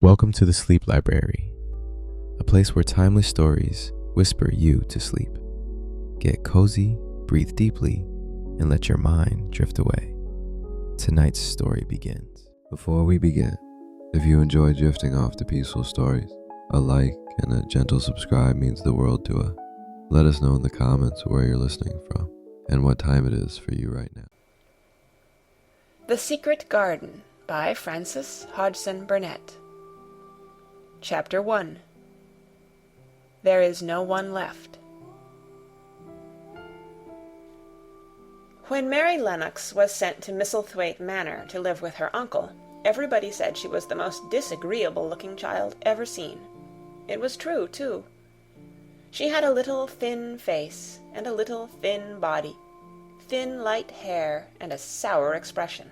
Welcome to the Sleep Library, a place where timeless stories whisper you to sleep. Get cozy, breathe deeply, and let your mind drift away. Tonight's story begins. Before we begin, if you enjoy drifting off to peaceful stories, a like and a gentle subscribe means the world to us. Let us know in the comments where you're listening from and what time it is for you right now. The Secret Garden by Frances Hodgson Burnett. Chapter 1. There is no one left. When Mary Lennox was sent to Misselthwaite Manor to live with her uncle, everybody said she was the most disagreeable-looking child ever seen. It was true, too. She had a little thin face and a little thin body, thin light hair and a sour expression.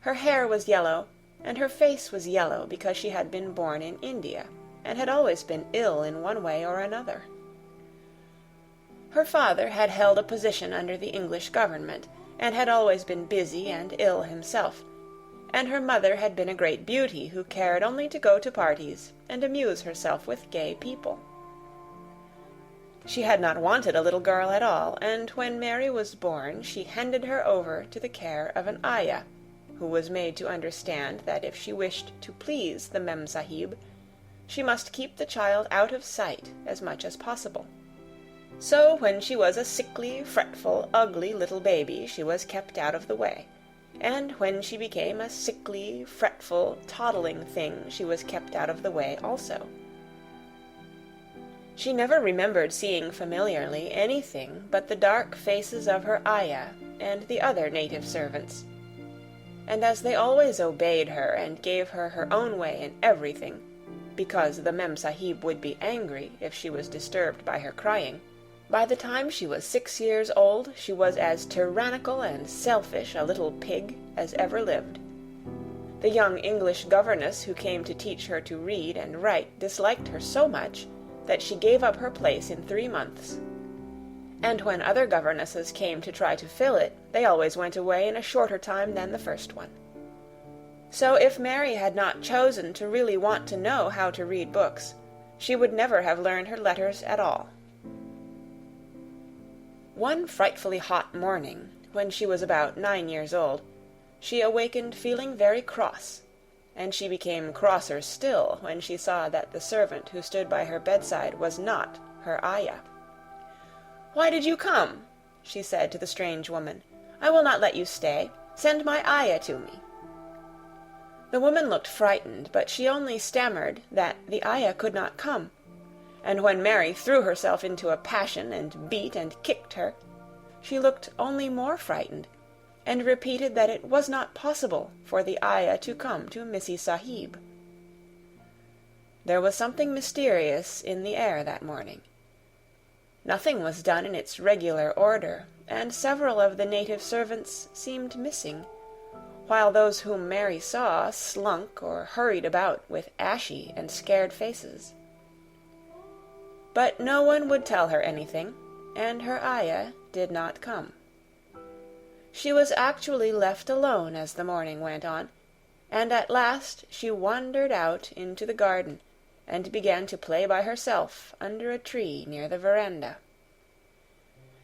Her hair was yellow, and her face was yellow because she had been born in India, and had always been ill in one way or another. Her father had held a position under the English government, and had always been busy and ill himself, and her mother had been a great beauty who cared only to go to parties and amuse herself with gay people. She had not wanted a little girl at all, and when Mary was born she handed her over to the care of an ayah, who was made to understand that if she wished to please the Mem Sahib, she must keep the child out of sight as much as possible. So when she was a sickly, fretful, ugly little baby, she was kept out of the way, and when she became a sickly, fretful, toddling thing, she was kept out of the way also. She never remembered seeing familiarly anything but the dark faces of her ayah and the other native servants, and as they always obeyed her and gave her her own way in everything, because the Mem Sahib would be angry if she was disturbed by her crying, by the time she was 6 years old she was as tyrannical and selfish a little pig as ever lived. The young English governess who came to teach her to read and write disliked her so much that she gave up her place in 3 months. And when other governesses came to try to fill it, they always went away in a shorter time than the first one. So if Mary had not chosen to really want to know how to read books, she would never have learned her letters at all. One frightfully hot morning, when she was about 9 years old, she awakened feeling very cross, and she became crosser still when she saw that the servant who stood by her bedside was not her ayah. "Why did you come?" she said to the strange woman. "I will not let you stay. Send my ayah to me." The woman looked frightened, but she only stammered that the ayah could not come, and when Mary threw herself into a passion and beat and kicked her, she looked only more frightened, and repeated that it was not possible for the ayah to come to Missy Sahib. There was something mysterious in the air that morning. Nothing was done in its regular order, and several of the native servants seemed missing, while those whom Mary saw slunk or hurried about with ashy and scared faces. But no one would tell her anything, and her ayah did not come. She was actually left alone as the morning went on, and at last she wandered out into the garden and began to play by herself under a tree near the veranda.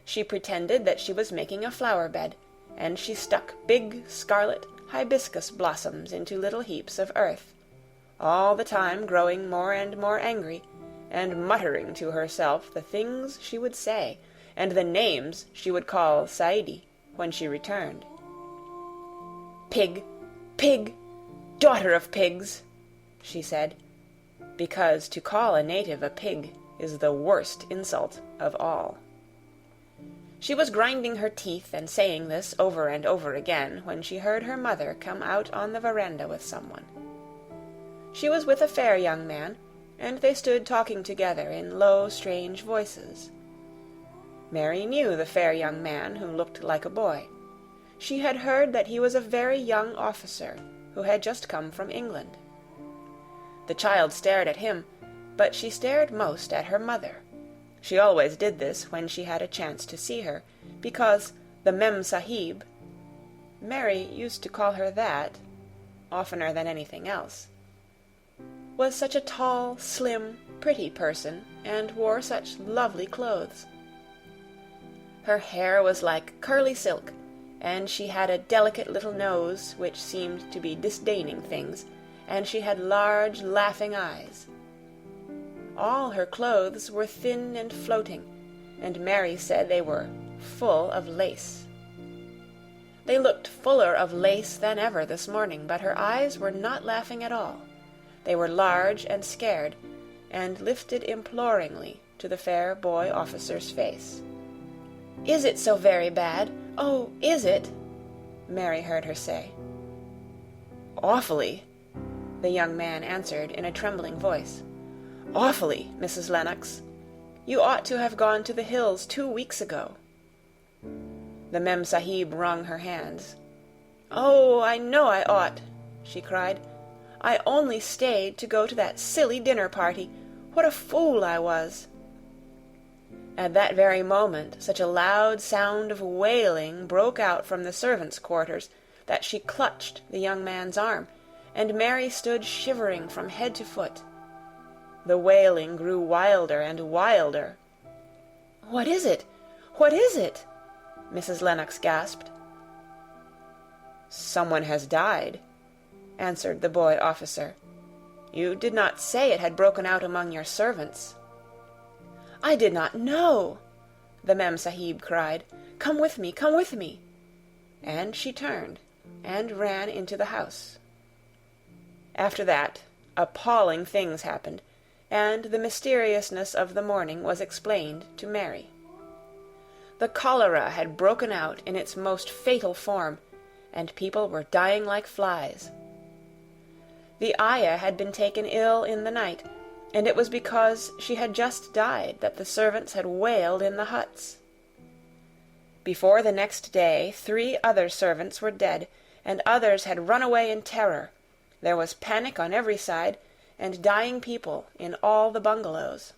She pretended that she was making a flower-bed, and she stuck big scarlet hibiscus blossoms into little heaps of earth, all the time growing more and more angry, and muttering to herself the things she would say, and the names she would call Saidi when she returned. "Pig, pig, daughter of pigs," she said, because to call a native a pig is the worst insult of all. She was grinding her teeth and saying this over and over again when she heard her mother come out on the veranda with someone. She was with a fair young man, and they stood talking together in low, strange voices. Mary knew the fair young man who looked like a boy. She had heard that he was a very young officer who had just come from England. The child stared at him, but she stared most at her mother. She always did this when she had a chance to see her, because the Mem Sahib, Mary used to call her that, oftener than anything else, was such a tall, slim, pretty person, and wore such lovely clothes. Her hair was like curly silk, and she had a delicate little nose which seemed to be disdaining things, and she had large, laughing eyes. All her clothes were thin and floating, and Mary said they were full of lace. They looked fuller of lace than ever this morning, but her eyes were not laughing at all. They were large and scared, and lifted imploringly to the fair boy officer's face. "Is it so very bad? Oh, is it?" Mary heard her say. "Awfully," the young man answered in a trembling voice. "Awfully, Mrs. Lennox. You ought to have gone to the hills 2 weeks ago." The Mem-Sahib wrung her hands. "Oh, I know I ought," she cried. "I only stayed to go to that silly dinner party. What a fool I was!" At that very moment such a loud sound of wailing broke out from the servants' quarters that she clutched the young man's arm, and Mary stood shivering from head to foot. The wailing grew wilder and wilder. "What is it? What is it?" Mrs. Lennox gasped. "Someone has died," answered the boy officer. "You did not say it had broken out among your servants." "I did not know," the Mem-Sahib cried. "Come with me, come with me." And she turned and ran into the house. After that, appalling things happened, and the mysteriousness of the morning was explained to Mary. The cholera had broken out in its most fatal form, and people were dying like flies. The ayah had been taken ill in the night, and it was because she had just died that the servants had wailed in the huts. Before the next day 3 other servants were dead, and others had run away in terror. There was panic on every side, and dying people in all the bungalows.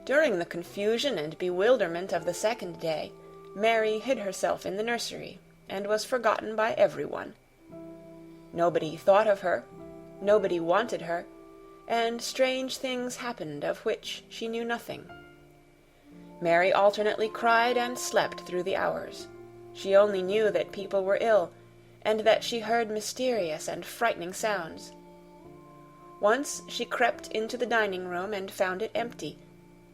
During the confusion and bewilderment of the second day, Mary hid herself in the nursery, and was forgotten by everyone. Nobody thought of her, nobody wanted her, and strange things happened of which she knew nothing. Mary alternately cried and slept through the hours. She only knew that people were ill, and that she heard mysterious and frightening sounds. Once she crept into the dining-room and found it empty,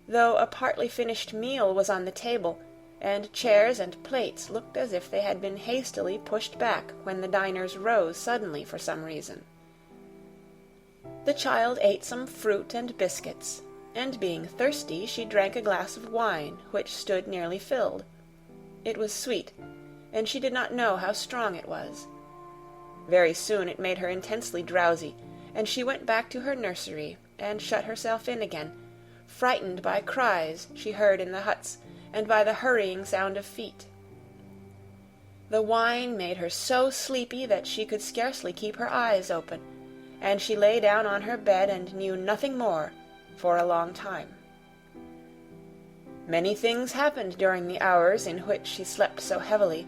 though a partly finished meal was on the table, and chairs and plates looked as if they had been hastily pushed back when the diners rose suddenly for some reason. The child ate some fruit and biscuits, and being thirsty she drank a glass of wine which stood nearly filled. It was sweet, and she did not know how strong it was. Very soon it made her intensely drowsy, and she went back to her nursery and shut herself in again, frightened by cries she heard in the huts and by the hurrying sound of feet. The wine made her so sleepy that she could scarcely keep her eyes open, and she lay down on her bed and knew nothing more for a long time. Many things happened during the hours in which she slept so heavily,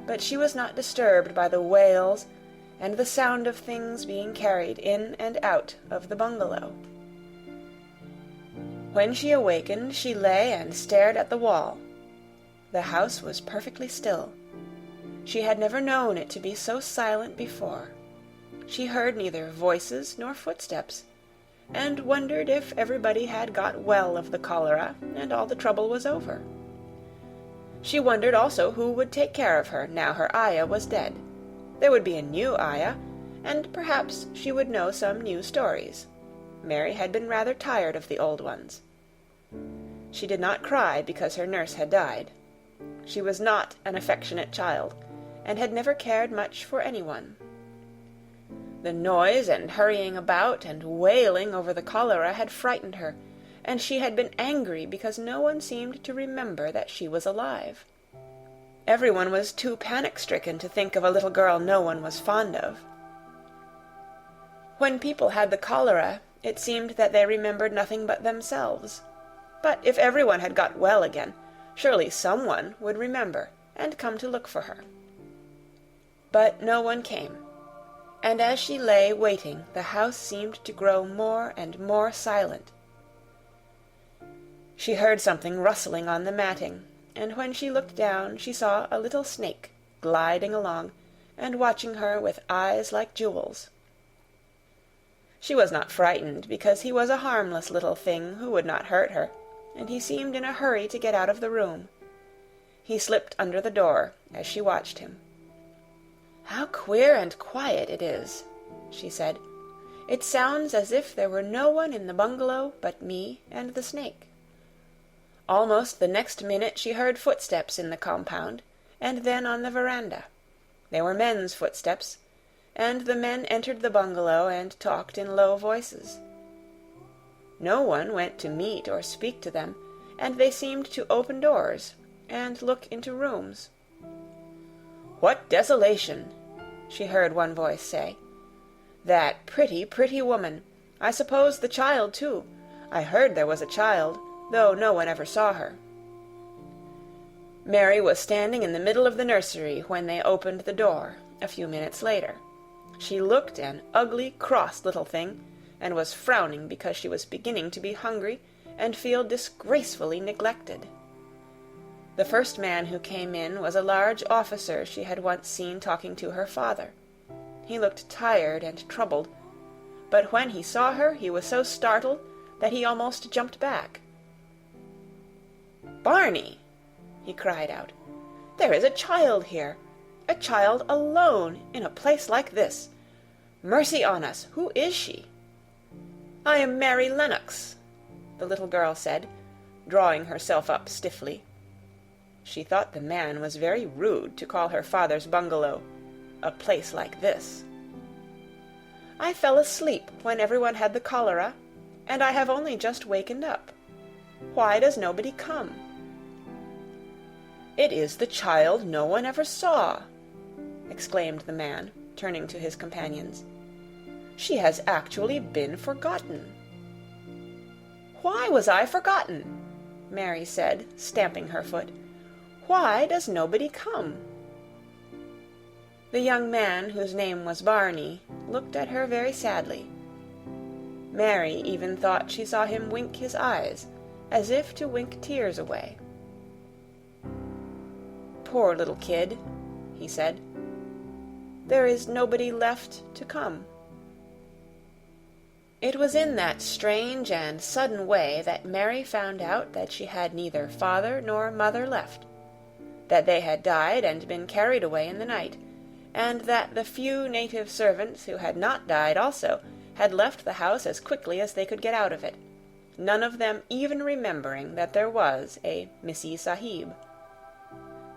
but she was not disturbed by the wails and the sound of things being carried in and out of the bungalow. When she awakened, she lay and stared at the wall. The house was perfectly still. She had never known it to be so silent before. She heard neither voices nor footsteps, and wondered if everybody had got well of the cholera and all the trouble was over. She wondered also who would take care of her now her ayah was dead. There would be a new ayah, and perhaps she would know some new stories. Mary had been rather tired of the old ones. She did not cry because her nurse had died. She was not an affectionate child, and had never cared much for anyone. The noise and hurrying about and wailing over the cholera had frightened her, and she had been angry because no one seemed to remember that she was alive. Everyone was too panic-stricken to think of a little girl no one was fond of. When people had the cholera, it seemed that they remembered nothing but themselves. But if everyone had got well again, surely someone would remember and come to look for her. But no one came. and as she lay waiting, the house seemed to grow more and more silent. She heard something rustling on the matting, and when she looked down she saw a little snake gliding along and watching her with eyes like jewels. She was not frightened, because he was a harmless little thing who would not hurt her, and he seemed in a hurry to get out of the room. He slipped under the door as she watched him. "How queer and quiet it is," she said. "It sounds as if there were no one in the bungalow but me and the snake." Almost the next minute she heard footsteps in the compound, and then on the veranda. They were men's footsteps, and the men entered the bungalow and talked in low voices. No one went to meet or speak to them, and they seemed to open doors and look into rooms. "What desolation!" she heard one voice say. "That pretty, pretty woman! I suppose the child, too. I heard there was a child, though no one ever saw her." Mary was standing in the middle of the nursery when they opened the door, a few minutes later. She looked an ugly, cross little thing, and was frowning because she was beginning to be hungry and feel disgracefully neglected. The first man who came in was a large officer she had once seen talking to her father. He looked tired and troubled, but when he saw her he was so startled that he almost jumped back. "Barney!" he cried out. "There is a child here! A child alone in a place like this! Mercy on us, who is she?" "I am Mary Lennox," the little girl said, drawing herself up stiffly. She thought the man was very rude to call her father's bungalow a place like this. "I fell asleep when everyone had the cholera, and I have only just wakened up. Why does nobody come?" "It is the child no one ever saw," exclaimed the man, turning to his companions. "She has actually been forgotten." "Why was I forgotten?" Mary said, stamping her foot. "Why does nobody come?" The young man, whose name was Barney, looked at her very sadly. Mary even thought she saw him wink his eyes, as if to wink tears away. "Poor little kid," he said. "There is nobody left to come." It was in that strange and sudden way that Mary found out that she had neither father nor mother left, that they had died and been carried away in the night, and that the few native servants who had not died also had left the house as quickly as they could get out of it, none of them even remembering that there was a Missie Sahib.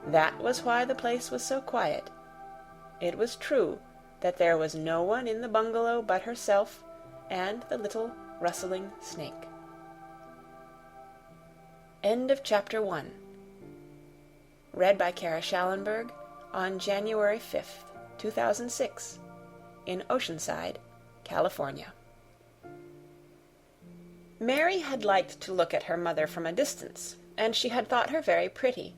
That was why the place was so quiet. It was true that there was no one in the bungalow but herself and the little rustling snake. End of Chapter 1. Read by Kara Schallenberg on January 5th, 2006, in Oceanside, California. Mary had liked to look at her mother from a distance, and she had thought her very pretty,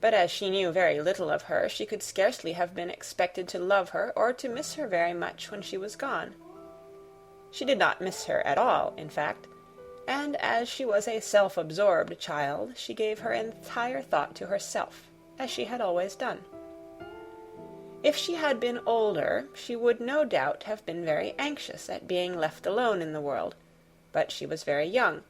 but as she knew very little of her, she could scarcely have been expected to love her or to miss her very much when she was gone. She did not miss her at all, in fact, and as she was a self-absorbed child, she gave her entire thought to herself, as she had always done. If she had been older, she would no doubt have been very anxious at being left alone in the world, but she was very young,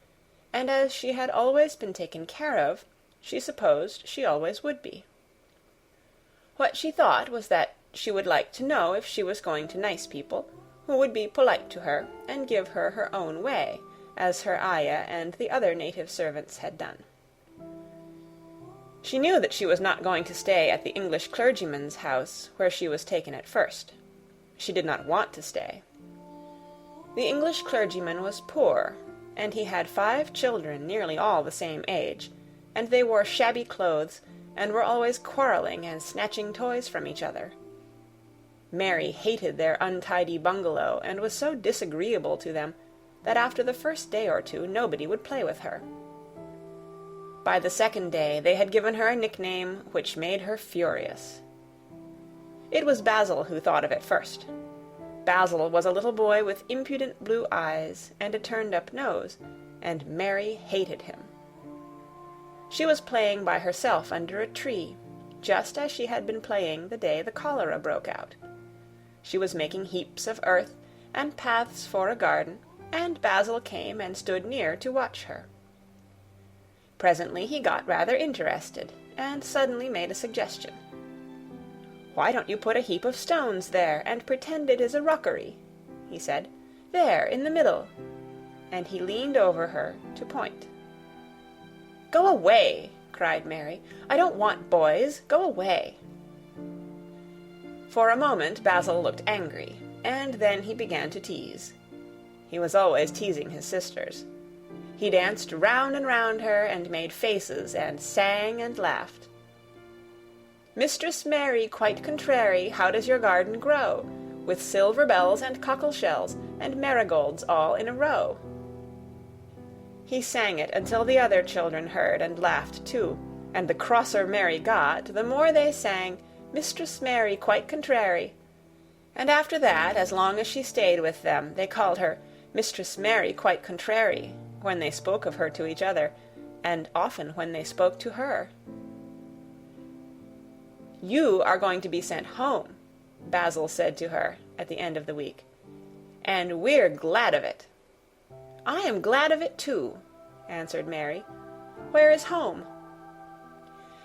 and as she had always been taken care of, she supposed she always would be. What she thought was that she would like to know if she was going to nice people, who would be polite to her and give her her own way, as her ayah and the other native servants had done. She knew that she was not going to stay at the English clergyman's house where she was taken at first. She did not want to stay. The English clergyman was poor, and he had 5 children nearly all the same age, and they wore shabby clothes and were always quarreling and snatching toys from each other. Mary hated their untidy bungalow and was so disagreeable to them that after the first day or two nobody would play with her. By the second day they had given her a nickname which made her furious. It was Basil who thought of it first. Basil was a little boy with impudent blue eyes and a turned-up nose, and Mary hated him. She was playing by herself under a tree, just as she had been playing the day the cholera broke out. She was making heaps of earth and paths for a garden, and Basil came and stood near to watch her. Presently he got rather interested, and suddenly made a suggestion. "Why don't you put a heap of stones there, and pretend it is a rockery?" he said. "There, in the middle." And he leaned over her to point. "Go away!" cried Mary. "I don't want boys. Go away!" For a moment Basil looked angry, and then he began to tease. He was always teasing his sisters. He danced round and round her, and made faces, and sang and laughed. "Mistress Mary, quite contrary, how does your garden grow? With silver bells and cockle shells, and marigolds all in a row." He sang it until the other children heard and laughed too, and the crosser Mary got, the more they sang, "Mistress Mary, quite contrary." And after that, as long as she stayed with them, they called her Mistress Mary, quite contrary, when they spoke of her to each other, and often when they spoke to her. "You are going to be sent home," Basil said to her at the end of the week, "and we're glad of it." "I am glad of it too," answered Mary. "Where is home?"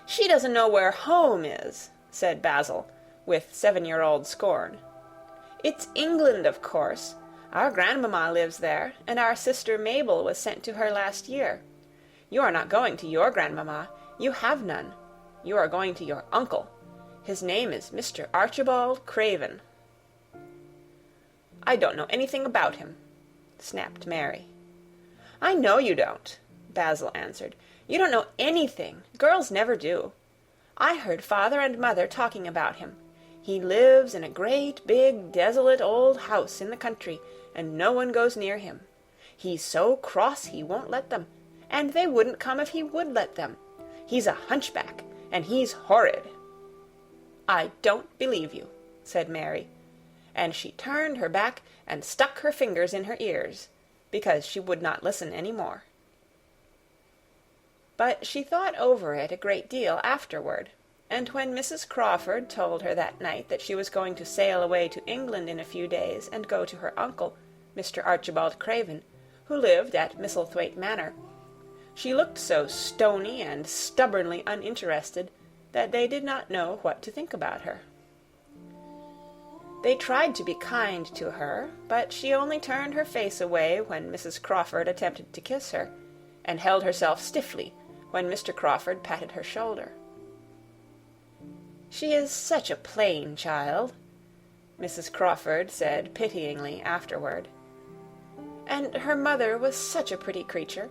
"She doesn't know where home is," said Basil, with 7-year-old scorn. "It's England, of course. Our grandmamma lives there, and our sister Mabel was sent to her last year. You are not going to your grandmamma. You have none. You are going to your uncle. His name is Mr. Archibald Craven." "I don't know anything about him," snapped Mary. "I know you don't," Basil answered. "You don't know anything. Girls never do. I heard father and mother talking about him. He lives in a great, big, desolate old house in the country, and no one goes near him. He's so cross he won't let them, and they wouldn't come if he would let them. He's a hunchback, and he's horrid." "I don't believe you," said Mary, and she turned her back and stuck her fingers in her ears, because she would not listen any more. But she thought over it a great deal afterward, and when Mrs. Crawford told her that night that she was going to sail away to England in a few days and go to her uncle, Mr. Archibald Craven, who lived at Misselthwaite Manor, she looked so stony and stubbornly uninterested that they did not know what to think about her. They tried to be kind to her, but she only turned her face away when Mrs. Crawford attempted to kiss her, and held herself stiffly when Mr. Crawford patted her shoulder. "She is such a plain child," Mrs. Crawford said pityingly afterward. "And her mother was such a pretty creature.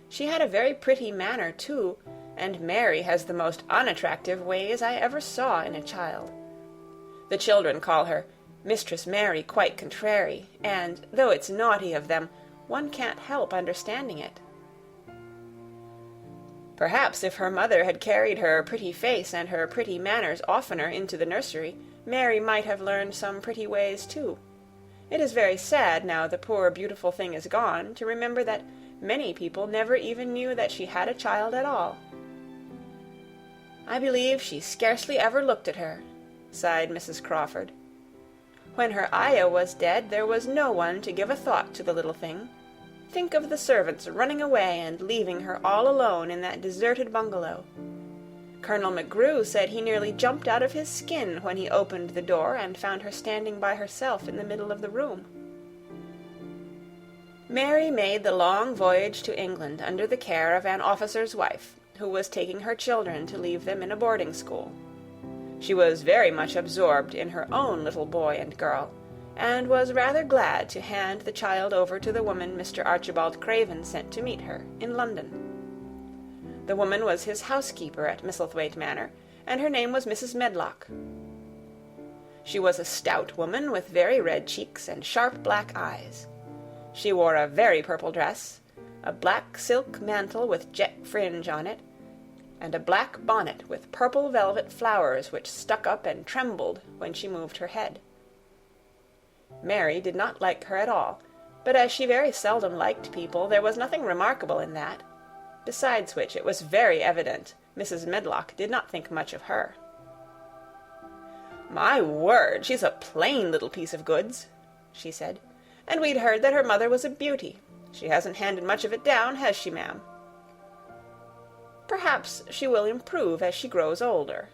She had a very pretty manner, too, and Mary has the most unattractive ways I ever saw in a child. The children call her Mistress Mary quite contrary, and, though it's naughty of them, one can't help understanding it." Perhaps if her mother had carried her pretty face and her pretty manners oftener into the nursery, Mary might have learned some pretty ways too. It is very sad, now the poor beautiful thing is gone, to remember that many people never even knew that she had a child at all. "I believe she scarcely ever looked at her," sighed Mrs. Crawford. "When her ayah was dead, there was no one to give a thought to the little thing. Think of the servants running away and leaving her all alone in that deserted bungalow. Colonel McGrew said he nearly jumped out of his skin when he opened the door and found her standing by herself in the middle of the room." Mary made the long voyage to England under the care of an officer's wife, who was taking her children to leave them in a boarding school. She was very much absorbed in her own little boy and girl, and was rather glad to hand the child over to the woman Mr. Archibald Craven sent to meet her in London. The woman was his housekeeper at Misselthwaite Manor, and her name was Mrs. Medlock. She was a stout woman with very red cheeks and sharp black eyes. She wore a very purple dress, a black silk mantle with jet fringe on it, and a black bonnet with purple velvet flowers which stuck up and trembled when she moved her head. Mary did not like her at all, but as she very seldom liked people, there was nothing remarkable in that. Besides which, it was very evident Mrs. Medlock did not think much of her. "My word, she's a plain little piece of goods," she said, "and we'd heard that her mother was a beauty. She hasn't handed much of it down, has she, ma'am?" "Perhaps she will improve as she grows older,"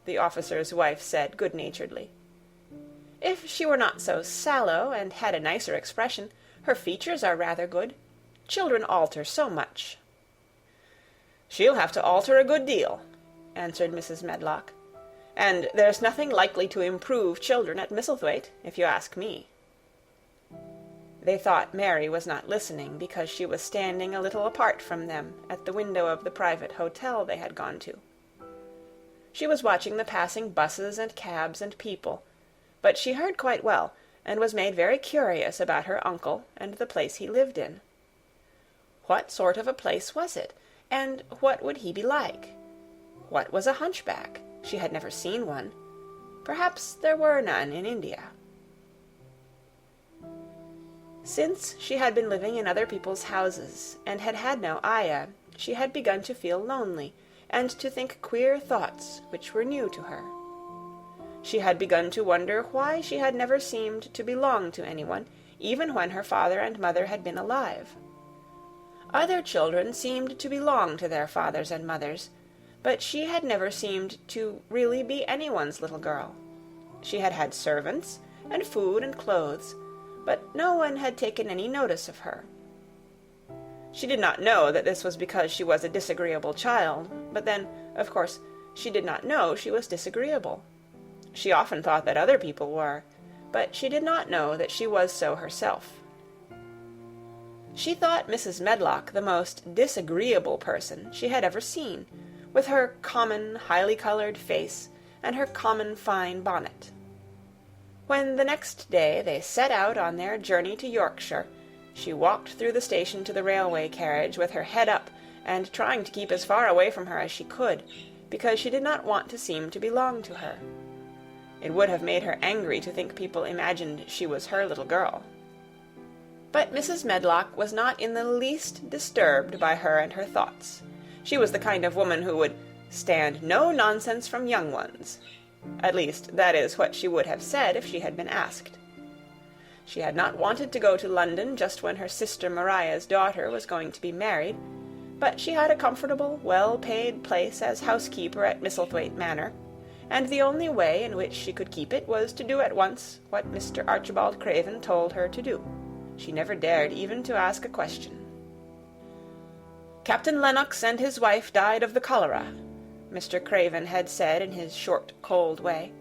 the officer's wife said good-naturedly. "If she were not so sallow and had a nicer expression, her features are rather good. Children alter so much." "She'll have to alter a good deal," answered Mrs. Medlock, "and there's nothing likely to improve children at Misselthwaite, if you ask me." They thought Mary was not listening, because she was standing a little apart from them at the window of the private hotel they had gone to. She was watching the passing buses and cabs and people, but she heard quite well, and was made very curious about her uncle and the place he lived in. What sort of a place was it, and what would he be like? What was a hunchback? She had never seen one. Perhaps there were none in India. Since she had been living in other people's houses, and had had no ayah, she had begun to feel lonely, and to think queer thoughts which were new to her. She had begun to wonder why she had never seemed to belong to anyone, even when her father and mother had been alive. Other children seemed to belong to their fathers and mothers, but she had never seemed to really be anyone's little girl. She had had servants, and food and clothes, but no one had taken any notice of her. She did not know that this was because she was a disagreeable child, but then, of course, she did not know she was disagreeable. She often thought that other people were, but she did not know that she was so herself. She thought Mrs. Medlock the most disagreeable person she had ever seen, with her common, highly-colored face and her common fine bonnet. When the next day they set out on their journey to Yorkshire, she walked through the station to the railway carriage with her head up and trying to keep as far away from her as she could, because she did not want to seem to belong to her. It would have made her angry to think people imagined she was her little girl. But Mrs. Medlock was not in the least disturbed by her and her thoughts. She was the kind of woman who would stand no nonsense from young ones. At least, that is what she would have said if she had been asked. She had not wanted to go to London just when her sister Maria's daughter was going to be married, but she had a comfortable, well-paid place as housekeeper at Misselthwaite Manor, and the only way in which she could keep it was to do at once what Mr. Archibald Craven told her to do. She never dared even to ask a question. "Captain Lennox and his wife died of the cholera," Mr. Craven had said in his short, cold way.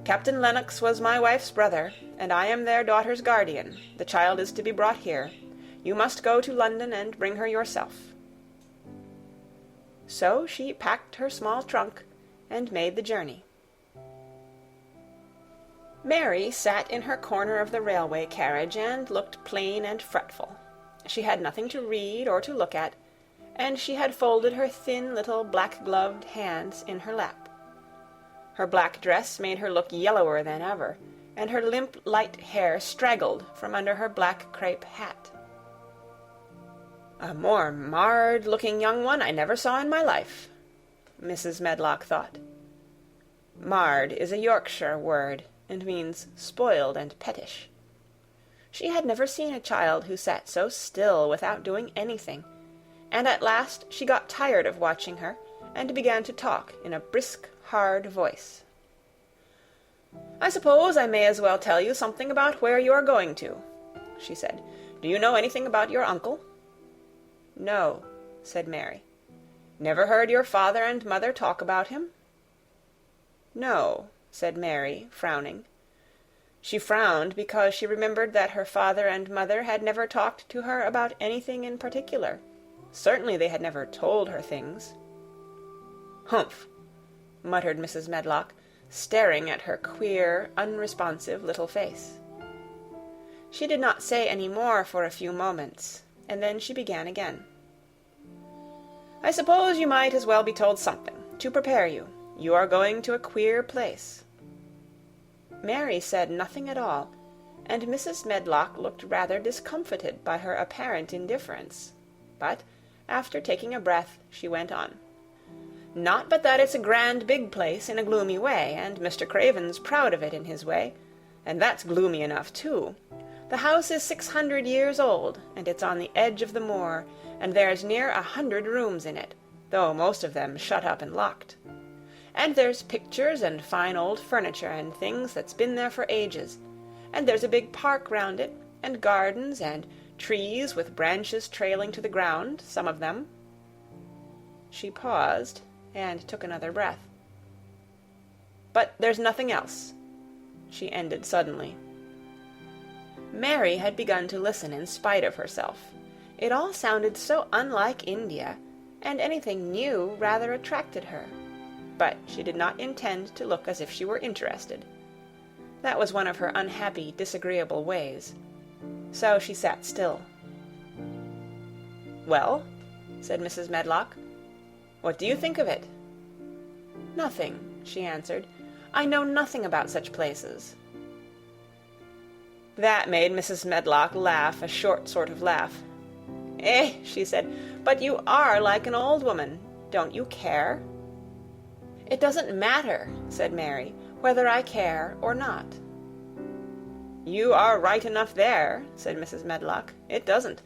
"Captain Lennox was my wife's brother, and I am their daughter's guardian. The child is to be brought here. You must go to London and bring her yourself." So she packed her small trunk and made the journey. Mary sat in her corner of the railway carriage and looked plain and fretful. She had nothing to read or to look at, and she had folded her thin little black-gloved hands in her lap. Her black dress made her look yellower than ever, and her limp light hair straggled from under her black crape hat. "A more marred-looking young one I never saw in my life," Mrs. Medlock thought. Marred is a Yorkshire word, and means spoiled and pettish. She had never seen a child who sat so still without doing anything, and at last she got tired of watching her, and began to talk in a brisk, hard voice. "I suppose I may as well tell you something about where you are going to," she said. "Do you know anything about your uncle?" "No," said Mary. "Never heard your father and mother talk about him?" "No," said Mary, frowning. She frowned because she remembered that her father and mother had never talked to her about anything in particular. Certainly they had never told her things. "Humph!" muttered Mrs. Medlock, staring at her queer, unresponsive little face. She did not say any more for a few moments, and then she began again. "I suppose you might as well be told something, to prepare you. You are going to a queer place." Mary said nothing at all, and Mrs. Medlock looked rather discomfited by her apparent indifference. But, after taking a breath, she went on. "Not but that it's a grand big place in a gloomy way, and Mr. Craven's proud of it in his way, and that's gloomy enough too. The house is 600 years old, and it's on the edge of the moor, and there's near 100 rooms in it, though most of them shut up and locked. And there's pictures and fine old furniture and things that's been there for ages, and there's a big park round it, and gardens, and trees with branches trailing to the ground, some of them." She paused, and took another breath. "But there's nothing else," she ended suddenly. Mary had begun to listen in spite of herself. It all sounded so unlike India, and anything new rather attracted her. But she did not intend to look as if she were interested. That was one of her unhappy, disagreeable ways. So she sat still. "Well," said Mrs. Medlock, "what do you think of it?" "Nothing," she answered. "I know nothing about such places." That made Mrs. Medlock laugh a short sort of laugh. "Eh," she said, "but you are like an old woman. Don't you care?" "It doesn't matter," said Mary, "whether I care or not." "You are right enough there," said Mrs. Medlock. "It doesn't.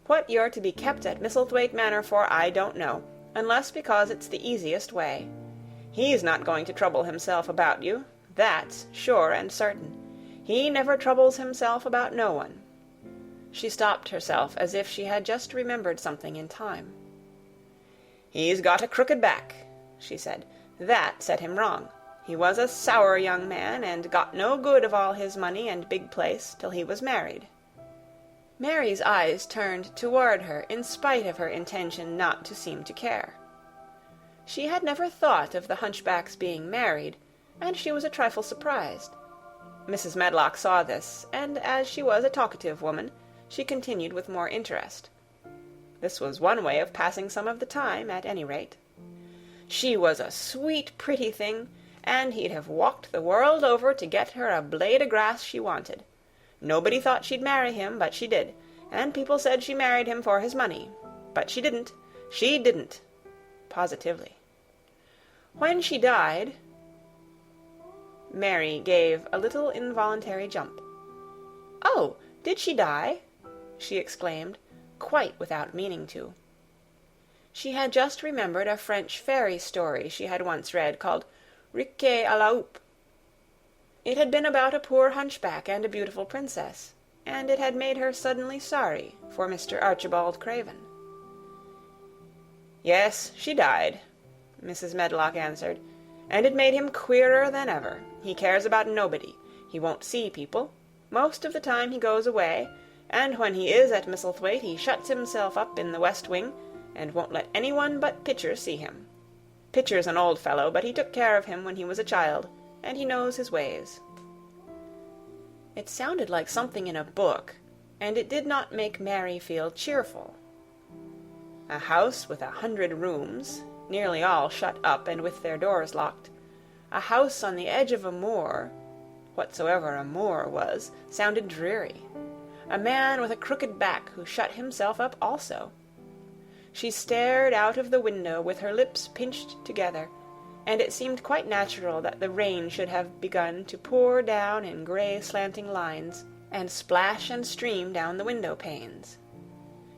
What you're to be kept at Misselthwaite Manor for I don't know, unless because it's the easiest way. He's not going to trouble himself about you, that's sure and certain. He never troubles himself about no one." She stopped herself as if she had just remembered something in time. "He's got a crooked back," she said. "That set him wrong. He was a sour young man, and got no good of all his money and big place till he was married." Mary's eyes turned toward her in spite of her intention not to seem to care. She had never thought of the hunchback's being married, and she was a trifle surprised. Mrs. Medlock saw this, and as she was a talkative woman, she continued with more interest. This was one way of passing some of the time, at any rate. She was a sweet, pretty thing, and he'd have walked the world over to get her a blade o' grass she wanted. Nobody thought she'd marry him, but she did, and people said she married him for his money. But she didn't. She didn't. Positively. When she died... Mary gave a little involuntary jump. "Oh, did she die?" she exclaimed, quite without meaning to. She had just remembered a French fairy story she had once read called Riquet à la Houppe. It had been about a poor hunchback and a beautiful princess, and it had made her suddenly sorry for Mr. Archibald Craven. "Yes, she died," Mrs. Medlock answered, "and it made him queerer than ever. He cares about nobody. He won't see people. Most of the time he goes away, and when he is at Misselthwaite he shuts himself up in the west wing, and won't let anyone but Pitcher see him. Pitcher's an old fellow, but he took care of him when he was a child, and he knows his ways." It sounded like something in a book, and it did not make Mary feel cheerful. A house with 100 rooms, nearly all shut up and with their doors locked, a house on the edge of a moor, whatsoever a moor was, sounded dreary. A man with a crooked back who shut himself up also. She stared out of the window with her lips pinched together, and it seemed quite natural that the rain should have begun to pour down in grey slanting lines, and splash and stream down the window panes.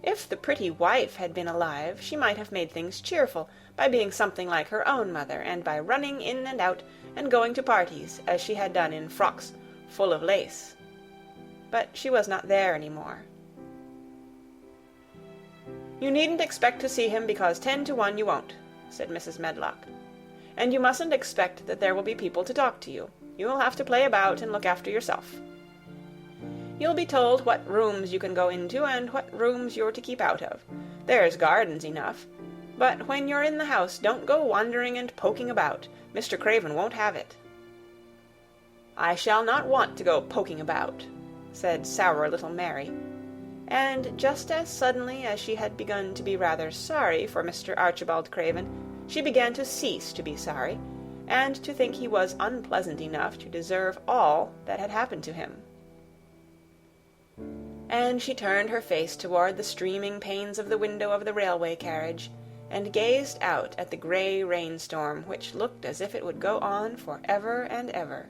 If the pretty wife had been alive, she might have made things cheerful by being something like her own mother, and by running in and out and going to parties, as she had done in frocks full of lace. But she was not there any more. "You needn't expect to see him, because 10 to 1 you won't," said Mrs. Medlock. "And you mustn't expect that there will be people to talk to you. You'll have to play about and look after yourself. You'll be told what rooms you can go into and what rooms you're to keep out of. There's gardens enough. But when you're in the house, don't go wandering and poking about. Mr. Craven won't have it." "I shall not want to go poking about," said sour little Mary. And just as suddenly as she had begun to be rather sorry for Mr. Archibald Craven, she began to cease to be sorry, and to think he was unpleasant enough to deserve all that had happened to him. and she turned her face toward the streaming panes of the window of the railway carriage, and gazed out at the gray rainstorm which looked as if it would go on for ever and ever.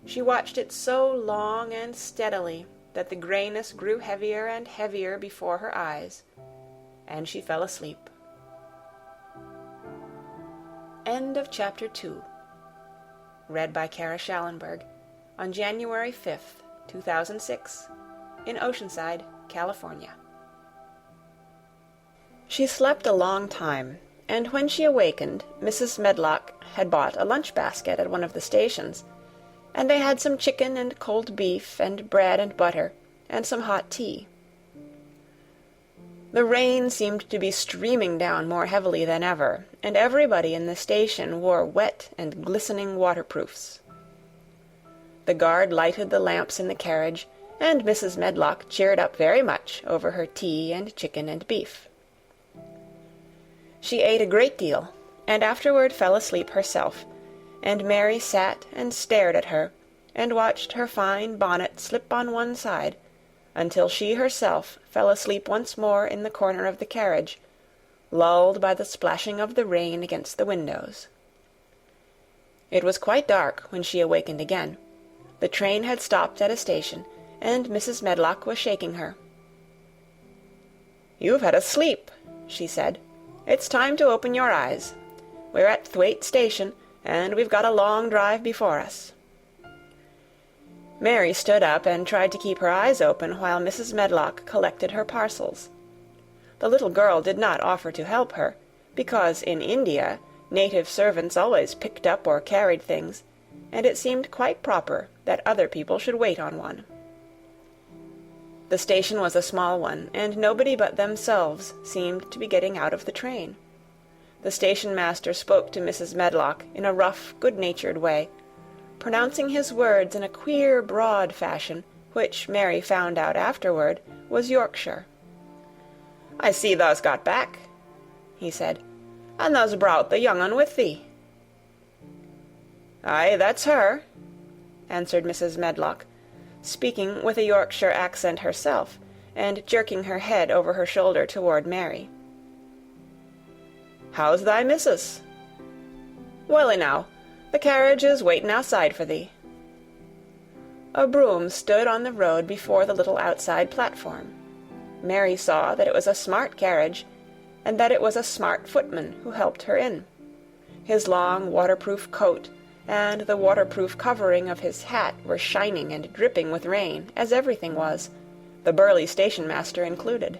She watched it so long and steadily that the grayness grew heavier and heavier before her eyes, and she fell asleep. End of Chapter 2. Read by Kara Schallenberg on January 5th, 2006, in Oceanside, California. She slept a long time, and when she awakened, Mrs. Medlock had bought a lunch basket at one of the stations, and they had some chicken and cold beef and bread and butter and some hot tea. The rain seemed to be streaming down more heavily than ever, and everybody in the station wore wet and glistening waterproofs. The guard lighted the lamps in the carriage, and Mrs. Medlock cheered up very much over her tea and chicken and beef. She ate a great deal, and afterward fell asleep herself, and Mary sat and stared at her, and watched her fine bonnet slip on one side, until she herself fell asleep once more in the corner of the carriage, lulled by the splashing of the rain against the windows. It was quite dark when she awakened again. The train had stopped at a station, and Mrs. Medlock was shaking her. "You've had a sleep," she said. "It's time to open your eyes. We're at Thwaite Station, and we've got a long drive before us." Mary stood up and tried to keep her eyes open while Mrs. Medlock collected her parcels. The little girl did not offer to help her, because in India native servants always picked up or carried things, and it seemed quite proper that other people should wait on one. The station was a small one, and nobody but themselves seemed to be getting out of the train. The station-master spoke to Mrs. Medlock in a rough, good-natured way, pronouncing his words in a queer, broad fashion, which Mary found out afterward was Yorkshire. "I see thou's got back," he said, "and thou's brought the young un with thee." "Aye, that's her," answered Mrs. Medlock, speaking with a Yorkshire accent herself, and jerking her head over her shoulder toward Mary. "How's thy missus?" "Well enow. The carriage is waiting outside for thee." A brougham stood on the road before the little outside platform. Mary saw that it was a smart carriage, and that it was a smart footman who helped her in. His long waterproof coat and the waterproof covering of his hat were shining and dripping with rain, as everything was, the burly station-master included.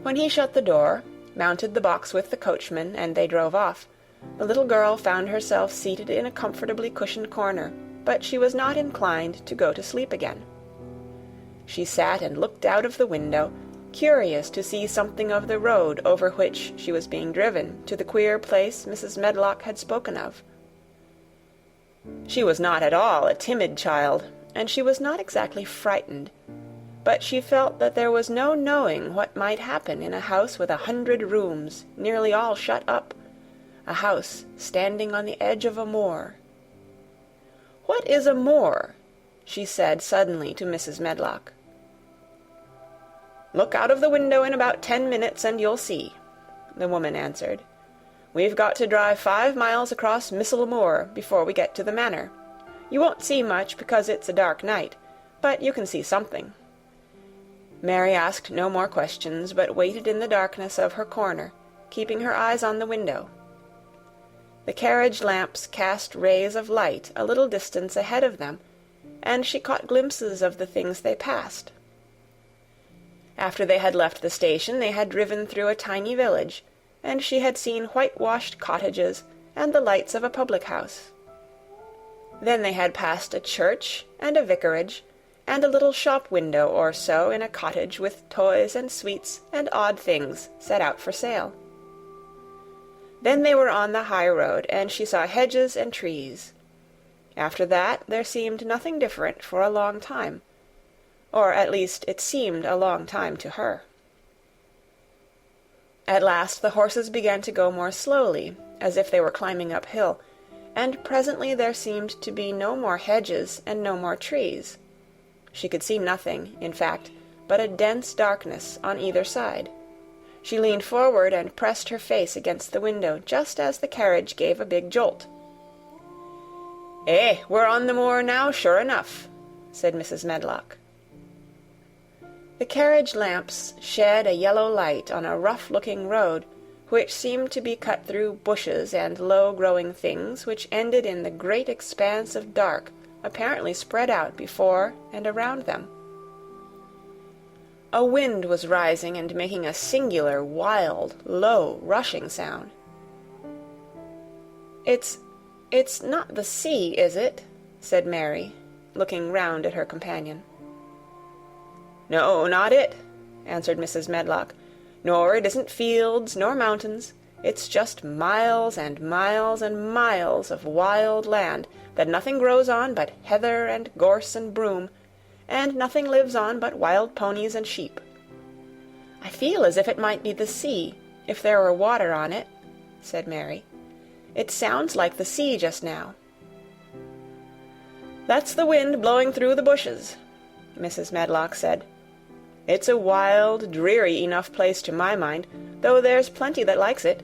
When he shut the door, mounted the box with the coachman, and they drove off, the little girl found herself seated in a comfortably cushioned corner, but she was not inclined to go to sleep again. She sat and looked out of the window, curious to see something of the road over which she was being driven to the queer place Mrs. Medlock had spoken of. She was not at all a timid child, and she was not exactly frightened, but she felt that there was no knowing what might happen in a house with 100 rooms, nearly all shut up, a house standing on the edge of a moor. "What is a moor?" she said suddenly to Mrs. Medlock. "Look out of the window in about 10 minutes and you'll see," the woman answered. "We've got to drive 5 miles across Missel Moor before we get to the manor. You won't see much because it's a dark night, but you can see something." Mary asked no more questions, but waited in the darkness of her corner, keeping her eyes on the window. The carriage lamps cast rays of light a little distance ahead of them, and she caught glimpses of the things they passed. After they had left the station, they had driven through a tiny village, and she had seen whitewashed cottages and the lights of a public house. Then they had passed a church and a vicarage, and a little shop window or so in a cottage with toys and sweets and odd things set out for sale. Then they were on the high road, and she saw hedges and trees. After that there seemed nothing different for a long time, or at least it seemed a long time to her. At last the horses began to go more slowly, as if they were climbing uphill, and presently there seemed to be no more hedges and no more trees. She could see nothing, in fact, but a dense darkness on either side. She leaned forward and pressed her face against the window just as the carriage gave a big jolt. "Eh, we're on the moor now, sure enough," said Mrs. Medlock. The carriage lamps shed a yellow light on a rough-looking road, which seemed to be cut through bushes and low-growing things which ended in the great expanse of dark apparently spread out before and around them. A wind was rising and making a singular, wild, low, rushing sound. It's not the sea, is it?" said Mary, looking round at her companion. "No, not it," answered Mrs. Medlock. "Nor it isn't fields nor mountains. It's just miles and miles and miles of wild land that nothing grows on but heather and gorse and broom, and nothing lives on but wild ponies and sheep. I feel as if it might be the sea, if there were water on it," said Mary. "It sounds like the sea just now." "That's the wind blowing through the bushes," Mrs. Medlock said. "It's a wild, dreary enough place to my mind, though there's plenty that likes it,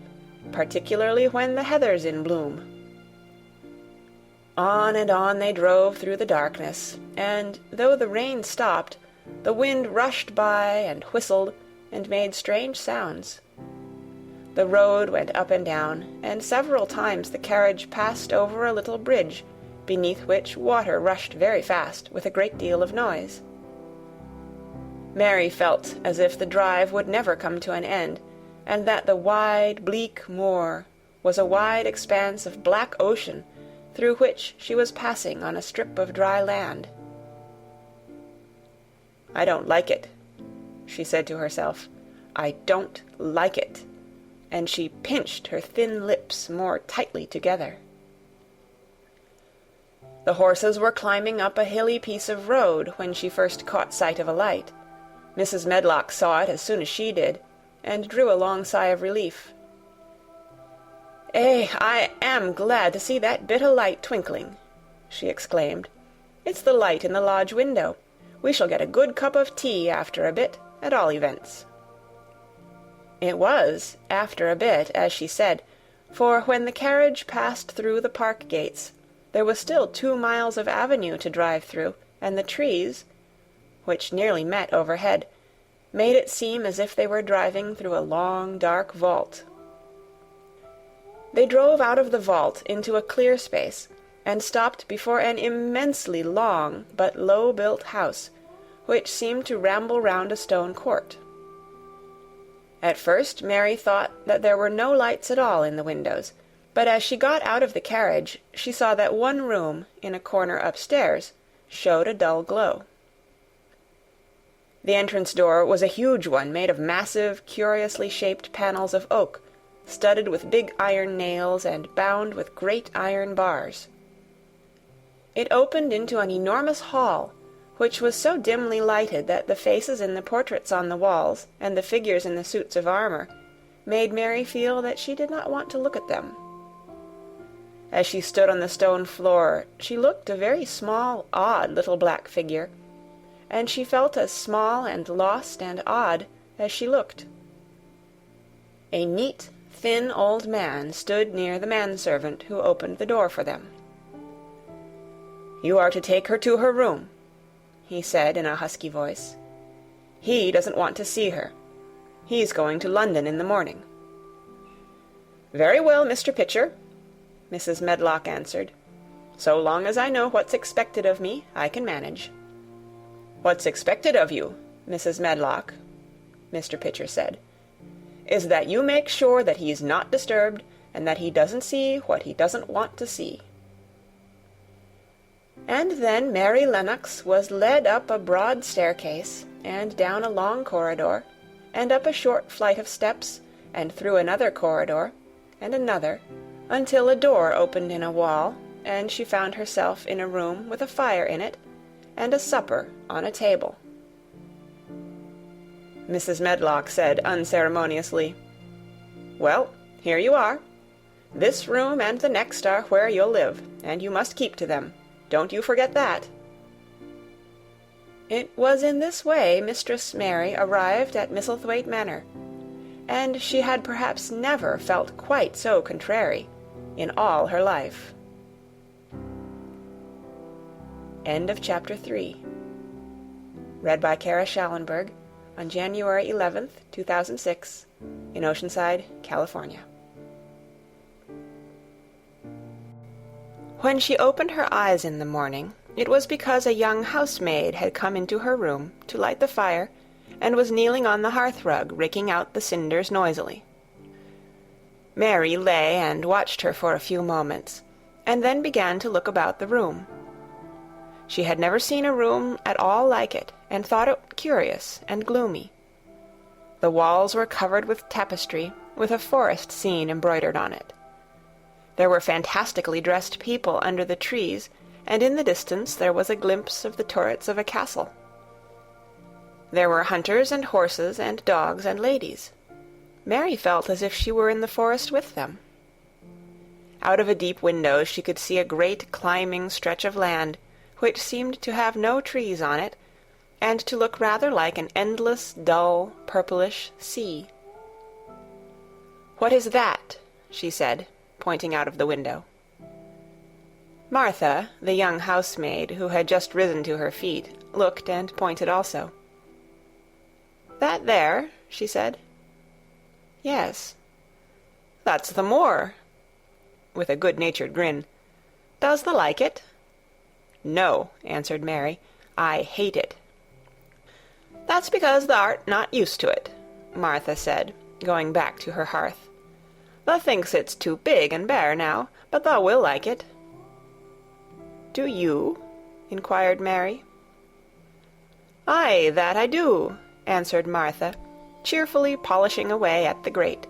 particularly when the heather's in bloom." On and on they drove through the darkness, and though the rain stopped, the wind rushed by and whistled and made strange sounds. The road went up and down, and several times the carriage passed over a little bridge, beneath which water rushed very fast with a great deal of noise. Mary felt as if the drive would never come to an end, and that the wide, bleak moor was a wide expanse of black ocean through which she was passing on a strip of dry land. "I don't like it," she said to herself. "I don't like it," and she pinched her thin lips more tightly together. The horses were climbing up a hilly piece of road when she first caught sight of a light. Mrs. Medlock saw it as soon as she did, and drew a long sigh of relief. "Eh, I am glad to see that bit o' light twinkling," she exclaimed. "It's the light in the lodge window. We shall get a good cup of tea after a bit, at all events." It was after a bit, as she said, for when the carriage passed through the park gates, there was still 2 miles of avenue to drive through, and the trees, which nearly met overhead, made it seem as if they were driving through a long, dark vault. They drove out of the vault into a clear space, and stopped before an immensely long but low-built house, which seemed to ramble round a stone court. At first Mary thought that there were no lights at all in the windows, but as she got out of the carriage she saw that one room in a corner upstairs showed a dull glow. The entrance door was a huge one made of massive, curiously shaped panels of oak, studded with big iron nails and bound with great iron bars. It opened into an enormous hall, which was so dimly lighted that the faces in the portraits on the walls and the figures in the suits of armor made Mary feel that she did not want to look at them. As she stood on the stone floor, she looked a very small, odd little black figure, and she felt as small and lost and odd as she looked. A neat, thin old man stood near the manservant who opened the door for them. "You are to take her to her room," he said in a husky voice. "He doesn't want to see her. He's going to London in the morning." "Very well, Mr. Pitcher," Mrs. Medlock answered. "So long as I know what's expected of me, I can manage." "What's expected of you, Mrs. Medlock," Mr. Pitcher said, "is that you make sure that he's not disturbed, and that he doesn't see what he doesn't want to see." And then Mary Lennox was led up a broad staircase, and down a long corridor, and up a short flight of steps, and through another corridor, and another, until a door opened in a wall, and she found herself in a room with a fire in it, and a supper on a table. Mrs. Medlock said unceremoniously, "Well, here you are. This room and the next are where you'll live, and you must keep to them. Don't you forget that." It was in this way Mistress Mary arrived at Misselthwaite Manor, and she had perhaps never felt quite so contrary in all her life. End of Chapter 3. Read by Kara Schallenberg on January 11th, 2006, in Oceanside, California. When she opened her eyes in the morning, it was because a young housemaid had come into her room to light the fire and was kneeling on the hearth-rug, raking out the cinders noisily. Mary lay and watched her for a few moments, and then began to look about the room. She had never seen a room at all like it, and thought it curious and gloomy. The walls were covered with tapestry, with a forest scene embroidered on it. There were fantastically dressed people under the trees, and in the distance there was a glimpse of the turrets of a castle. There were hunters and horses and dogs and ladies. Mary felt as if she were in the forest with them. Out of a deep window she could see a great climbing stretch of land, which seemed to have no trees on it, and to look rather like an endless, dull, purplish sea. "What is that?" she said, pointing out of the window. Martha, the young housemaid, who had just risen to her feet, looked and pointed also. "That there?" she said. "Yes." "That's the moor," with a good-natured grin. "Does thee like it?" "No," answered Mary. "I hate it." "That's because thou art not used to it," Martha said, going back to her hearth. "Thou thinks it's too big and bare now, but thou will like it." "Do you?" inquired Mary. "Aye, that I do," answered Martha, cheerfully polishing away at the grate.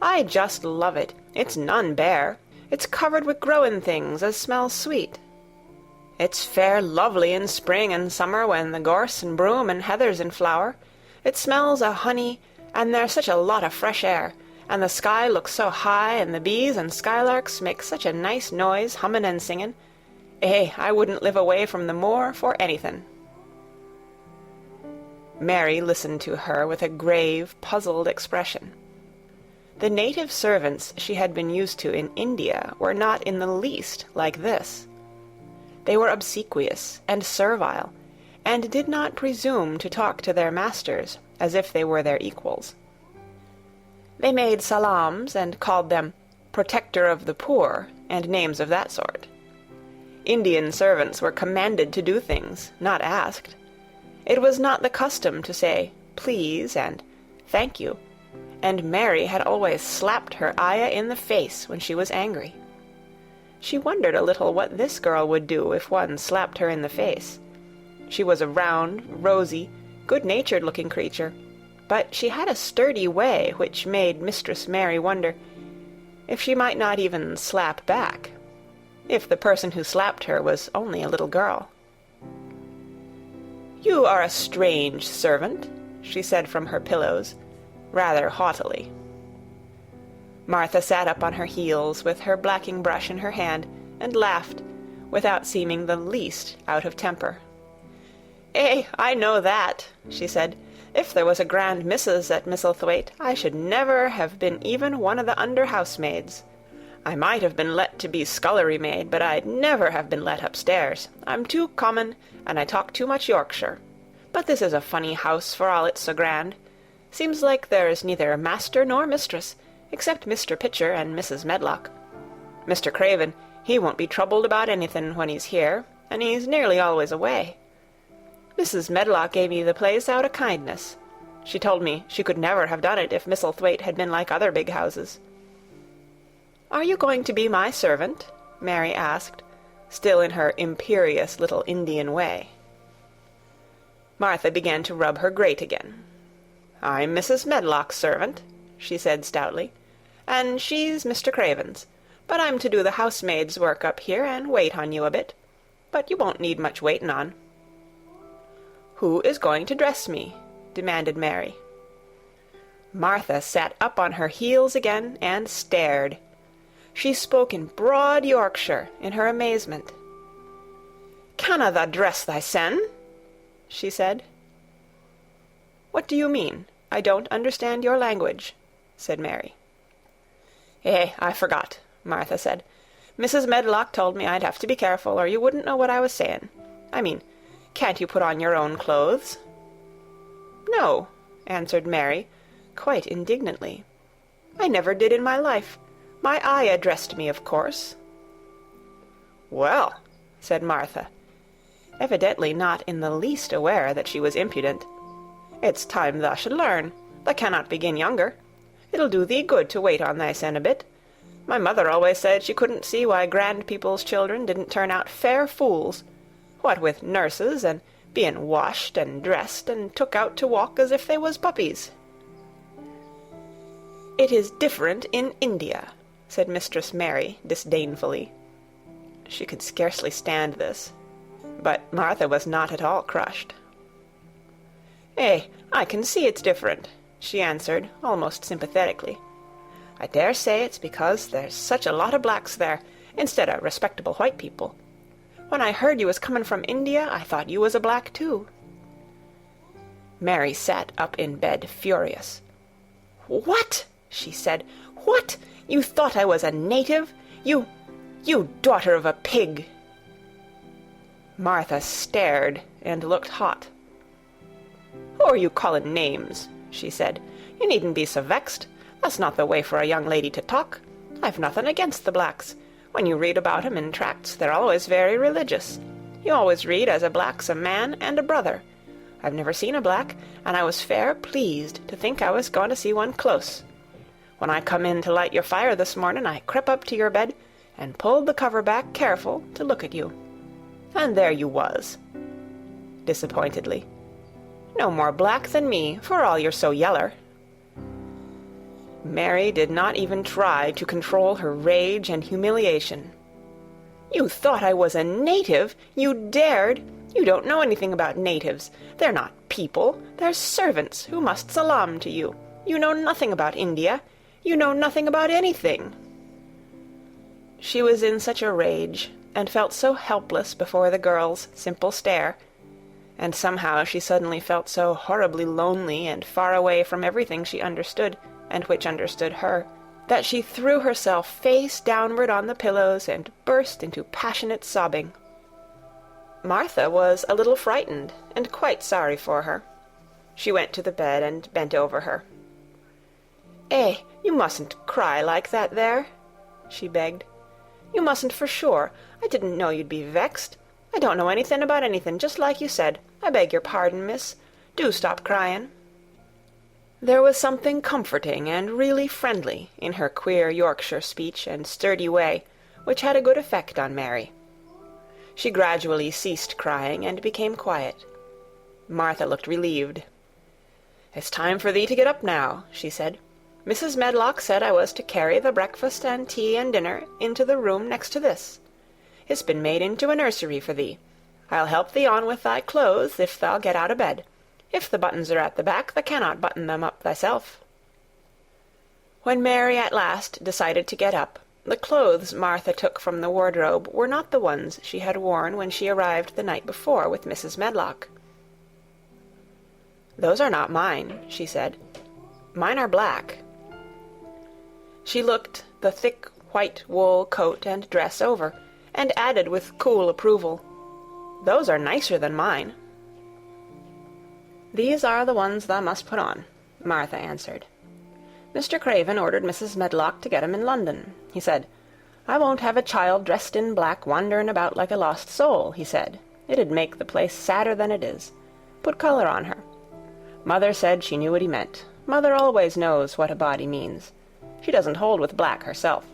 "I just love it. It's none bare. It's covered wi' growing things as smells sweet. It's fair lovely in spring and summer when the gorse and broom and heather's in flower. It smells o' honey, and there's such a lot of fresh air, and the sky looks so high, and the bees and skylarks make such a nice noise, hummin' and singin'. I wouldn't live away from the moor for anythin'." Mary listened to her with a grave, puzzled expression. The native servants she had been used to in India were not in the least like this. They were obsequious and servile, and did not presume to talk to their masters as if they were their equals. They made salams and called them "protector of the poor," and names of that sort. Indian servants were commanded to do things, not asked. It was not the custom to say "please" and "thank you," and Mary had always slapped her Ayah in the face when she was angry. She wondered a little what this girl would do if one slapped her in the face. She was a round, rosy, good-natured-looking creature, but she had a sturdy way which made Mistress Mary wonder if she might not even slap back, if the person who slapped her was only a little girl. "You are a strange servant," she said from her pillows, rather haughtily. Martha sat up on her heels with her blacking brush in her hand, and laughed, without seeming the least out of temper. "I know that," she said. "If there was a grand missus at Misselthwaite, I should never have been even one of the under-housemaids. I might have been let to be scullery-maid, but I'd never have been let upstairs. I'm too common, and I talk too much Yorkshire. But this is a funny house for all it's so grand. Seems like there's neither master nor mistress, except Mr. Pitcher and Mrs. Medlock. Mr. Craven, he won't be troubled about anything when he's here, and he's nearly always away. Mrs. Medlock gave me the place out of kindness. She told me she could never have done it if Misselthwaite had been like other big houses." "Are you going to be my servant?" Mary asked, still in her imperious little Indian way. Martha began to rub her grate again. "I'm Mrs. Medlock's servant," she said stoutly, "and she's Mr. Craven's. But I'm to do the housemaid's work up here and wait on you a bit. But you won't need much waitin' on." "Who is going to dress me?" demanded Mary. Martha sat up on her heels again and stared. She spoke in broad Yorkshire in her amazement. "Canna tha dress thysen?" she said. "What do you mean? I don't understand your language," said Mary. I forgot," Martha said. "Mrs. Medlock told me I'd have to be careful, or you wouldn't know what I was saying. I mean, can't you put on your own clothes?" "No," answered Mary, quite indignantly. "I never did in my life. My Ayah dressed me, of course." "Well," said Martha, evidently not in the least aware that she was impudent, "it's time thou should learn. Thou cannot begin younger. It'll do thee good to wait on thysen a bit. My mother always said she couldn't see why grand people's children didn't turn out fair fools, what with nurses, and being washed and dressed and took out to walk as if they was puppies." "It is different in India," said Mistress Mary disdainfully. She could scarcely stand this, but Martha was not at all crushed. I can see it's different," she answered, almost sympathetically. "I dare say it's because there's such a lot of blacks there, instead of respectable white people. When I heard you was coming from India, I thought you was a black too." Mary sat up in bed, furious. "What?" she said. "What? You thought I was a native? You daughter of a pig!" Martha stared and looked hot. "Who are you calling names?" she said. "You needn't be so vexed. That's not the way for a young lady to talk. I've nothing against the blacks. When you read about 'em in tracts, they're always very religious. You always read as a black's a man and a brother. I've never seen a black, and I was fair pleased to think I was going to see one close. When I come in to light your fire this morning, I crept up to your bed and pulled the cover back careful to look at you. And there you was," disappointedly. "No more black than me, for all you're so yeller." Mary did not even try to control her rage and humiliation. "You thought I was a native? You dared? You don't know anything about natives. They're not people. They're servants who must salaam to you. You know nothing about India. You know nothing about anything." She was in such a rage, and felt so helpless before the girl's simple stare, and somehow she suddenly felt so horribly lonely and far away from everything she understood, and which understood her, that she threw herself face downward on the pillows and burst into passionate sobbing. Martha was a little frightened, and quite sorry for her. She went to the bed and bent over her. You mustn't cry like that there," she begged. "You mustn't for sure. I didn't know you'd be vexed. I don't know anything about anything, just like you said. I beg your pardon, miss. Do stop crying." There was something comforting and really friendly in her queer Yorkshire speech and sturdy way, which had a good effect on Mary. She gradually ceased crying and became quiet. Martha looked relieved. "It's time for thee to get up now," she said. "Mrs. Medlock said I was to carry the breakfast and tea and dinner into the room next to this. It's been made into a nursery for thee. I'll help thee on with thy clothes if thou get out of bed. If the buttons are at the back, thou cannot button them up thyself." When Mary at last decided to get up, the clothes Martha took from the wardrobe were not the ones she had worn when she arrived the night before with Mrs. Medlock. "Those are not mine," she said. "Mine are black." She looked the thick white wool coat and dress over, and added with cool approval, "Those are nicer than mine." "These are the ones thou must put on," Martha answered. "Mr. Craven ordered Mrs. Medlock to get 'em in London. He said, 'I won't have a child dressed in black wandering about like a lost soul,' he said. 'It'd make the place sadder than it is. Put color on her.' Mother said she knew what he meant. Mother always knows what a body means. She doesn't hold with black herself."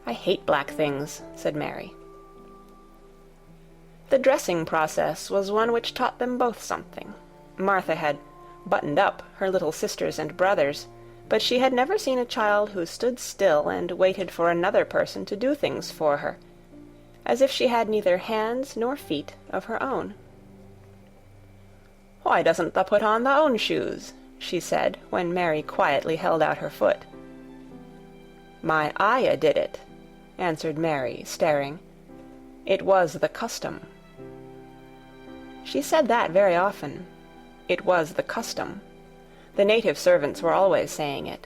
"I hate black things," said Mary. The dressing process was one which taught them both something. Martha had buttoned up her little sisters and brothers, but she had never seen a child who stood still and waited for another person to do things for her, as if she had neither hands nor feet of her own. "Why doesn't thou put on thy own shoes?" she said, when Mary quietly held out her foot. "My Ayah did it," answered Mary, staring. "It was the custom." She said that very often. It was the custom. The native servants were always saying it.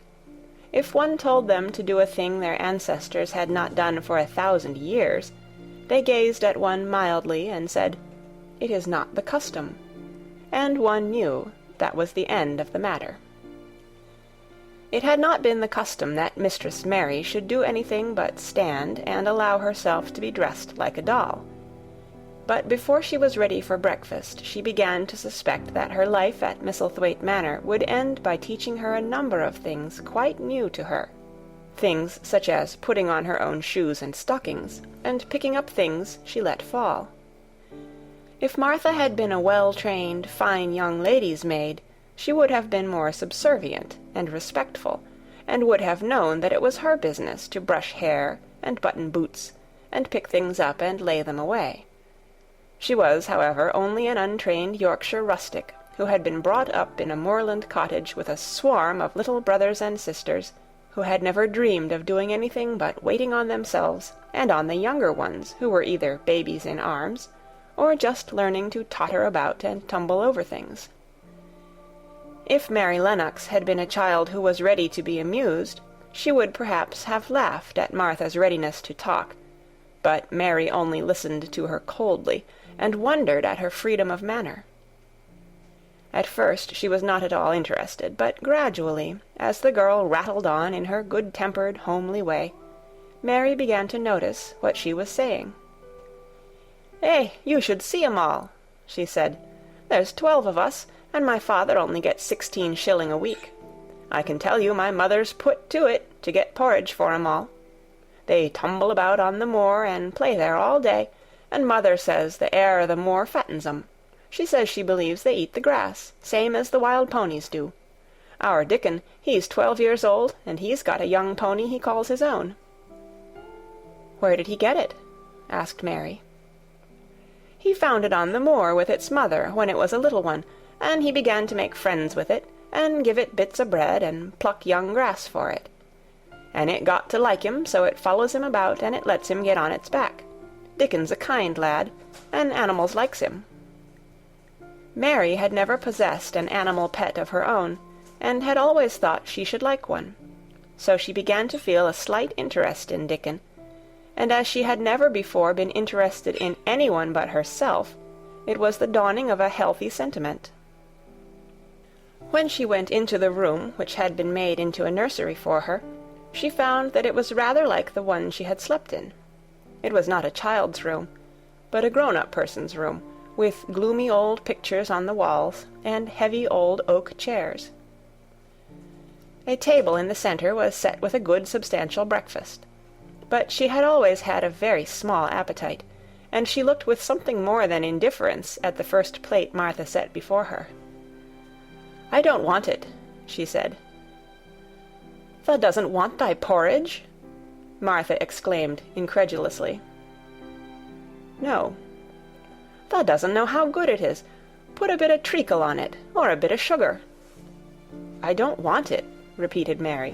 If one told them to do a thing their ancestors had not done for 1,000 years, they gazed at one mildly and said, "It is not the custom," and one knew that was the end of the matter. It had not been the custom that Mistress Mary should do anything but stand and allow herself to be dressed like a doll. But before she was ready for breakfast, she began to suspect that her life at Misselthwaite Manor would end by teaching her a number of things quite new to her. Things such as putting on her own shoes and stockings, and picking up things she let fall. If Martha had been a well-trained, fine young lady's maid, she would have been more subservient and respectful, and would have known that it was her business to brush hair and button boots, and pick things up and lay them away. She was, however, only an untrained Yorkshire rustic, who had been brought up in a moorland cottage with a swarm of little brothers and sisters, who had never dreamed of doing anything but waiting on themselves and on the younger ones, who were either babies in arms, or just learning to totter about and tumble over things. If Mary Lennox had been a child who was ready to be amused, she would perhaps have laughed at Martha's readiness to talk, but Mary only listened to her coldly, and wondered at her freedom of manner. At first she was not at all interested, but gradually, as the girl rattled on in her good-tempered, homely way, Mary began to notice what she was saying. You should see 'em all," she said. "There's 12 of us, and my father only gets 16 shilling a week. I can tell you my mother's put to it to get porridge for 'em all. They tumble about on the moor and play there all day, and mother says the air of the moor fattens 'em. She says she believes they eat the grass, same as the wild ponies do. Our Dickon, he's 12 years old, and he's got a young pony he calls his own." "Where did he get it?" asked Mary. "He found it on the moor with its mother when it was a little one, and he began to make friends with it, and give it bits o' bread, and pluck young grass for it. And it got to like him, so it follows him about, and it lets him get on its back. Dickon's a kind lad, and animals likes him." Mary had never possessed an animal pet of her own, and had always thought she should like one. So she began to feel a slight interest in Dickon, and as she had never before been interested in anyone but herself, it was the dawning of a healthy sentiment. When she went into the room which had been made into a nursery for her, she found that it was rather like the one she had slept in. It was not a child's room, but a grown-up person's room, with gloomy old pictures on the walls, and heavy old oak chairs. A table in the centre was set with a good substantial breakfast, but she had always had a very small appetite, and she looked with something more than indifference at the first plate Martha set before her. "I don't want it," she said. "Thou doesn't want thy porridge?" Martha exclaimed incredulously. "No." "Thou doesn't know how good it is. Put a bit of treacle on it, or a bit of sugar." "I don't want it," repeated Mary.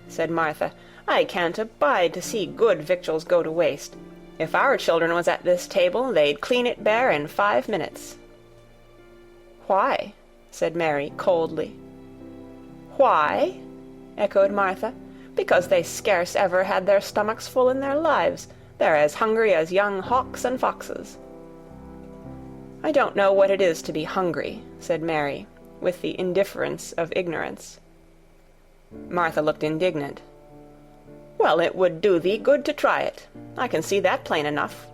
Said Martha, "I can't abide to see good victuals go to waste. If our children was at this table, they'd clean it bare in 5 minutes." "Why?" said Mary coldly. "Why?" echoed Martha. "Because they scarce ever had their stomachs full in their lives. They're as hungry as young hawks and foxes." "I don't know what it is to be hungry," said Mary, with the indifference of ignorance. Martha looked indignant. "Well, it would do thee good to try it. I can see that plain enough,"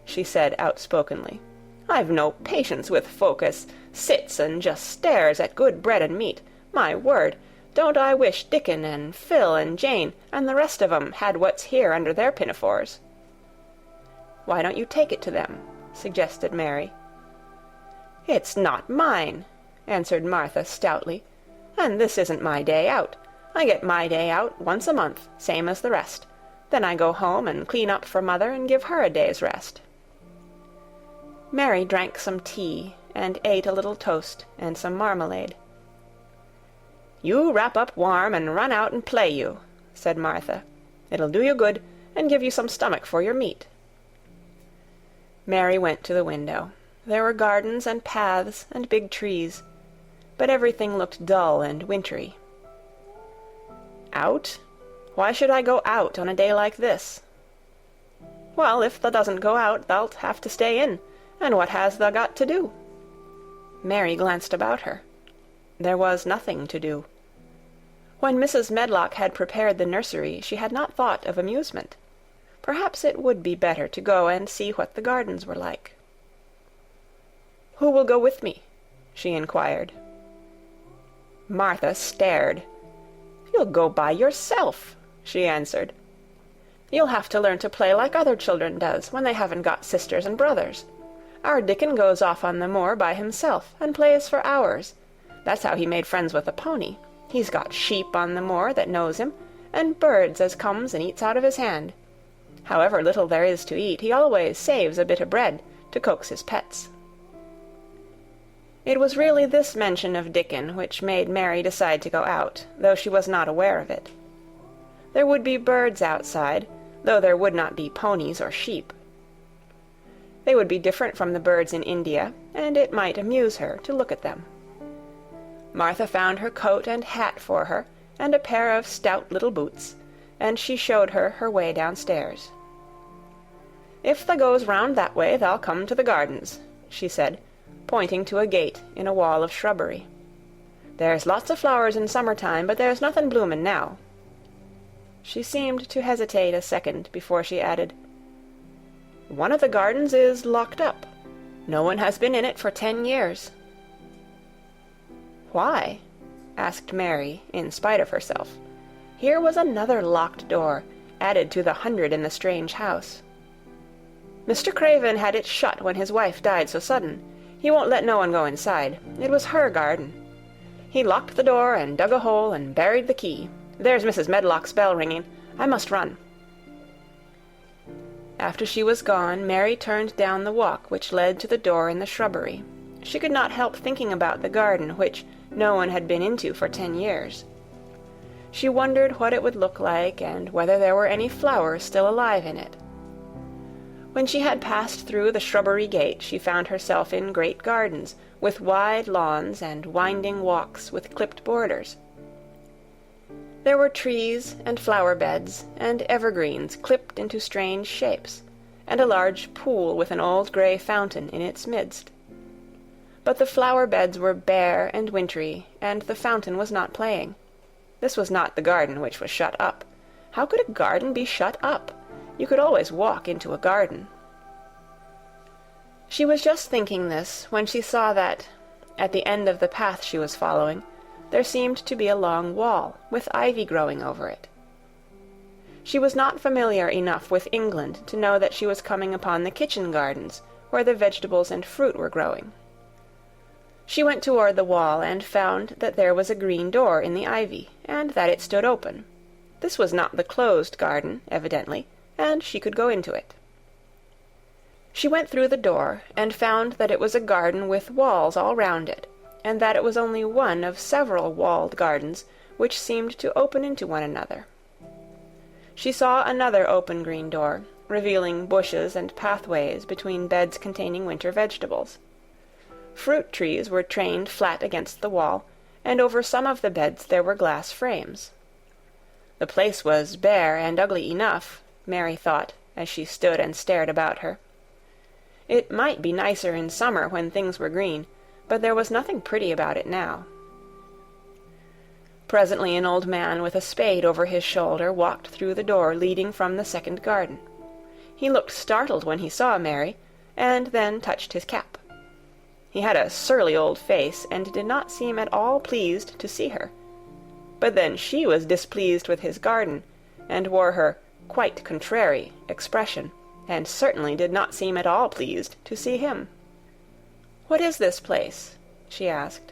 she said outspokenly. "I've no patience with folk as sits and just stares at good bread and meat. My word, don't I wish Dickon and Phil and Jane and the rest of 'em had what's here under their pinafores." "Why don't you take it to them?" suggested Mary. "It's not mine," answered Martha stoutly, "and this isn't my day out. I get my day out once a month, same as the rest. Then I go home and clean up for mother and give her a day's rest." Mary drank some tea and ate a little toast and some marmalade. "You wrap up warm and run out and play, you," said Martha. "It'll do you good, and give you some stomach for your meat." Mary went to the window. There were gardens and paths and big trees, but everything looked dull and wintry. Out? Why should I go out on a day like this? Well, if thou doesn't go out, thou'lt have to stay in, and what has thou got to do? Mary glanced about her. There was nothing to do. When Mrs. Medlock had prepared the nursery, she had not thought of amusement. Perhaps it would be better to go and see what the gardens were like. "Who will go with me?" she inquired. Martha stared. "You'll go by yourself," she answered. "You'll have to learn to play like other children does when they haven't got sisters and brothers. Our Dickon goes off on the moor by himself and plays for hours. That's how he made friends with the pony. He's got sheep on the moor that knows him, and birds as comes and eats out of his hand. However little there is to eat, he always saves a bit of bread to coax his pets." It was really this mention of Dickon which made Mary decide to go out, though she was not aware of it. There would be birds outside, though there would not be ponies or sheep. They would be different from the birds in India, and it might amuse her to look at them. Martha found her coat and hat for her, and a pair of stout little boots, and she showed her her way downstairs. "If thou goes round that way, thou'll come to the gardens," she said, pointing to a gate in a wall of shrubbery. "There's lots of flowers in summer-time, but there's nothing bloomin' now." She seemed to hesitate a second before she added, "One of the gardens is locked up. No one has been in it for 10 years. "Why?" asked Mary, in spite of herself. Here was another locked door, added to the 100 in the strange house. "Mr. Craven had it shut when his wife died so sudden. He won't let no one go inside. It was her garden. He locked the door and dug a hole and buried the key. There's Mrs. Medlock's bell ringing. I must run." After she was gone, Mary turned down the walk which led to the door in the shrubbery. She could not help thinking about the garden which no one had been into for 10 years. She wondered what it would look like and whether there were any flowers still alive in it. When she had passed through the shrubbery gate, she found herself in great gardens, with wide lawns and winding walks with clipped borders. There were trees and flower beds and evergreens clipped into strange shapes, and a large pool with an old gray fountain in its midst. But the flower beds were bare and wintry, and the fountain was not playing. This was not the garden which was shut up. How could a garden be shut up? You could always walk into a garden. She was just thinking this when she saw that, at the end of the path she was following, there seemed to be a long wall, with ivy growing over it. She was not familiar enough with England to know that she was coming upon the kitchen gardens, where the vegetables and fruit were growing. She went toward the wall and found that there was a green door in the ivy, and that it stood open. This was not the closed garden, evidently, and she could go into it. She went through the door, and found that it was a garden with walls all round it, and that it was only one of several walled gardens which seemed to open into one another. She saw another open green door, revealing bushes and pathways between beds containing winter vegetables. Fruit trees were trained flat against the wall, and over some of the beds there were glass frames. The place was bare and ugly enough, Mary thought, as she stood and stared about her. It might be nicer in summer when things were green, but there was nothing pretty about it now. Presently an old man with a spade over his shoulder walked through the door leading from the second garden. He looked startled when he saw Mary, and then touched his cap. He had a surly old face, and did not seem at all pleased to see her. But then she was displeased with his garden, and wore her quite contrary expression, and certainly did not seem at all pleased to see him. "What is this place?" she asked.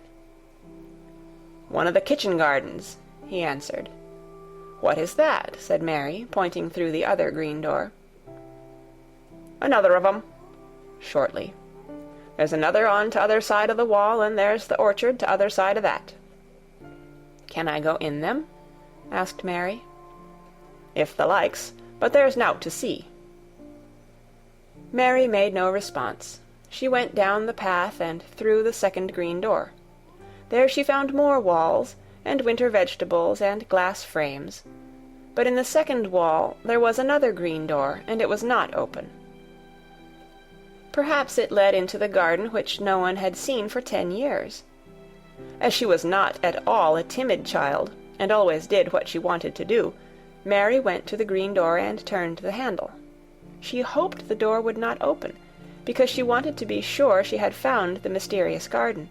"One of the kitchen gardens," he answered. "What is that?" said Mary, pointing through the other green door. "Another of 'em," shortly. "There's another on t'other side of the wall, and there's the orchard t'other side of that." "Can I go in them?" asked Mary. "If thou likes, but there's nowt to see." Mary made no response. She went down the path and through the second green door. There she found more walls, and winter vegetables, and glass frames. But in the second wall there was another green door, and it was not open. Perhaps it led into the garden which no one had seen for 10 years. As she was not at all a timid child, and always did what she wanted to do, Mary went to the green door and turned the handle. She hoped the door would not open, because she wanted to be sure she had found the mysterious garden.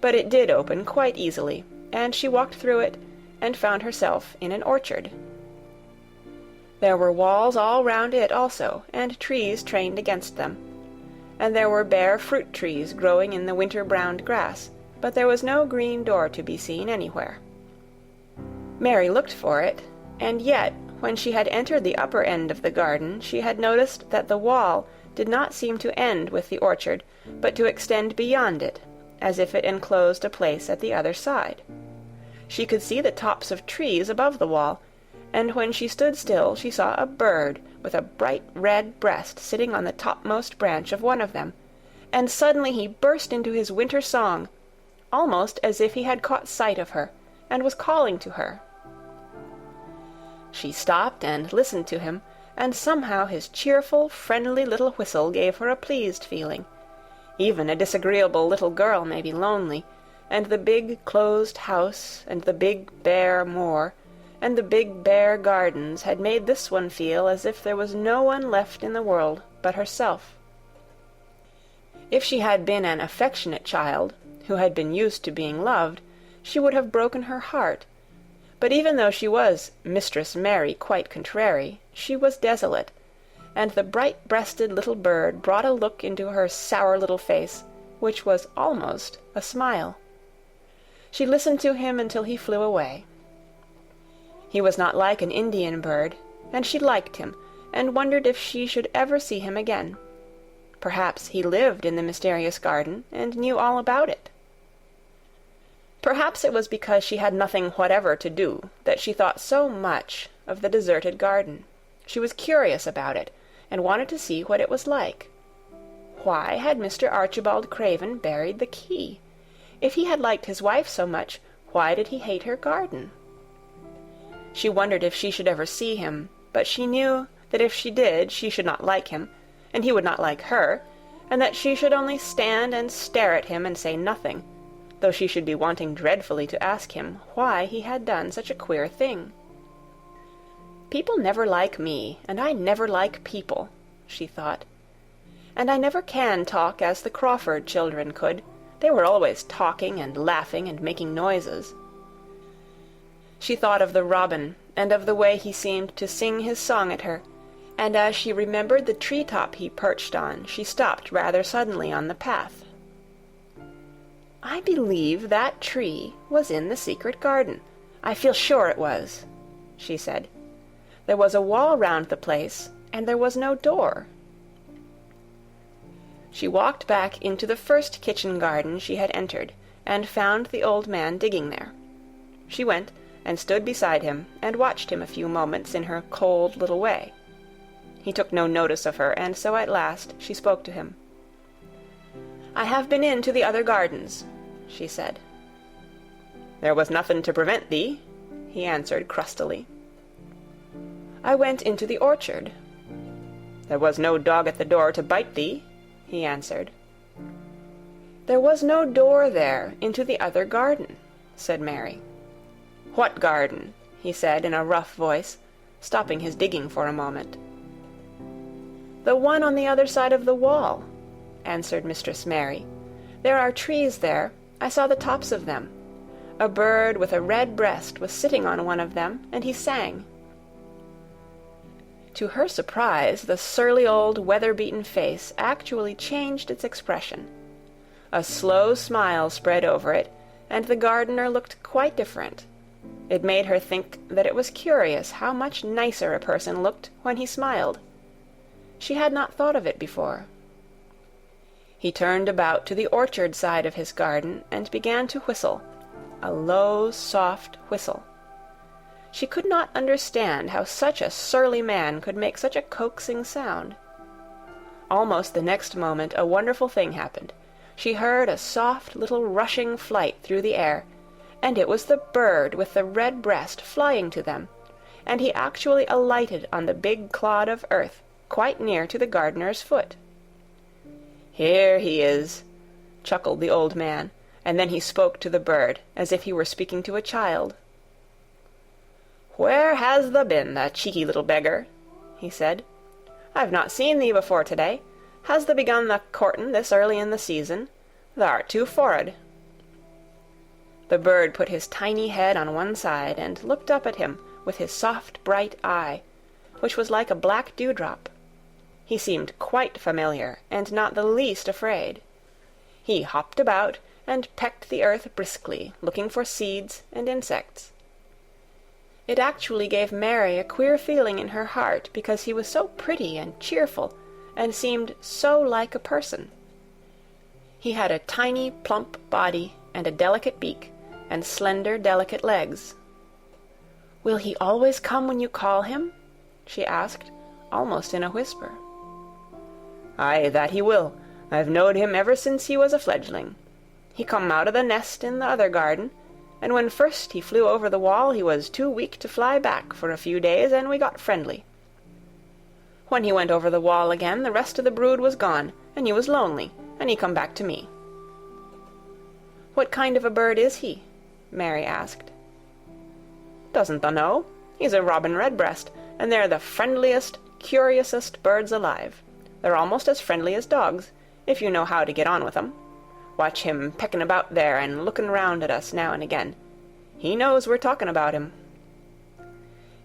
But it did open quite easily, and she walked through it and found herself in an orchard. There were walls all round it also, and trees trained against them. And there were bare fruit trees growing in the winter-browned grass, but there was no green door to be seen anywhere. Mary looked for it, and yet, when she had entered the upper end of the garden, she had noticed that the wall did not seem to end with the orchard, but to extend beyond it, as if it enclosed a place at the other side. She could see the tops of trees above the wall, and when she stood still she saw a bird with a bright red breast sitting on the topmost branch of one of them, and suddenly he burst into his winter song, almost as if he had caught sight of her, and was calling to her. She stopped and listened to him, and somehow his cheerful, friendly little whistle gave her a pleased feeling. Even a disagreeable little girl may be lonely, and the big closed house, and the big bare moor, and the big bare gardens had made this one feel as if there was no one left in the world but herself. If she had been an affectionate child, who had been used to being loved, she would have broken her heart. But even though she was Mistress Mary quite contrary, she was desolate, and the bright-breasted little bird brought a look into her sour little face, which was almost a smile. She listened to him until he flew away. He was not like an Indian bird, and she liked him, and wondered if she should ever see him again. Perhaps he lived in the mysterious garden, and knew all about it. Perhaps it was because she had nothing whatever to do that she thought so much of the deserted garden. She was curious about it, and wanted to see what it was like. Why had Mr. Archibald Craven buried the key? If he had liked his wife so much, why did he hate her garden? She wondered if she should ever see him, but she knew that if she did she should not like him, and he would not like her, and that she should only stand and stare at him and say nothing, though she should be wanting dreadfully to ask him why he had done such a queer thing. People never like me, and I never like people, she thought. And I never can talk as the Crawford children could. They were always talking and laughing and making noises. She thought of the robin, and of the way he seemed to sing his song at her, and as she remembered the tree-top he perched on, she stopped rather suddenly on the path. I believe that tree was in the secret garden. I feel sure it was, she said. There was a wall round the place, and there was no door. She walked back into the first kitchen garden she had entered, and found the old man digging there. She went and stood beside him, and watched him a few moments in her cold little way. He took no notice of her, and so at last she spoke to him. "I have been into the other gardens," she said. "There was nothing to prevent thee," he answered crustily. "I went into the orchard." "There was no dog at the door to bite thee," he answered. "There was no door there into the other garden," said Mary. "What garden?" he said in a rough voice, stopping his digging for a moment. "The one on the other side of the wall," answered Mistress Mary. "There are trees there. I saw the tops of them. A bird with a red breast was sitting on one of them, and he sang." To her surprise, the surly old weather-beaten face actually changed its expression. A slow smile spread over it, and the gardener looked quite different. It made her think that it was curious how much nicer a person looked when he smiled. She had not thought of it before. He turned about to the orchard side of his garden and began to whistle, a low, soft whistle. She could not understand how such a surly man could make such a coaxing sound. Almost the next moment a wonderful thing happened. She heard a soft little rushing flight through the air, and it was the bird with the red breast flying to them, and he actually alighted on the big clod of earth quite near to the gardener's foot. "Here he is," chuckled the old man, and then he spoke to the bird as if he were speaking to a child. "Where has thou been, thou cheeky little beggar?" he said. "I've not seen thee before to-day. Has thou begun the courtin' this early in the season? Thou'rt too forrard." The bird put his tiny head on one side and looked up at him with his soft bright eye, which was like a black dewdrop. He seemed quite familiar and not the least afraid. He hopped about and pecked the earth briskly, looking for seeds and insects. It actually gave Mary a queer feeling in her heart because he was so pretty and cheerful and seemed so like a person. He had a tiny, plump body and a delicate beak and slender, delicate legs. "Will he always come when you call him?" she asked, almost in a whisper. "Aye, that he will. I've knowed him ever since he was a fledgling. He come out of the nest in the other garden, and when first he flew over the wall he was too weak to fly back for a few days, and we got friendly. When he went over the wall again, the rest of the brood was gone, and he was lonely, and he come back to me." "What kind of a bird is he?" Mary asked. "Doesn't thou know? He's a robin redbreast, and they're the friendliest, curiousest birds alive. They're almost as friendly as dogs, if you know how to get on with 'em. Watch him pecking about there and looking round at us now and again. He knows we're talking about him."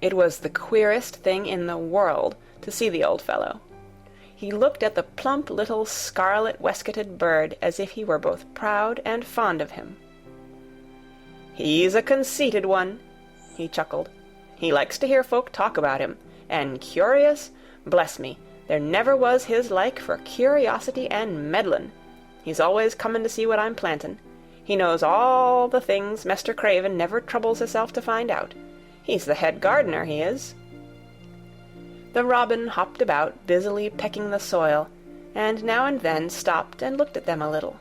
It was the queerest thing in the world to see the old fellow. He looked at the plump little scarlet waistcoated bird as if he were both proud and fond of him. "He's a conceited one," he chuckled. "He likes to hear folk talk about him, and curious, bless me, there never was his like for curiosity and meddlin'. He's always comin' to see what I'm plantin'. He knows all the things Mester Craven never troubles hisself to find out. He's the head gardener, he is." The robin hopped about, busily pecking the soil, and now and then stopped and looked at them a little.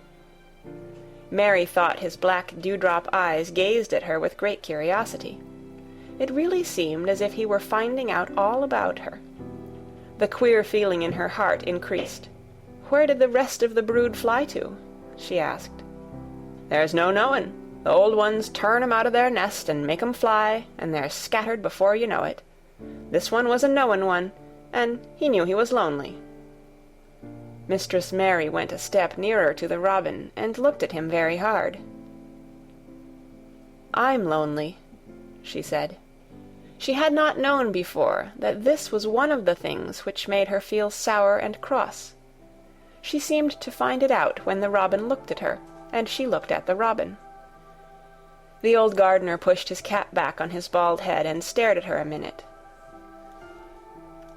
Mary thought his black dewdrop eyes gazed at her with great curiosity. It really seemed as if he were finding out all about her. The queer feeling in her heart increased. "Where did the rest of the brood fly to?" she asked. "There's no knowin'. The old ones turn 'em out of their nest and make 'em fly, and they're scattered before you know it. This one was a knowin' one, and he knew he was lonely." Mistress Mary went a step nearer to the robin and looked at him very hard. "I'm lonely," she said. She had not known before that this was one of the things which made her feel sour and cross. She seemed to find it out when the robin looked at her, and she looked at the robin. The old gardener pushed his cap back on his bald head and stared at her a minute.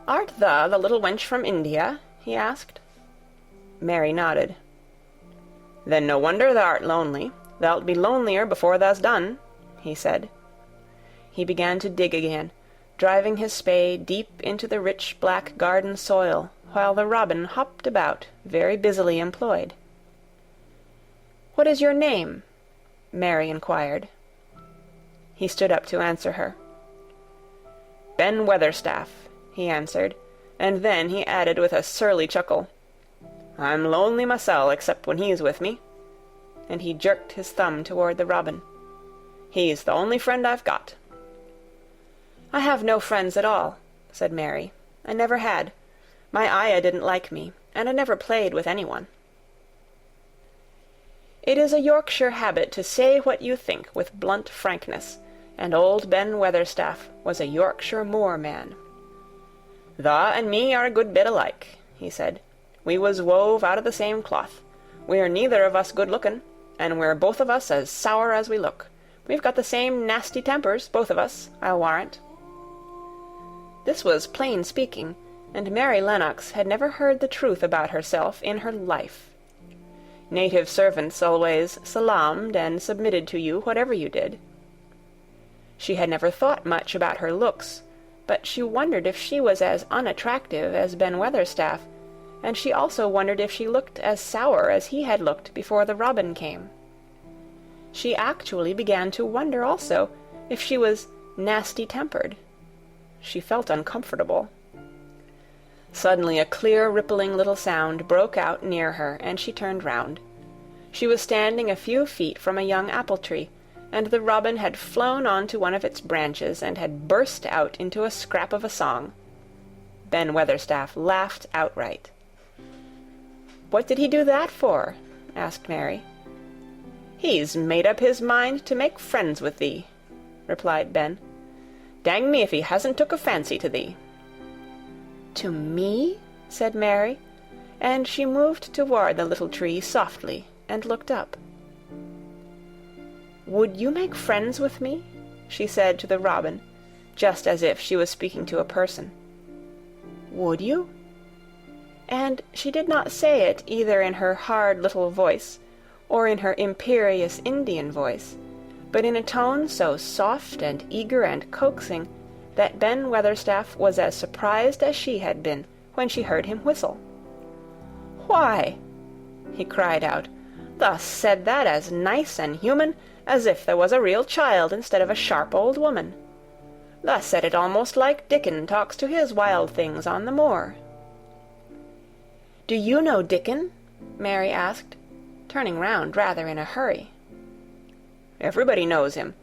"Art thou the little wench from India?" he asked. Mary nodded. "Then no wonder thou'rt lonely. Thou'lt be lonelier before thou's done," he said. He began to dig again, driving his spade deep into the rich black garden soil, while the robin hopped about, very busily employed. "What is your name?" Mary inquired. He stood up to answer her. "Ben Weatherstaff," he answered, and then he added with a surly chuckle, "I'm lonely mysel', except when he's with me," and he jerked his thumb toward the robin. "He's the only friend I've got." "I have no friends at all," said Mary. "I never had. My Ayah didn't like me, and I never played with anyone." It is a Yorkshire habit to say what you think with blunt frankness, and old Ben Weatherstaff was a Yorkshire moor-man. "Tha and me are a good bit alike," he said. "We was wove out of the same cloth. We're neither of us good-lookin', and we're both of us as sour as we look. We've got the same nasty tempers, both of us, I'll warrant." This was plain speaking, and Mary Lennox had never heard the truth about herself in her life. Native servants always salaamed and submitted to you whatever you did. She had never thought much about her looks, but she wondered if she was as unattractive as Ben Weatherstaff, and she also wondered if she looked as sour as he had looked before the robin came. She actually began to wonder also if she was nasty-tempered. She felt uncomfortable. Suddenly a clear, rippling little sound broke out near her, and she turned round. She was standing a few feet from a young apple-tree, and the robin had flown on to one of its branches and had burst out into a scrap of a song. Ben Weatherstaff laughed outright. "What did he do that for?" asked Mary. "He's made up his mind to make friends with thee," replied Ben. "Dang me if he hasn't took a fancy to thee." "To me?" said Mary, and she moved toward the little tree softly and looked up. "Would you make friends with me?" she said to the robin, just as if she was speaking to a person. "Would you?" And she did not say it either in her hard little voice or in her imperious Indian voice, but in a tone so soft and eager and coaxing that Ben Weatherstaff was as surprised as she had been when she heard him whistle. "Why," he cried out, "thus said that as nice and human as if there was a real child instead of a sharp old woman. Thus said it almost like Dickon talks to his wild things on the moor." "Do you know Dickon?" Mary asked, turning round rather in a hurry. "Everybody knows him.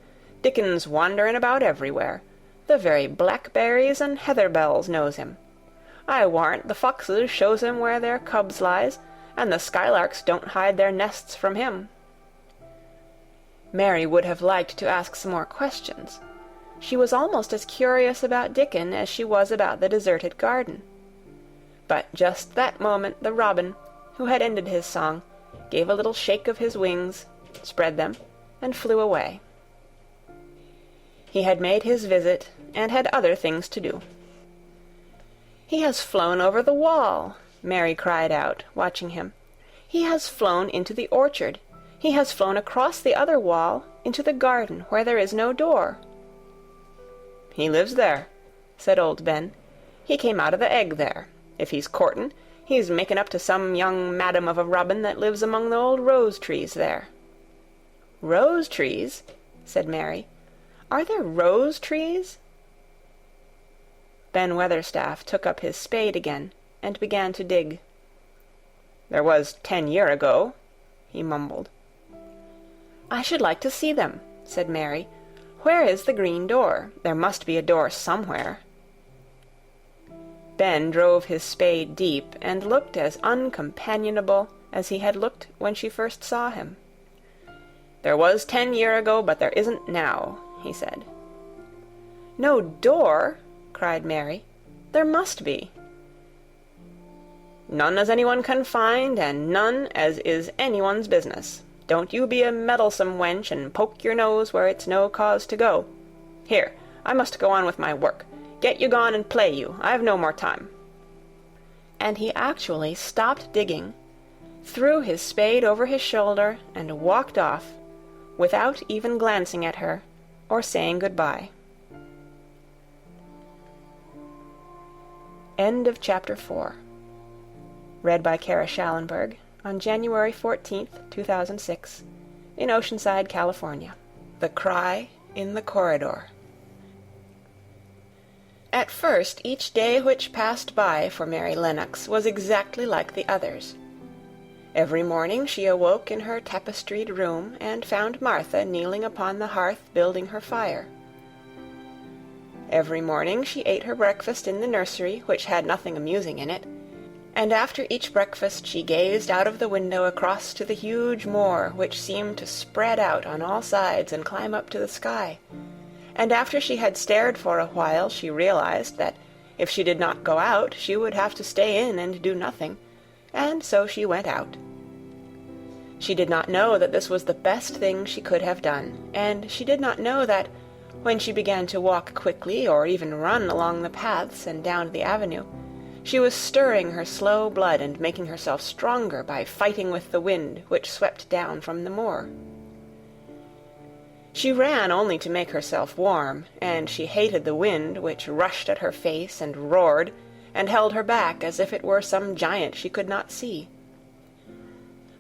Dickon's wanderin' about everywhere. The very blackberries and heather-bells knows him. I warrant the foxes shows him where their cubs lies, and the skylarks don't hide their nests from him." Mary would have liked to ask some more questions. She was almost as curious about Dickon as she was about the deserted garden. But just that moment the robin, who had ended his song, gave a little shake of his wings, spread them, and flew away. He had made his visit, and had other things to do. "He has flown over the wall," Mary cried out, watching him. "He has flown into the orchard. He has flown across the other wall into the garden where there is no door." "He lives there," said old Ben. "He came out of the egg there. If he's courtin', he's making up to some young madam of a robin that lives among the old rose-trees there." "Rose-trees?" said Mary. "Are there rose-trees?" Ben Weatherstaff took up his spade again and began to dig. "There was 10 year ago," he mumbled. "I should like to see them," said Mary. "Where is the green door? There must be a door somewhere." Ben drove his spade deep and looked as uncompanionable as he had looked when she first saw him. "There was 10 year ago, but there isn't now," he said. "No door?" cried Mary. "There must be." "None as anyone can find, and none as is anyone's business. Don't you be a meddlesome wench and poke your nose where it's no cause to go. Here, I must go on with my work. Get you gone and play you. I've no more time." And he actually stopped digging, threw his spade over his shoulder, and walked off, without even glancing at her or saying good-bye. End of Chapter 4. Read by Kara Schallenberg on January 14th, 2006, in Oceanside, California. The Cry in the Corridor. At first, each day which passed by for Mary Lennox was exactly like the others. Every morning she awoke in her tapestried room and found Martha kneeling upon the hearth building her fire. Every morning she ate her breakfast in the nursery, which had nothing amusing in it, and after each breakfast she gazed out of the window across to the huge moor, which seemed to spread out on all sides and climb up to the sky, and after she had stared for a while she realized that if she did not go out she would have to stay in and do nothing, and so she went out. She did not know that this was the best thing she could have done, and she did not know that, when she began to walk quickly or even run along the paths and down the avenue, she was stirring her slow blood and making herself stronger by fighting with the wind which swept down from the moor. She ran only to make herself warm, and she hated the wind which rushed at her face and roared, and held her back as if it were some giant she could not see.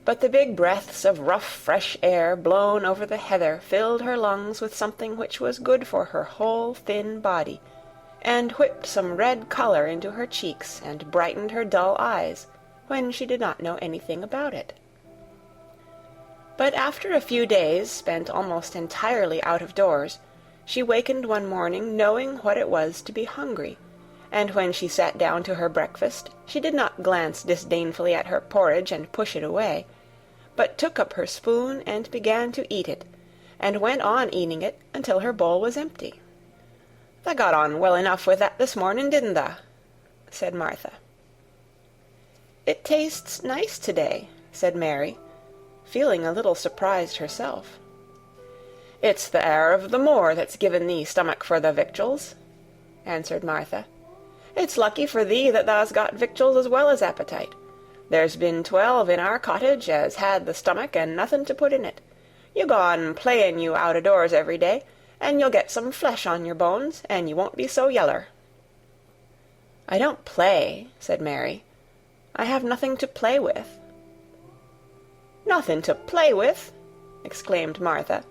But the big breaths of rough, fresh air blown over the heather filled her lungs with something which was good for her whole thin body, and whipped some red color into her cheeks and brightened her dull eyes, when she did not know anything about it. But after a few days spent almost entirely out of doors, she wakened one morning knowing what it was to be hungry, and when she sat down to her breakfast, she did not glance disdainfully at her porridge and push it away, but took up her spoon and began to eat it, and went on eating it until her bowl was empty. "Tha got on well enough with that this morning, didn't tha?" said Martha. "It tastes nice today," said Mary, feeling a little surprised herself. "It's the air of the moor that's given thee stomach for the victuals," answered Martha. "It's lucky for thee that thou's got victuals as well as appetite. There's been 12 in our cottage as had the stomach and nothing to put in it. You go on playing you out o' doors every day, and you'll get some flesh on your bones, and you won't be so yeller." "I don't play," said Mary. "I have nothing to play with." "Nothing to play with!" exclaimed Martha.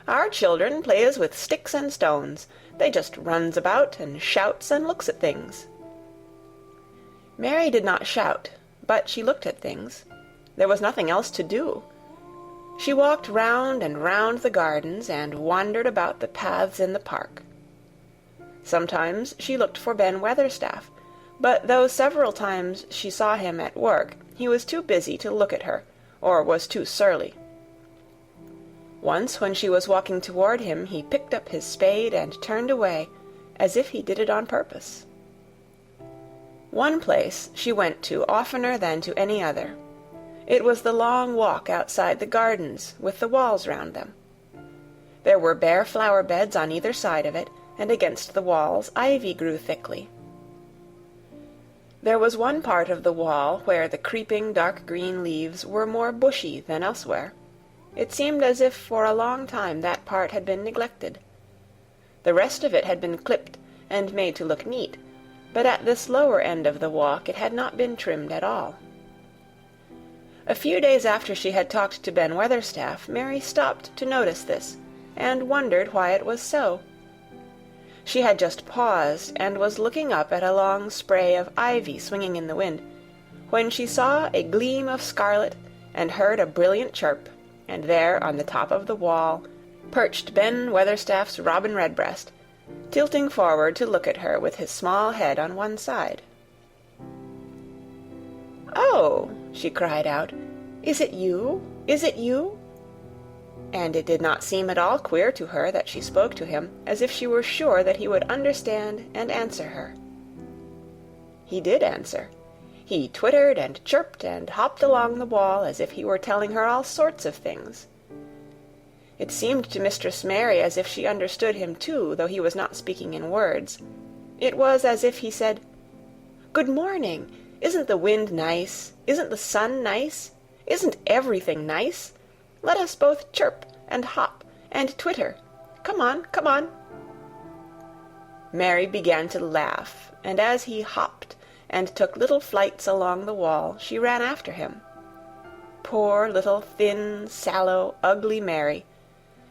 "Our children plays with sticks and stones. They just runs about and shouts and looks at things." Mary did not shout, but she looked at things. There was nothing else to do. She walked round and round the gardens and wandered about the paths in the park. Sometimes she looked for Ben Weatherstaff, but though several times she saw him at work, he was too busy to look at her, or was too surly. Once when she was walking toward him, he picked up his spade and turned away, as if he did it on purpose. One place she went to oftener than to any other. It was the long walk outside the gardens, with the walls round them. There were bare flower beds on either side of it, and against the walls ivy grew thickly. There was one part of the wall where the creeping dark green leaves were more bushy than elsewhere. It seemed as if for a long time that part had been neglected. The rest of it had been clipped and made to look neat, but at this lower end of the walk it had not been trimmed at all. A few days after she had talked to Ben Weatherstaff, Mary stopped to notice this, and wondered why it was so. She had just paused, and was looking up at a long spray of ivy swinging in the wind, when she saw a gleam of scarlet, and heard a brilliant chirp, and there, on the top of the wall, perched Ben Weatherstaff's robin redbreast, tilting forward to look at her with his small head on one side. "Oh!" she cried out. "Is it you? Is it you?" And it did not seem at all queer to her that she spoke to him, as if she were sure that he would understand and answer her. He did answer. He twittered and chirped and hopped along the wall as if he were telling her all sorts of things. It seemed to Mistress Mary as if she understood him too, though he was not speaking in words. It was as if he said, "Good morning! Isn't the wind nice? Isn't the sun nice? Isn't everything nice? Let us both chirp and hop and twitter. Come on, come on." Mary began to laugh, and as he hopped and took little flights along the wall, she ran after him. Poor little thin, sallow, ugly Mary!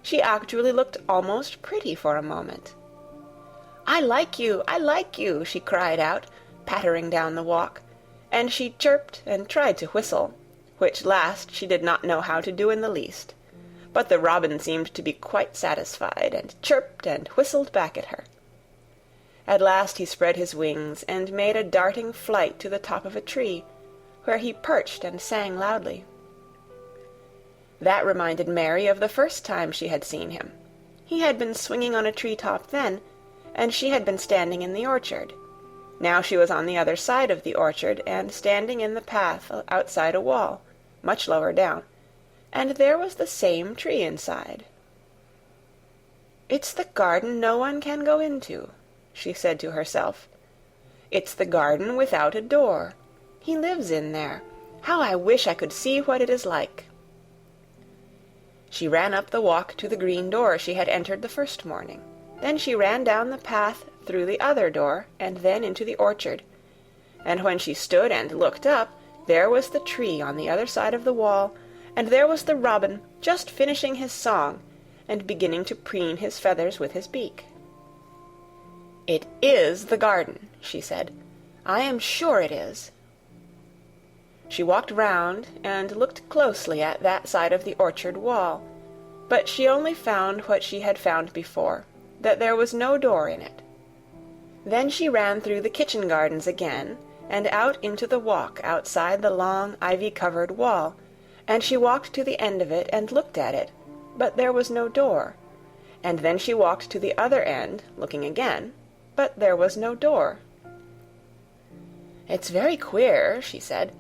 She actually looked almost pretty for a moment. "I like you, I like you," she cried out, pattering down the walk, and she chirped and tried to whistle, which last she did not know how to do in the least. But the robin seemed to be quite satisfied, and chirped and whistled back at her. At last he spread his wings, and made a darting flight to the top of a tree, where he perched and sang loudly. That reminded Mary of the first time she had seen him. He had been swinging on a tree-top then, and she had been standing in the orchard. Now she was on the other side of the orchard, and standing in the path outside a wall, much lower down, and there was the same tree inside. "It's the garden no one can go into," she said to herself. "It's the garden without a door. He lives in there. How I wish I could see what it is like." She ran up the walk to the green door she had entered the first morning. Then she ran down the path through the other door, and then into the orchard, and when she stood and looked up, there was the tree on the other side of the wall, and there was the robin just finishing his song, and beginning to preen his feathers with his beak. "It is the garden," she said. "I am sure it is." She walked round and looked closely at that side of the orchard wall, but she only found what she had found before, that there was no door in it. Then she ran through the kitchen gardens again, and out into the walk outside the long ivy-covered wall, and she walked to the end of it and looked at it, but there was no door, and then she walked to the other end, looking again, but there was no door. "It's very queer," she said.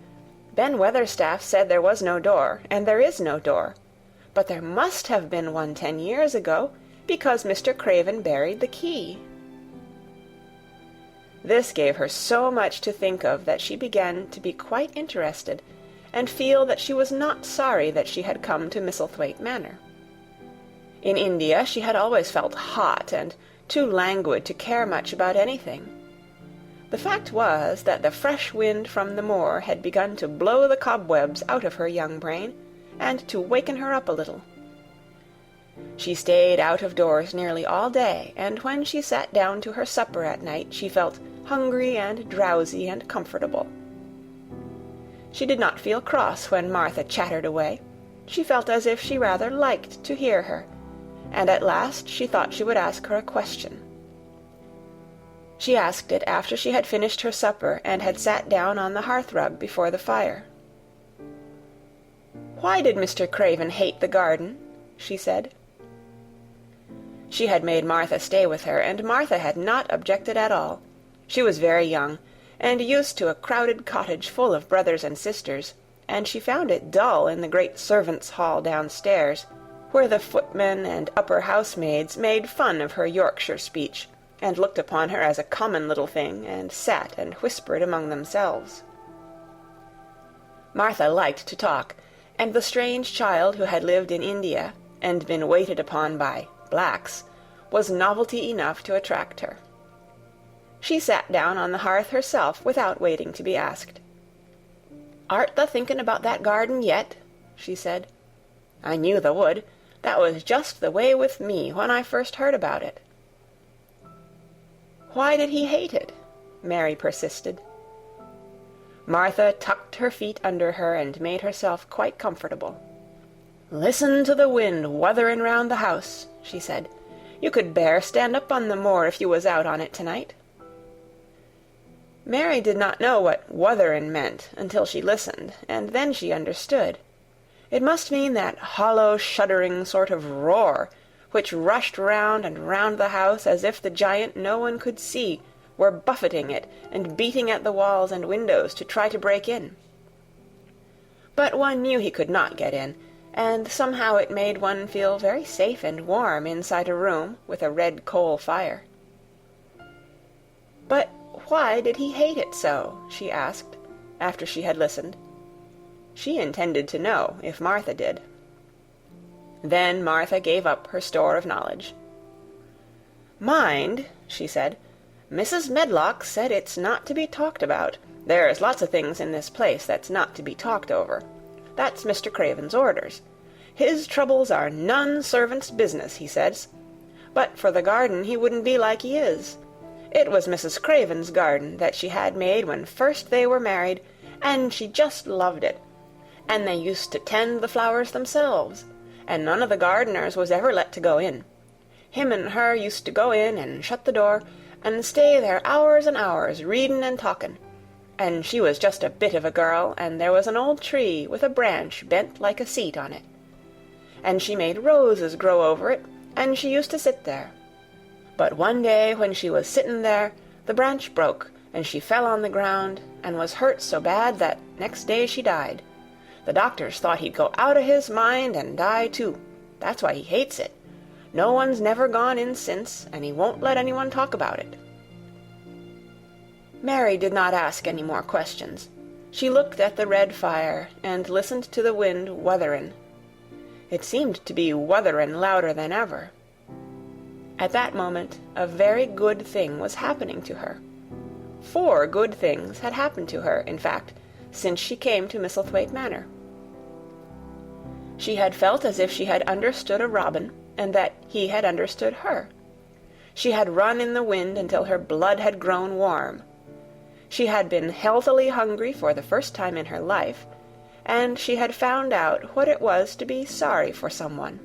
"Ben Weatherstaff said there was no door, and there is no door. But there must have been one 10 years ago, because Mr. Craven buried the key." This gave her so much to think of that she began to be quite interested, and feel that she was not sorry that she had come to Misselthwaite Manor. In India she had always felt hot and too languid to care much about anything. The fact was that the fresh wind from the moor had begun to blow the cobwebs out of her young brain, and to waken her up a little. She stayed out of doors nearly all day, and when she sat down to her supper at night she felt hungry and drowsy and comfortable. She did not feel cross when Martha chattered away. She felt as if she rather liked to hear her, and at last she thought she would ask her a question. She asked it after she had finished her supper and had sat down on the hearth-rug before the fire. "Why did Mr. Craven hate the garden?" she said. She had made Martha stay with her, and Martha had not objected at all. She was very young, and used to a crowded cottage full of brothers and sisters, and she found it dull in the great servants' hall downstairs, where the footmen and upper housemaids made fun of her Yorkshire speech, and looked upon her as a common little thing, and sat and whispered among themselves. Martha liked to talk, and the strange child who had lived in India, and been waited upon by blacks, was novelty enough to attract her. She sat down on the hearth herself without waiting to be asked. "Art tha thinking about that garden yet?" she said. "I knew tha would. That was just the way with me when I first heard about it." "Why did he hate it?" Mary persisted. Martha tucked her feet under her and made herself quite comfortable. "Listen to the wind wuthering round the house," she said. "You could bear stand up on the moor if you was out on it tonight." Mary did not know what wuthering meant until she listened, and then she understood. It must mean that hollow, shuddering sort of roar, which rushed round and round the house as if the giant no one could see were buffeting it and beating at the walls and windows to try to break in. But one knew he could not get in, and somehow it made one feel very safe and warm inside a room with a red coal fire. "But why did he hate it so?" she asked, after she had listened. She intended to know, if Martha did. Then Martha gave up her store of knowledge. "Mind," she said, "Mrs. Medlock said it's not to be talked about. There's lots of things in this place that's not to be talked over. That's Mr. Craven's orders. His troubles are none servant's business, he says. But for the garden he wouldn't be like he is. It was Mrs. Craven's garden that she had made when first they were married, and she just loved it. And they used to tend the flowers themselves, and none of the gardeners was ever let to go in. Him and her used to go in and shut the door, and stay there hours and hours, readin' and talkin'. And she was just a bit of a girl, and there was an old tree with a branch bent like a seat on it. And she made roses grow over it, and she used to sit there. But one day when she was sittin' there, the branch broke, and she fell on the ground, and was hurt so bad that next day she died. The doctors thought he'd go out of his mind and die too. That's why he hates it. No one's never gone in since, and he won't let anyone talk about it." Mary did not ask any more questions. She looked at the red fire and listened to the wind wutherin'. It seemed to be wutherin' louder than ever. At that moment a very good thing was happening to her. 4 good things had happened to her, in fact, since she came to Misselthwaite Manor. She had felt as if she had understood a robin, and that he had understood her. She had run in the wind until her blood had grown warm. She had been healthily hungry for the first time in her life, and she had found out what it was to be sorry for someone.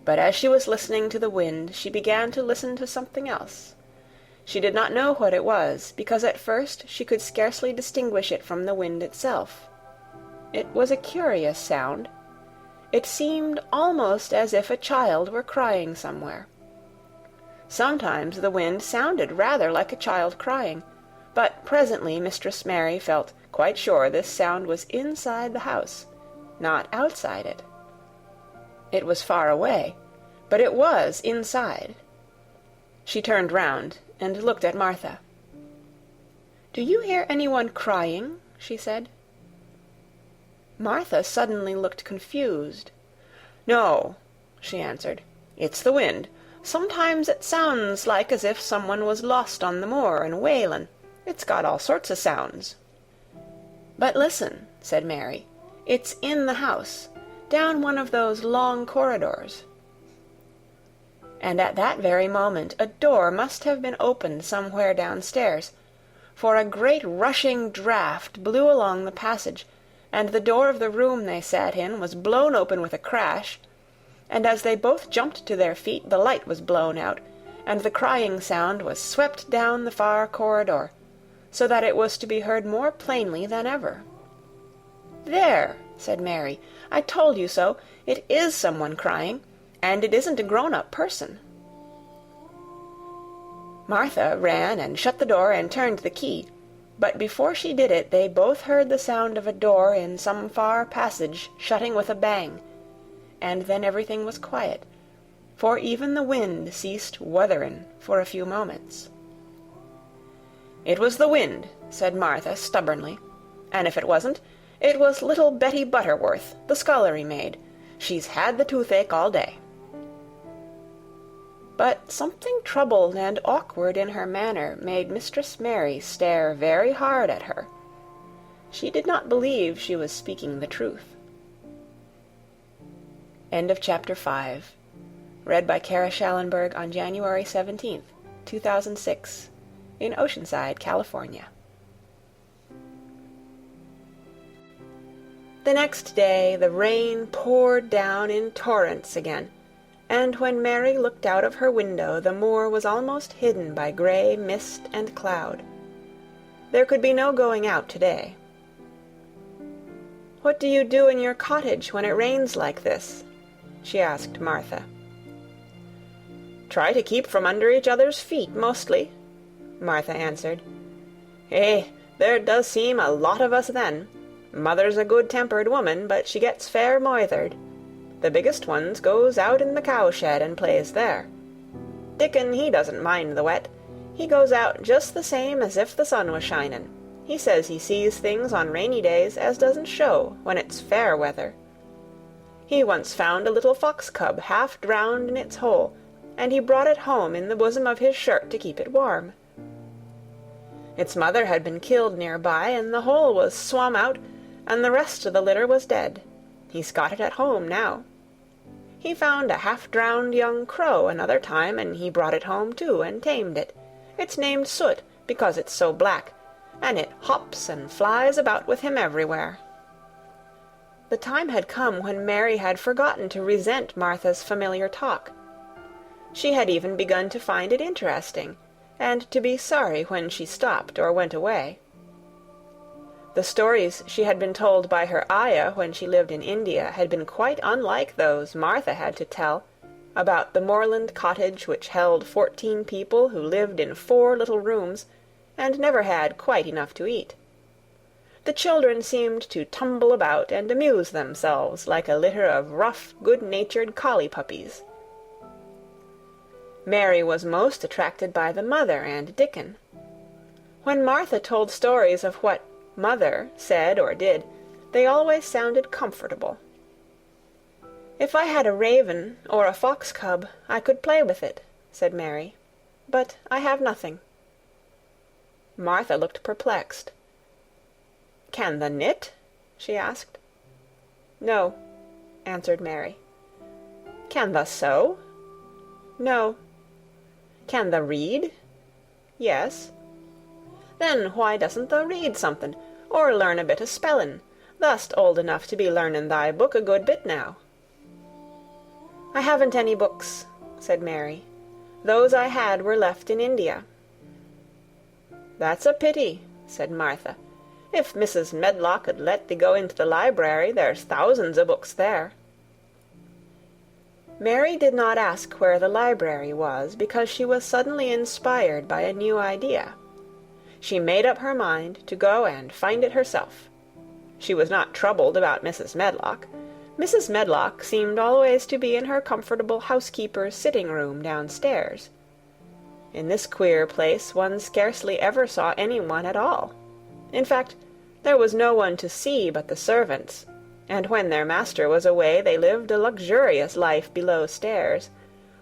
But as she was listening to the wind, she began to listen to something else. She did not know what it was, because at first she could scarcely distinguish it from the wind itself. It was a curious sound. It seemed almost as if a child were crying somewhere. Sometimes the wind sounded rather like a child crying, but presently Mistress Mary felt quite sure this sound was inside the house, not outside it. It was far away, but it was inside. She turned round and looked at Martha. "Do you hear anyone crying?" she said. Martha suddenly looked confused. "No," she answered. "It's the wind. Sometimes it sounds like as if someone was lost on the moor and wailin'. It's got all sorts of sounds." "But listen," said Mary. "It's in the house, down one of those long corridors." And at that very moment a door must have been opened somewhere downstairs, for a great rushing draught blew along the passage, and the door of the room they sat in was blown open with a crash, and as they both jumped to their feet the light was blown out, and the crying sound was swept down the far corridor, so that it was to be heard more plainly than ever. "There," said Mary, "I told you so. It is someone crying, and it isn't a grown-up person." Martha ran and shut the door and turned the key, but before she did it they both heard the sound of a door in some far passage shutting with a bang, and then everything was quiet, for even the wind ceased wutherin' for a few moments. "It was the wind," said Martha stubbornly, "and if it wasn't, it was little Betty Butterworth, the scullery maid. She's had the toothache all day." But something troubled and awkward in her manner made Mistress Mary stare very hard at her. She did not believe she was speaking the truth. End of Chapter 5. Read by Kara Schallenberg on January 17th, 2006, in Oceanside, California. The next day the rain poured down in torrents again, and when Mary looked out of her window the moor was almost hidden by grey mist and cloud. There could be no going out today. "What do you do in your cottage when it rains like this?" she asked Martha. "Try to keep from under each other's feet, mostly," Martha answered. There does seem a lot of us then. Mother's a good-tempered woman, but she gets fair moithered. The biggest ones goes out in the cowshed and plays there. Dickon, he doesn't mind the wet. He goes out just the same as if the sun was shinin'. He says he sees things on rainy days as doesn't show when it's fair weather. He once found a little fox cub half drowned in its hole, and he brought it home in the bosom of his shirt to keep it warm. Its mother had been killed near by, and the hole was swum out, and the rest of the litter was dead. He's got it at home now. He found a half-drowned young crow another time, and he brought it home too, and tamed it. It's named Soot, because it's so black, and it hops and flies about with him everywhere." The time had come when Mary had forgotten to resent Martha's familiar talk. She had even begun to find it interesting, and to be sorry when she stopped or went away. The stories she had been told by her ayah when she lived in India had been quite unlike those Martha had to tell, about the moorland cottage which held 14 people who lived in 4 little rooms, and never had quite enough to eat. The children seemed to tumble about and amuse themselves like a litter of rough, good-natured collie puppies. Mary was most attracted by the mother and Dickon. When Martha told stories of what Mother said or did, they always sounded comfortable. "If I had a raven or a fox cub, I could play with it," said Mary. "But I have nothing." Martha looked perplexed. "Can the knit?" she asked. "No," answered Mary. "Can the sew?" "No." "Can the read?" "Yes." "Then why doesn't thou read something, or learn a bit o' spellin'? Thou'st old enough to be learning thy book a good bit now." "I haven't any books," said Mary. "Those I had were left in India." "That's a pity," said Martha. "If Mrs. Medlock 'ud let thee go into the library, there's thousands o' books there." Mary did not ask where the library was, because she was suddenly inspired by a new idea. She made up her mind to go and find it herself. She was not troubled about Mrs. Medlock. Mrs. Medlock seemed always to be in her comfortable housekeeper's sitting-room downstairs. In this queer place one scarcely ever saw anyone at all. In fact, there was no one to see but the servants, and when their master was away they lived a luxurious life below stairs,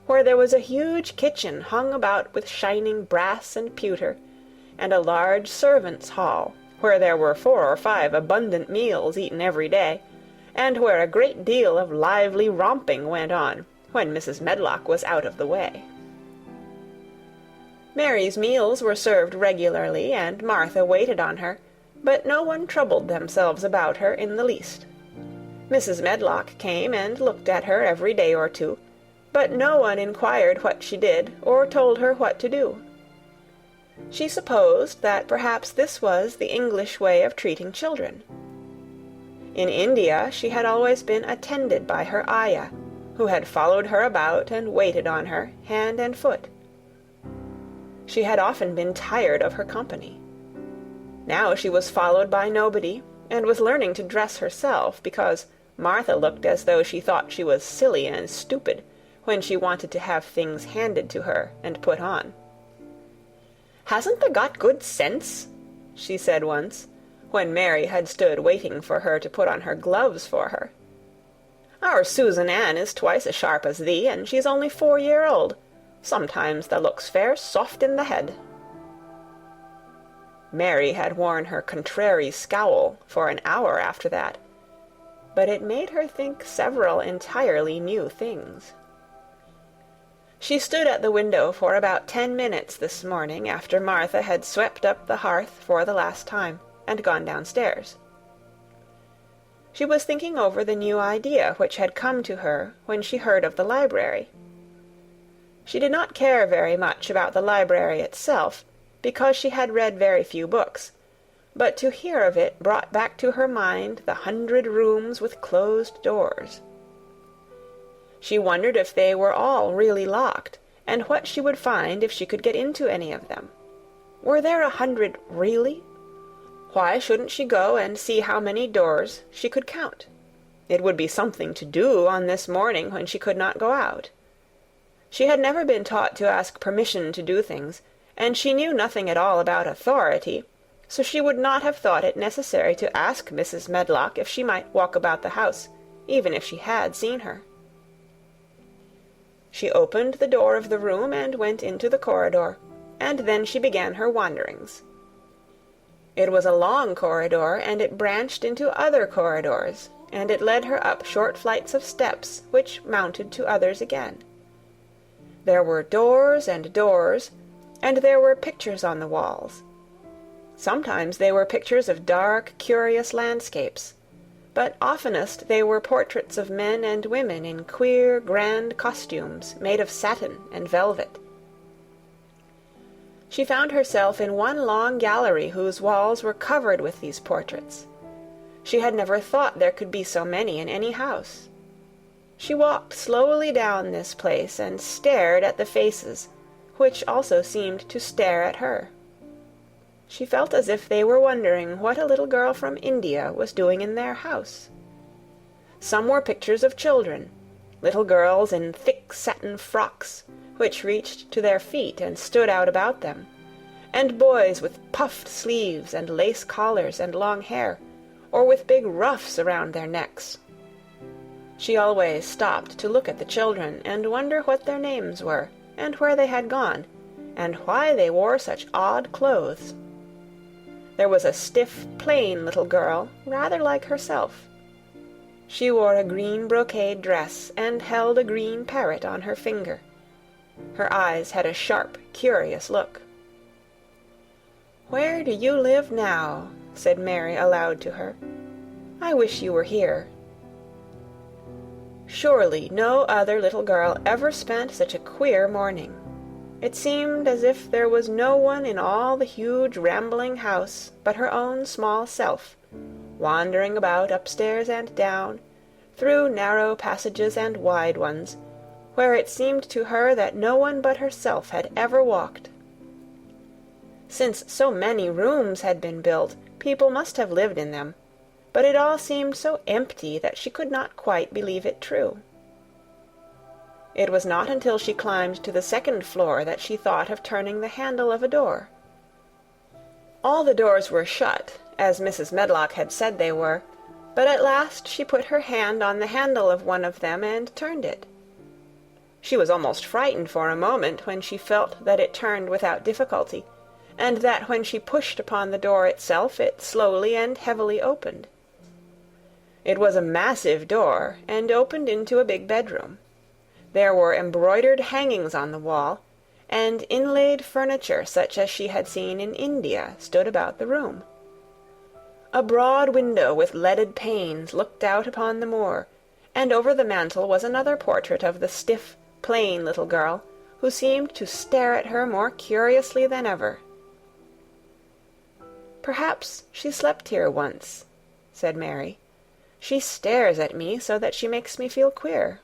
where there was a huge kitchen hung about with shining brass and pewter, and a large servants' hall, where there were 4 or 5 abundant meals eaten every day, and where a great deal of lively romping went on when Mrs. Medlock was out of the way. Mary's meals were served regularly, and Martha waited on her, but no one troubled themselves about her in the least. Mrs. Medlock came and looked at her every day or two, but no one inquired what she did, or told her what to do. She supposed that perhaps this was the English way of treating children. In India she had always been attended by her ayah, who had followed her about and waited on her, hand and foot. She had often been tired of her company. Now she was followed by nobody, and was learning to dress herself, because Martha looked as though she thought she was silly and stupid when she wanted to have things handed to her and put on. "Hasn't thou got good sense?" she said once, when Mary had stood waiting for her to put on her gloves for her. "Our Susan Ann is twice as sharp as thee, and she's only 4-year-old. Sometimes thou looks fair soft in the head." Mary had worn her contrary scowl for an hour after that, but it made her think several entirely new things. She stood at the window for about 10 minutes this morning, after Martha had swept up the hearth for the last time, and gone downstairs. She was thinking over the new idea which had come to her when she heard of the library. She did not care very much about the library itself, because she had read very few books, but to hear of it brought back to her mind the 100 rooms with closed doors. She wondered if they were all really locked, and what she would find if she could get into any of them. Were there 100 really? Why shouldn't she go and see how many doors she could count? It would be something to do on this morning when she could not go out. She had never been taught to ask permission to do things, and she knew nothing at all about authority, so she would not have thought it necessary to ask Mrs. Medlock if she might walk about the house, even if she had seen her. She opened the door of the room and went into the corridor, and then she began her wanderings. It was a long corridor, and it branched into other corridors, and it led her up short flights of steps, which mounted to others again. There were doors and doors, and there were pictures on the walls. Sometimes they were pictures of dark, curious landscapes, but oftenest they were portraits of men and women in queer, grand costumes made of satin and velvet. She found herself in one long gallery whose walls were covered with these portraits. She had never thought there could be so many in any house. She walked slowly down this place and stared at the faces, which also seemed to stare at her. She felt as if they were wondering what a little girl from India was doing in their house. Some were pictures of children, little girls in thick satin frocks, which reached to their feet and stood out about them, and boys with puffed sleeves and lace collars and long hair, or with big ruffs around their necks. She always stopped to look at the children and wonder what their names were, and where they had gone, and why they wore such odd clothes. there was a stiff, plain little girl, rather like herself. She wore a green brocade dress and held a green parrot on her finger. Her eyes had a sharp, curious look. "Where do you live now?" said Mary aloud to her. "I wish you were here." Surely no other little girl ever spent such a queer morning. It seemed as if there was no one in all the huge rambling house but her own small self, wandering about upstairs and down, through narrow passages and wide ones, where it seemed to her that no one but herself had ever walked. Since so many rooms had been built, people must have lived in them, but it all seemed so empty that she could not quite believe it true. It was not until she climbed to the second floor that she thought of turning the handle of a door. All the doors were shut, as Mrs. Medlock had said they were, but at last she put her hand on the handle of one of them and turned it. She was almost frightened for a moment when she felt that it turned without difficulty, and that when she pushed upon the door itself it slowly and heavily opened. It was a massive door, and opened into a big bedroom. There were embroidered hangings on the wall, and inlaid furniture such as she had seen in India stood about the room. A broad window with leaded panes looked out upon the moor, and over the mantel was another portrait of the stiff, plain little girl, who seemed to stare at her more curiously than ever. "Perhaps she slept here once," said Mary. "She stares at me so that she makes me feel queer."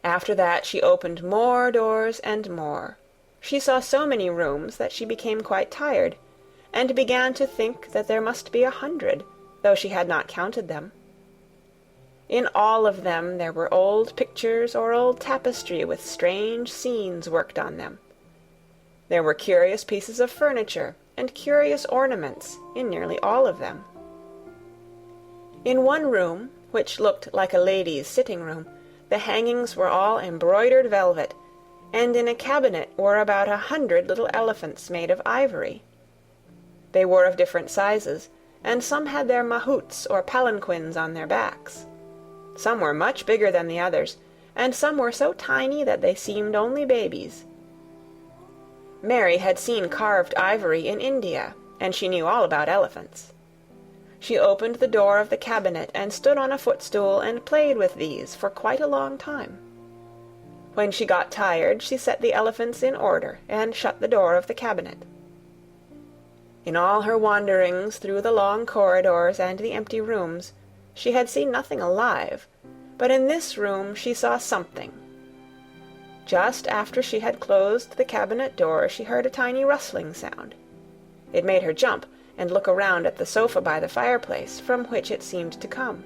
After that she opened more doors and more. She saw so many rooms that she became quite tired, and began to think that there must be 100, though she had not counted them. In all of them there were old pictures or old tapestry with strange scenes worked on them. There were curious pieces of furniture and curious ornaments in nearly all of them. In one room, which looked like a lady's sitting-room, the hangings were all embroidered velvet, and in a cabinet were about 100 little elephants made of ivory. They were of different sizes, and some had their mahouts or palanquins on their backs. Some were much bigger than the others, and some were so tiny that they seemed only babies. Mary had seen carved ivory in India, and she knew all about elephants. She opened the door of the cabinet and stood on a footstool and played with these for quite a long time. When she got tired, she set the elephants in order and shut the door of the cabinet. In all her wanderings through the long corridors and the empty rooms, she had seen nothing alive, but in this room she saw something. Just after she had closed the cabinet door, she heard a tiny rustling sound. It made her jump and look around at the sofa by the fireplace, from which it seemed to come.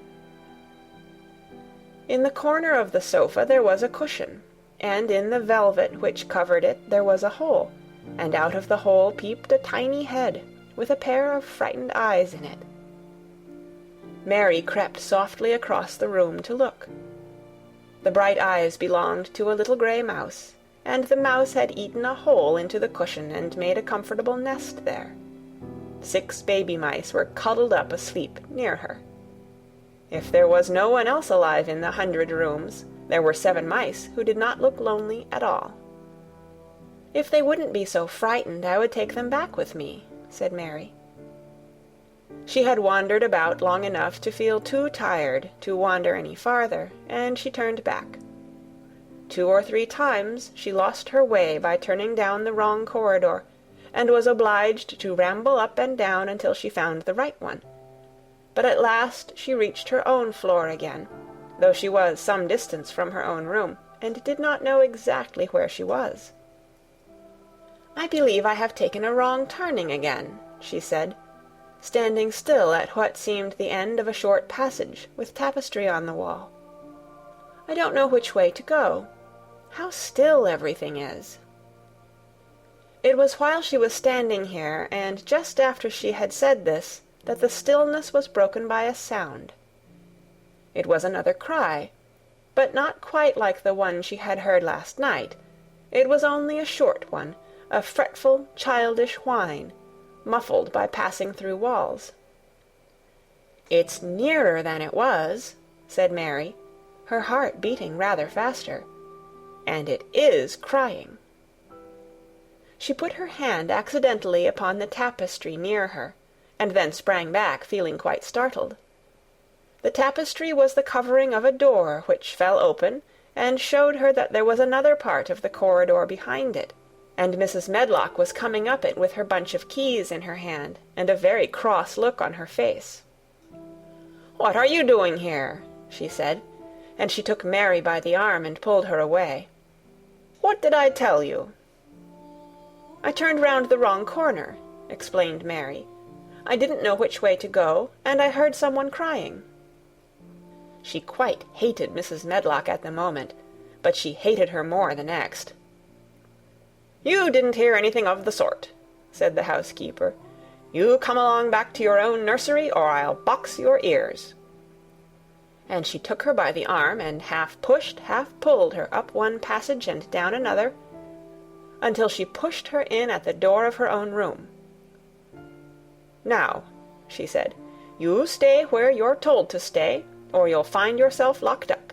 In the corner of the sofa there was a cushion, and in the velvet which covered it there was a hole, and out of the hole peeped a tiny head, with a pair of frightened eyes in it. Mary crept softly across the room to look. The bright eyes belonged to a little gray mouse, and the mouse had eaten a hole into the cushion and made a comfortable nest there. 6 baby mice were cuddled up asleep near her. If there was no one else alive in the 100 rooms, there were 7 mice who did not look lonely at all. "If they wouldn't be so frightened, I would take them back with me," said Mary. She had wandered about long enough to feel too tired to wander any farther, and she turned back. 2 or 3 times she lost her way by turning down the wrong corridor, and was obliged to ramble up and down until she found the right one. But at last she reached her own floor again, though she was some distance from her own room, and did not know exactly where she was. "I believe I have taken a wrong turning again," she said, standing still at what seemed the end of a short passage with tapestry on the wall. "I don't know which way to go. How still everything is." It was while she was standing here, and just after she had said this, that the stillness was broken by a sound. It was another cry, but not quite like the one she had heard last night. It was only a short one, a fretful, childish whine, muffled by passing through walls. "It's nearer than it was," said Mary, her heart beating rather faster, "and it is crying." She put her hand accidentally upon the tapestry near her, and then sprang back, feeling quite startled. The tapestry was the covering of a door which fell open and showed her that there was another part of the corridor behind it, and Mrs. Medlock was coming up it with her bunch of keys in her hand and a very cross look on her face. "What are you doing here?" she said, and she took Mary by the arm and pulled her away. "What did I tell you?" "I turned round the wrong corner," explained Mary. "I didn't know which way to go, and I heard someone crying." She quite hated Mrs. Medlock at the moment, but she hated her more the next. "You didn't hear anything of the sort," said the housekeeper. "You come along back to your own nursery, or I'll box your ears." And she took her by the arm and half pushed, half pulled her up one passage and down another, until she pushed her in at the door of her own room. "Now," she said, "you stay where you're told to stay, or you'll find yourself locked up.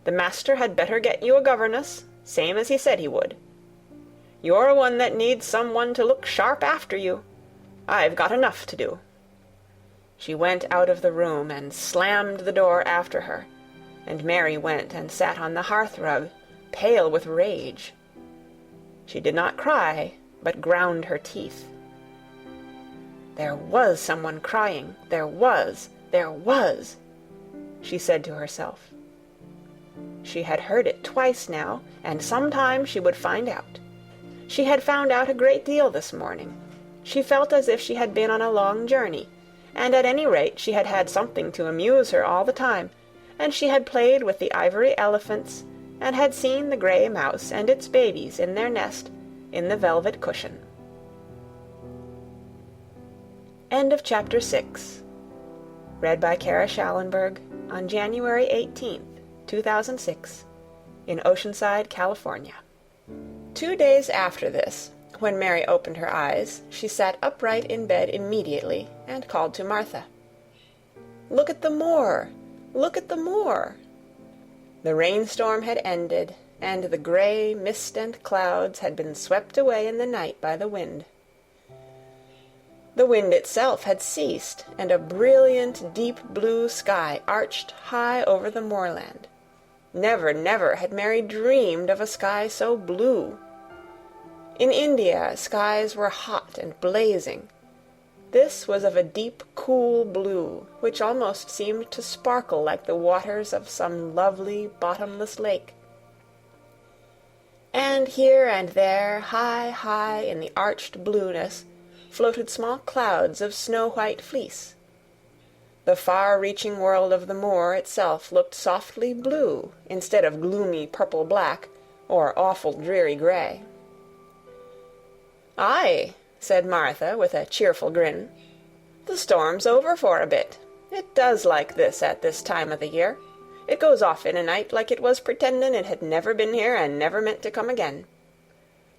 The master had better get you a governess, same as he said he would. You're one that needs some one to look sharp after you. I've got enough to do." She went out of the room and slammed the door after her, and Mary went and sat on the hearth-rug, pale with rage. She did not cry, but ground her teeth. "There was someone crying, there was, she said to herself. She had heard it twice now, and sometime she would find out. She had found out a great deal this morning. She felt as if she had been on a long journey, and at any rate she had had something to amuse her all the time, and she had played with the ivory elephants, and had seen the grey mouse and its babies in their nest in the velvet cushion. End of Chapter 6. Read by Kara Schallenberg on January 18th, 2006, in Oceanside, California. 2 days after this, when Mary opened her eyes, she sat upright in bed immediately and called to Martha. "Look at the moor! Look at the moor!" The rainstorm had ended, and the grey mist and clouds had been swept away in the night by the wind. The wind itself had ceased, and a brilliant, deep blue sky arched high over the moorland. Never, never had Mary dreamed of a sky so blue. In India, skies were hot and blazing. This was of a deep, cool blue, which almost seemed to sparkle like the waters of some lovely, bottomless lake. And here and there, high, high in the arched blueness, floated small clouds of snow-white fleece. The far-reaching world of the moor itself looked softly blue instead of gloomy purple-black or awful dreary grey. "Aye," said Martha with a cheerful grin. "The storm's over for a bit. It does like this at this time of the year. It goes off in a night like it was pretendin' it had never been here and never meant to come again.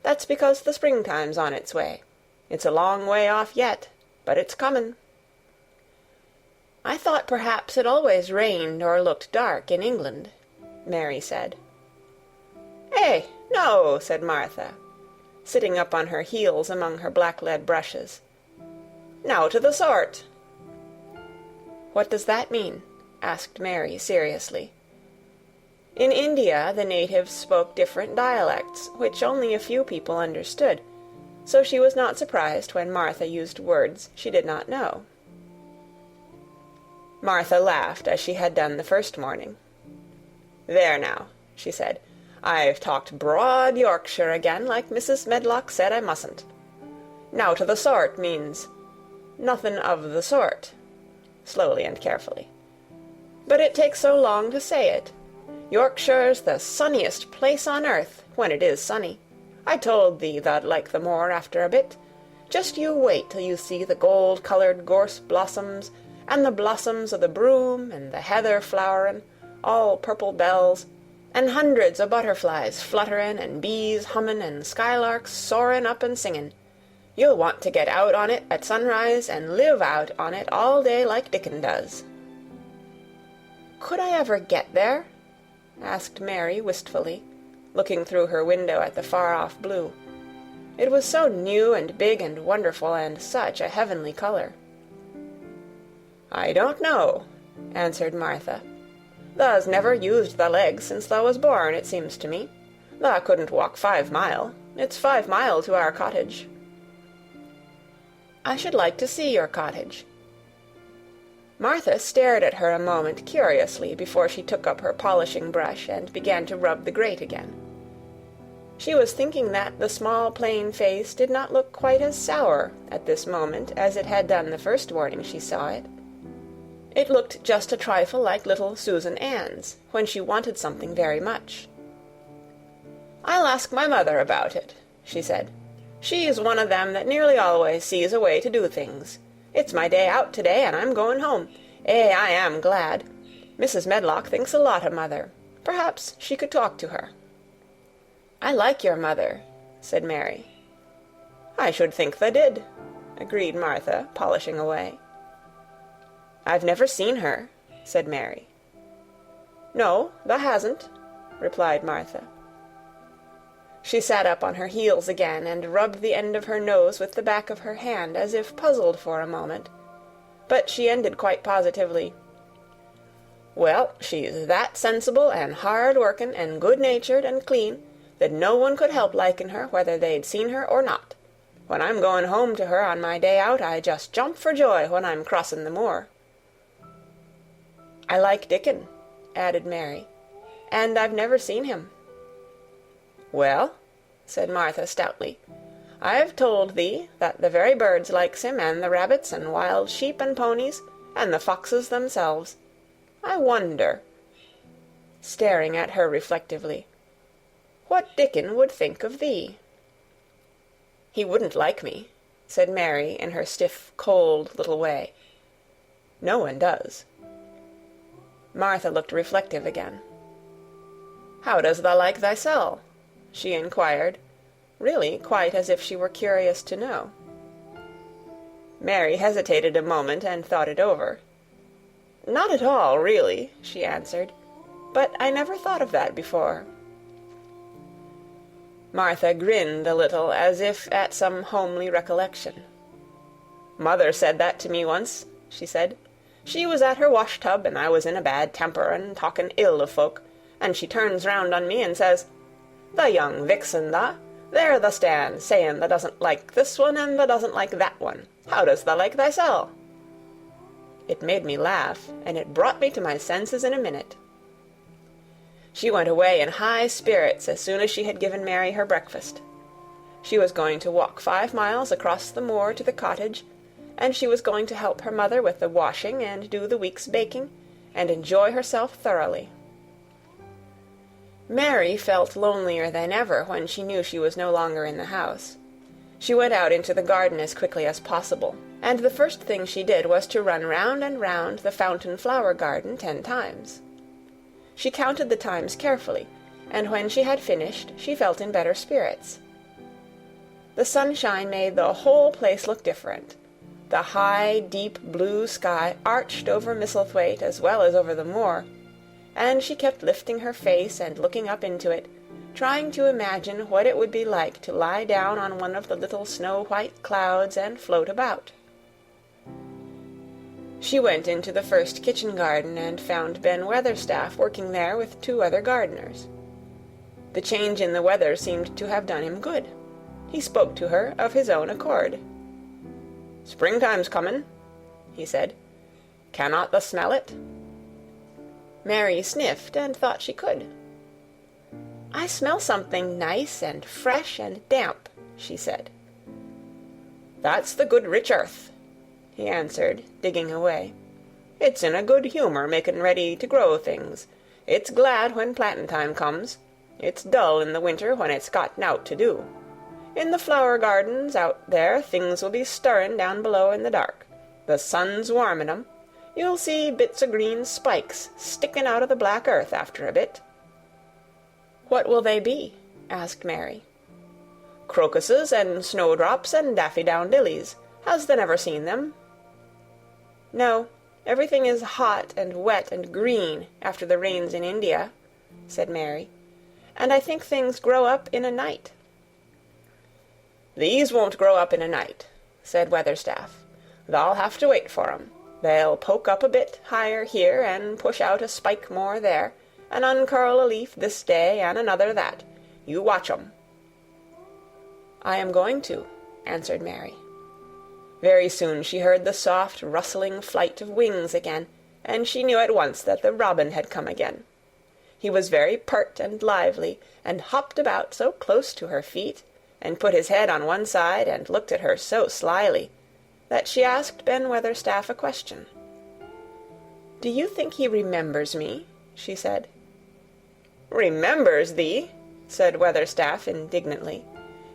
That's because the springtime's on its way. It's a long way off yet, but it's comin'." "I thought perhaps it always rained or looked dark in England," Mary said. "Eh, no," said Martha, sitting up on her heels among her black-lead brushes. "Now to the sort." "What does that mean?" asked Mary seriously. In India the natives spoke different dialects, which only a few people understood, so she was not surprised when Martha used words she did not know. Martha laughed as she had done the first morning. "There now," she said, "I've talked broad Yorkshire again, like Mrs. Medlock said I mustn't. Now to the sort means nothin' of the sort," slowly and carefully. "But it takes so long to say it. Yorkshire's the sunniest place on earth, when it is sunny. I told thee thou'd like the moor after a bit. Just you wait till you see the gold-coloured gorse blossoms, and the blossoms o' the broom, and the heather flowerin', all purple bells, and hundreds o' butterflies flutterin', and bees hummin', and skylarks soarin' up and singin'. You'll want to get out on it at sunrise and live out on it all day like Dickon does." "Could I ever get there?" asked Mary wistfully, looking through her window at the far-off blue. It was so new and big and wonderful, and such a heavenly color. "I don't know," answered Martha. "Tha's never used the legs since tha was born, it seems to me. Tha couldn't walk 5 mile. It's 5 mile to our cottage." "I should like to see your cottage." Martha stared at her a moment curiously before she took up her polishing brush and began to rub the grate again. She was thinking that the small plain face did not look quite as sour at this moment as it had done the first morning she saw it. It looked just a trifle like little Susan Ann's, when she wanted something very much. "I'll ask my mother about it," she said. "She's one of them that nearly always sees a way to do things. It's my day out today, and I'm going home. I am glad. Mrs. Medlock thinks a lot of mother. Perhaps she could talk to her." "I like your mother," said Mary. "I should think tha did," agreed Martha, polishing away. "I've never seen her," said Mary. "No, tha hasn't," replied Martha. She sat up on her heels again and rubbed the end of her nose with the back of her hand, as if puzzled for a moment. But she ended quite positively. "Well, she's that sensible and hard-workin' and good-natured and clean that no one could help liking her whether they'd seen her or not. When I'm going home to her on my day out, I just jump for joy when I'm crossing the moor." "I like Dickon," added Mary, "and I've never seen him." "Well," said Martha stoutly, "I've told thee that the very birds likes him, and the rabbits, and wild sheep and ponies, and the foxes themselves. I wonder," staring at her reflectively, "what Dickon would think of thee." "He wouldn't like me," said Mary in her stiff, cold little way. "No one does." Martha looked reflective again. "How does thou like thysel'?" she inquired, really quite as if she were curious to know. Mary hesitated a moment and thought it over. "Not at all, really," she answered. "But I never thought of that before." Martha grinned a little, as if at some homely recollection. "Mother said that to me once," she said. "She was at her wash-tub, and I was in a bad temper and talking ill of folk, and she turns round on me and says, 'The young vixen, tha, there tha stands, saying tha doesn't like this one and tha doesn't like that one. How does tha like thysel'?' It made me laugh, and it brought me to my senses in a minute." She went away in high spirits as soon as she had given Mary her breakfast. She was going to walk 5 miles across the moor to the cottage, and she was going to help her mother with the washing and do the week's baking, and enjoy herself thoroughly. Mary felt lonelier than ever when she knew she was no longer in the house. She went out into the garden as quickly as possible, and the first thing she did was to run round and round the fountain flower garden 10 times. She counted the times carefully, and when she had finished, she felt in better spirits. The sunshine made the whole place look different. The high, deep blue sky arched over Misselthwaite as well as over the moor, and she kept lifting her face and looking up into it, trying to imagine what it would be like to lie down on one of the little snow-white clouds and float about. She went into the first kitchen garden and found Ben Weatherstaff working there with 2 other gardeners. The change in the weather seemed to have done him good. He spoke to her of his own accord. "Springtime's comin'," he said. "Cannot thou smell it?" Mary sniffed and thought she could. "I smell something nice and fresh and damp," she said. "That's the good rich earth," he answered, digging away. "It's in a good humour making ready to grow things. It's glad when plantin' time comes. It's dull in the winter when it's got nowt to do. In the flower gardens out there things will be stirring down below in the dark. The sun's warming 'em. You'll see bits o' green spikes sticking out of the black earth after a bit." "What will they be?" asked Mary. Crocuses and snowdrops and daffydowndillies. Has thee never seen them?" "No, everything is hot and wet and green after the rains in India," said Mary, "and I think things grow up in a night." "These won't grow up in a night," said Weatherstaff. "Thou'll have to wait for 'em. They'll poke up a bit higher here, and push out a spike more there, and uncurl a leaf this day and another that. You watch 'em." "I am going to," answered Mary. Very soon she heard the soft rustling flight of wings again, and she knew at once that the robin had come again. He was very pert and lively, and hopped about so close to her feet, and put his head on one side and looked at her so slyly, that she asked Ben Weatherstaff a question. "Do you think he remembers me?" she said. "Remembers thee?" said Weatherstaff indignantly.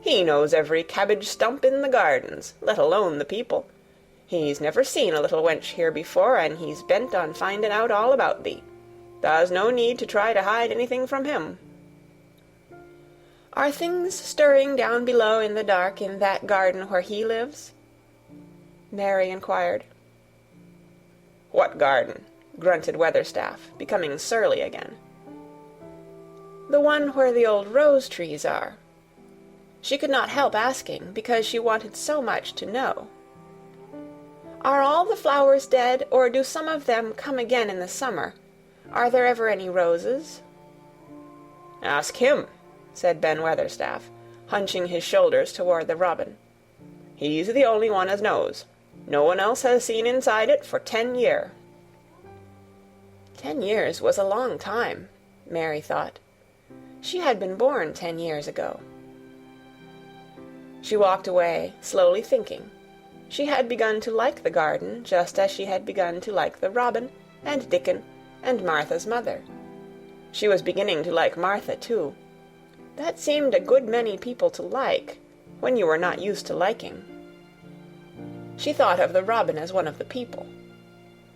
"He knows every cabbage stump in the gardens, let alone the people. He's never seen a little wench here before, and he's bent on finding out all about thee. There's no need to try to hide anything from him." "Are things stirring down below in the dark in that garden where he lives?" Mary inquired. "What garden?" grunted Weatherstaff, becoming surly again. "The one where the old rose trees are." She could not help asking, because she wanted so much to know. "Are all the flowers dead, or do some of them come again in the summer? Are there ever any roses?" "Ask him," said Ben Weatherstaff, hunching his shoulders toward the robin. "He's the only one as knows. No one else has seen inside it for 10 year." 10 years was a long time, Mary thought. She had been born 10 years ago. She walked away, slowly thinking. She had begun to like the garden, just as she had begun to like the robin, and Dickon, and Martha's mother. She was beginning to like Martha, too. That seemed a good many people to like, when you were not used to liking. She thought of the robin as one of the people.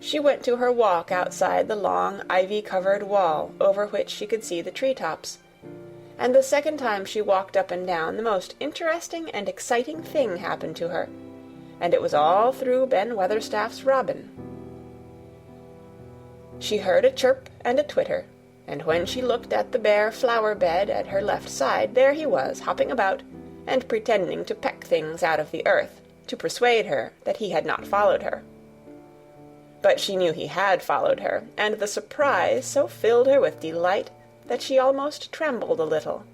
She went to her walk outside the long, ivy-covered wall over which she could see the tree-tops, and the second time she walked up and down the most interesting and exciting thing happened to her, and it was all through Ben Weatherstaff's robin. She heard a chirp and a twitter, and when she looked at the bare flower bed at her left side, there he was, hopping about, and pretending to peck things out of the earth, to persuade her that he had not followed her. But she knew he had followed her, and the surprise so filled her with delight that she almost trembled a little.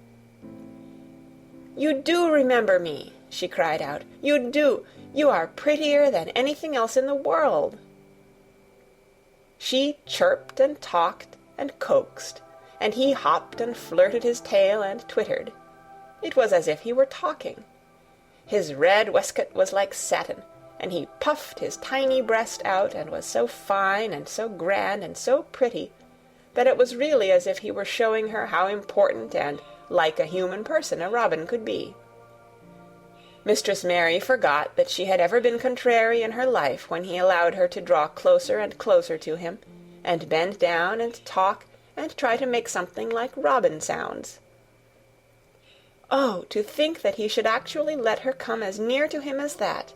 "You do remember me," she cried out. "You do! You are prettier than anything else in the world." She chirped and talked and coaxed, and he hopped and flirted his tail and twittered. It was as if he were talking. His red waistcoat was like satin, and he puffed his tiny breast out and was so fine and so grand and so pretty that it was really as if he were showing her how important and like a human person a robin could be. Mistress Mary forgot that she had ever been contrary in her life when he allowed her to draw closer and closer to him, and bend down and talk and try to make something like robin sounds. Oh, to think that he should actually let her come as near to him as that!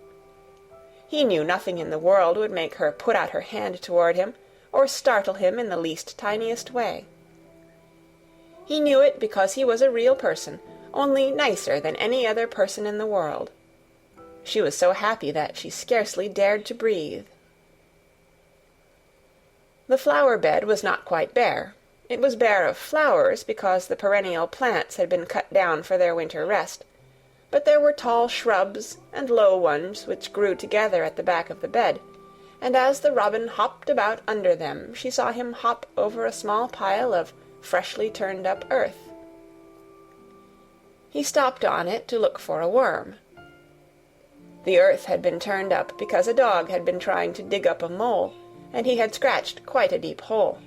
He knew nothing in the world would make her put out her hand toward him, or startle him in the least tiniest way. He knew it because he was a real person, only nicer than any other person in the world. She was so happy that she scarcely dared to breathe. The flower bed was not quite bare. It was bare of flowers because the perennial plants had been cut down for their winter rest, but there were tall shrubs and low ones which grew together at the back of the bed, and as the robin hopped about under them, she saw him hop over a small pile of freshly turned-up earth. He stopped on it to look for a worm. The earth had been turned up because a dog had been trying to dig up a mole, and he had scratched quite a deep hole.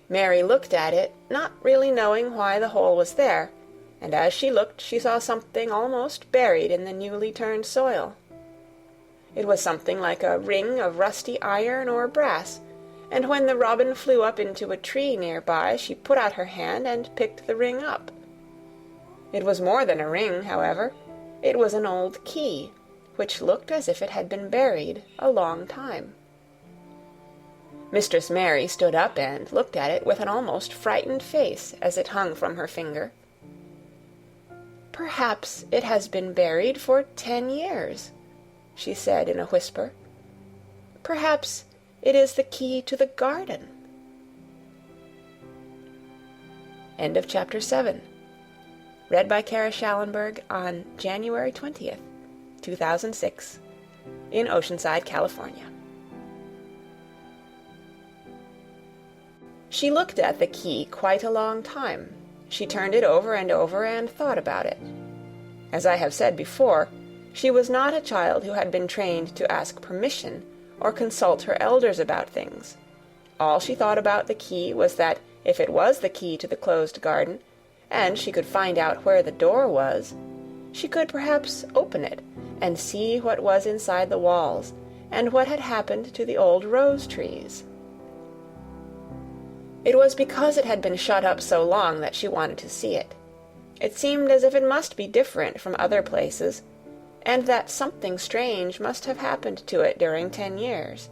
Mary looked at it, not really knowing why the hole was there, and as she looked she saw something almost buried in the newly turned soil. It was something like a ring of rusty iron or brass, and when the robin flew up into a tree near by, she put out her hand and picked the ring up. It was more than a ring, however. It was an old key, which looked as if it had been buried a long time. Mistress Mary stood up and looked at it with an almost frightened face as it hung from her finger. "Perhaps it has been buried for 10 years," she said in a whisper. "Perhaps it is the key to the garden." End of chapter 7. Read by Kara Schallenberg on January 20th, 2006, in Oceanside, California. She looked at the key quite a long time. She turned it over and thought about it. As I have said before, she was not a child who had been trained to ask permission or consult her elders about things. All she thought about the key was that if it was the key to the closed garden, and she could find out where the door was, she could perhaps open it and see what was inside the walls and what had happened to the old rose trees. It was because it had been shut up so long that she wanted to see it. It seemed as if it must be different from other places, and that something strange must have happened to it during 10 years.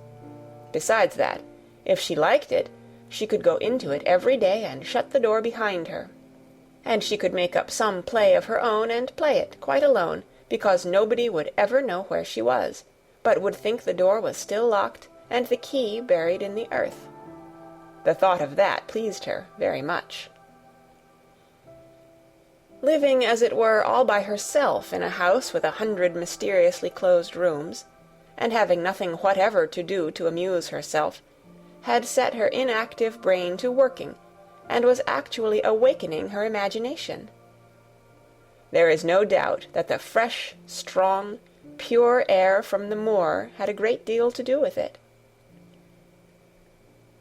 Besides that, if she liked it, she could go into it every day and shut the door behind her. And she could make up some play of her own and play it quite alone, because nobody would ever know where she was, but would think the door was still locked and the key buried in the earth. The thought of that pleased her very much. Living, as it were, all by herself in a house with 100 mysteriously closed rooms, and having nothing whatever to do to amuse herself, had set her inactive brain to working, and was actually awakening her imagination. There is no doubt that the fresh, strong, pure air from the moor had a great deal to do with it.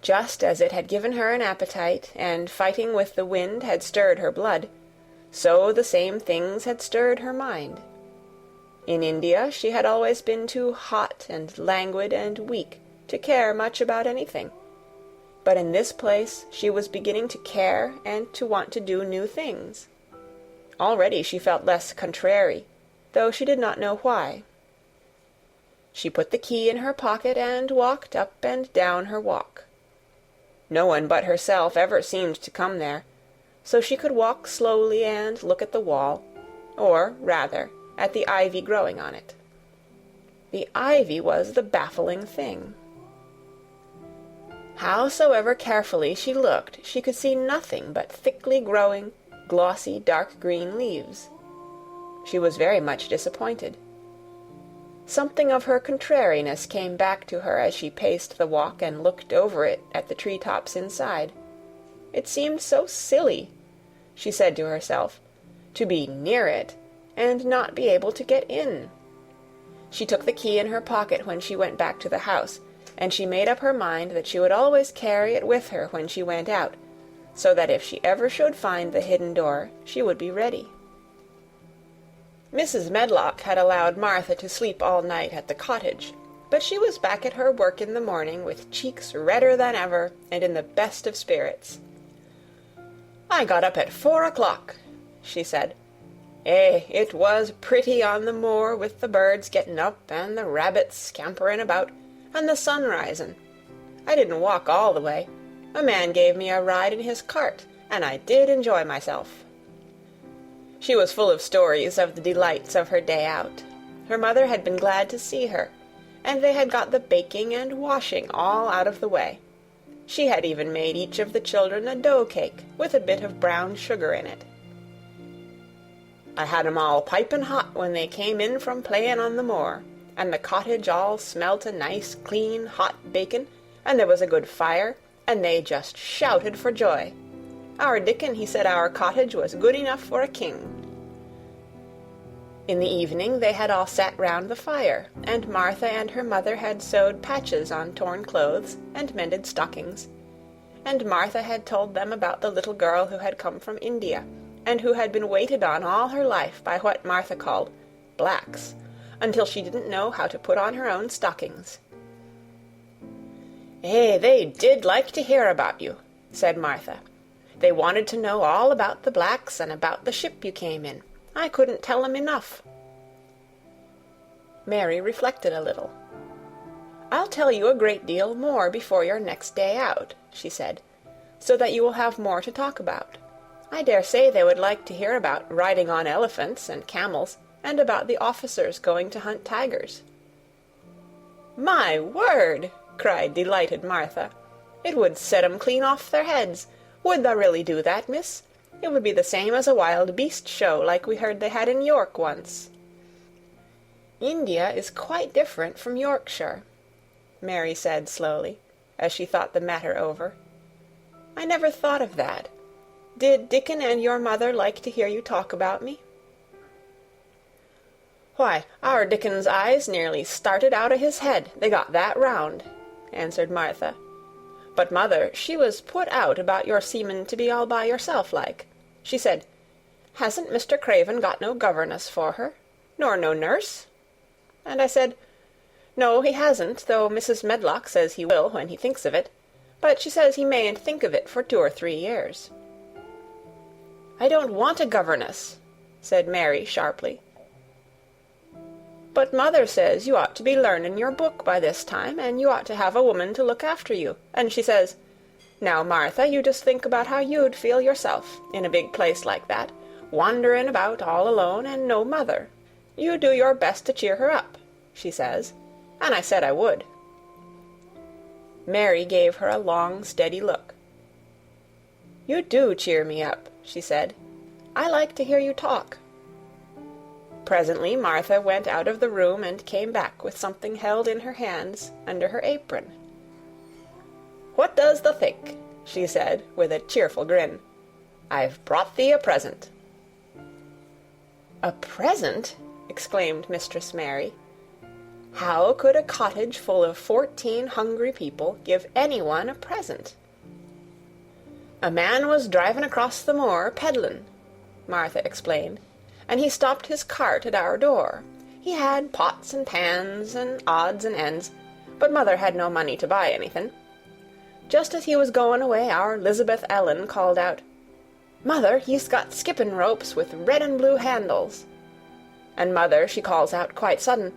Just as it had given her an appetite, and fighting with the wind had stirred her blood, so the same things had stirred her mind. In India she had always been too hot and languid and weak to care much about anything, but in this place she was beginning to care and to want to do new things. Already she felt less contrary, though she did not know why. She put the key in her pocket and walked up and down her walk. No one but herself ever seemed to come there, so she could walk slowly and look at the wall, or, rather, at the ivy growing on it. The ivy was the baffling thing. Howsoever carefully she looked, she could see nothing but thickly growing, glossy, dark green leaves. She was very much disappointed. Something of her contrariness came back to her as she paced the walk and looked over it at the tree-tops inside. It seemed so silly, she said to herself, to be near it and not be able to get in. She took the key in her pocket when she went back to the house, and she made up her mind that she would always carry it with her when she went out, so that if she ever should find the hidden door, she would be ready. Mrs. Medlock had allowed Martha to sleep all night at the cottage, but she was back at her work in the morning with cheeks redder than ever and in the best of spirits. "I got up at 4 o'clock," she said. It was pretty on the moor with the birds getting up and the rabbits scampering about and the sun rising. I didn't walk all the way. A man gave me a ride in his cart, and I did enjoy myself." She was full of stories of the delights of her day out. Her mother had been glad to see her, and they had got the baking and washing all out of the way. She had even made each of the children a dough cake with a bit of brown sugar in it. "I had 'em all piping hot when they came in from playing on the moor, and the cottage all smelt a nice, clean, hot bacon, and there was a good fire, and they just shouted for joy. Our Dickon, he said our cottage was good enough for a king." In the evening they had all sat round the fire, and Martha and her mother had sewed patches on torn clothes and mended stockings, and Martha had told them about the little girl who had come from India, and who had been waited on all her life by what Martha called blacks, until she didn't know how to put on her own stockings. "They did like to hear about you," said Martha. They wanted to know all about the blacks and about the ship you came in. I couldn't tell 'em enough." Mary reflected a little. "I'll tell you a great deal more before your next day out," she said, "so that you will have more to talk about. I dare say they would like to hear about riding on elephants and camels, and about the officers going to hunt tigers." "My word!" cried delighted Martha. "It would set 'em clean off their heads. Would tha really do that, miss? It would be the same as a wild beast show like we heard they had in York once." "India is quite different from Yorkshire," Mary said slowly, as she thought the matter over. "I never thought of that. Did Dickon and your mother like to hear you talk about me?" "Why, our Dickon's eyes nearly started out o' his head, they got that round," answered Martha. "But mother, she was put out about your seemin' to be all by yourself like. She said, 'Hasn't Mr. Craven got no governess for her, nor no nurse?' And I said, 'No, he hasn't, though Mrs. Medlock says he will when he thinks of it, but she says he mayn't think of it for 2 or 3 years.' 'I don't want a governess,' said Mary sharply. 'But mother says you ought to be learnin' your book by this time, and you ought to have a woman to look after you, and she says, "Now, Martha, you just think about how you'd feel yourself, in a big place like that, wanderin' about all alone, and no mother. You do your best to cheer her up," she says, and I said I would." Mary gave her a long, steady look. "You do cheer me up," she said. "I like to hear you talk." Presently Martha went out of the room and came back with something held in her hands under her apron. "What does thee think?" she said, with a cheerful grin. "I've brought thee a present." "A present?" exclaimed Mistress Mary. "How could a cottage full of 14 hungry people give anyone a present?" "A man was driving across the moor, peddlin'," Martha explained, "and he stopped his cart at our door. He had pots and pans and odds and ends, but mother had no money to buy anything. Just as he was going away, our Lisbeth Ellen called out, 'Mother, he's got skipping ropes with red and blue handles.' And mother, she calls out quite sudden,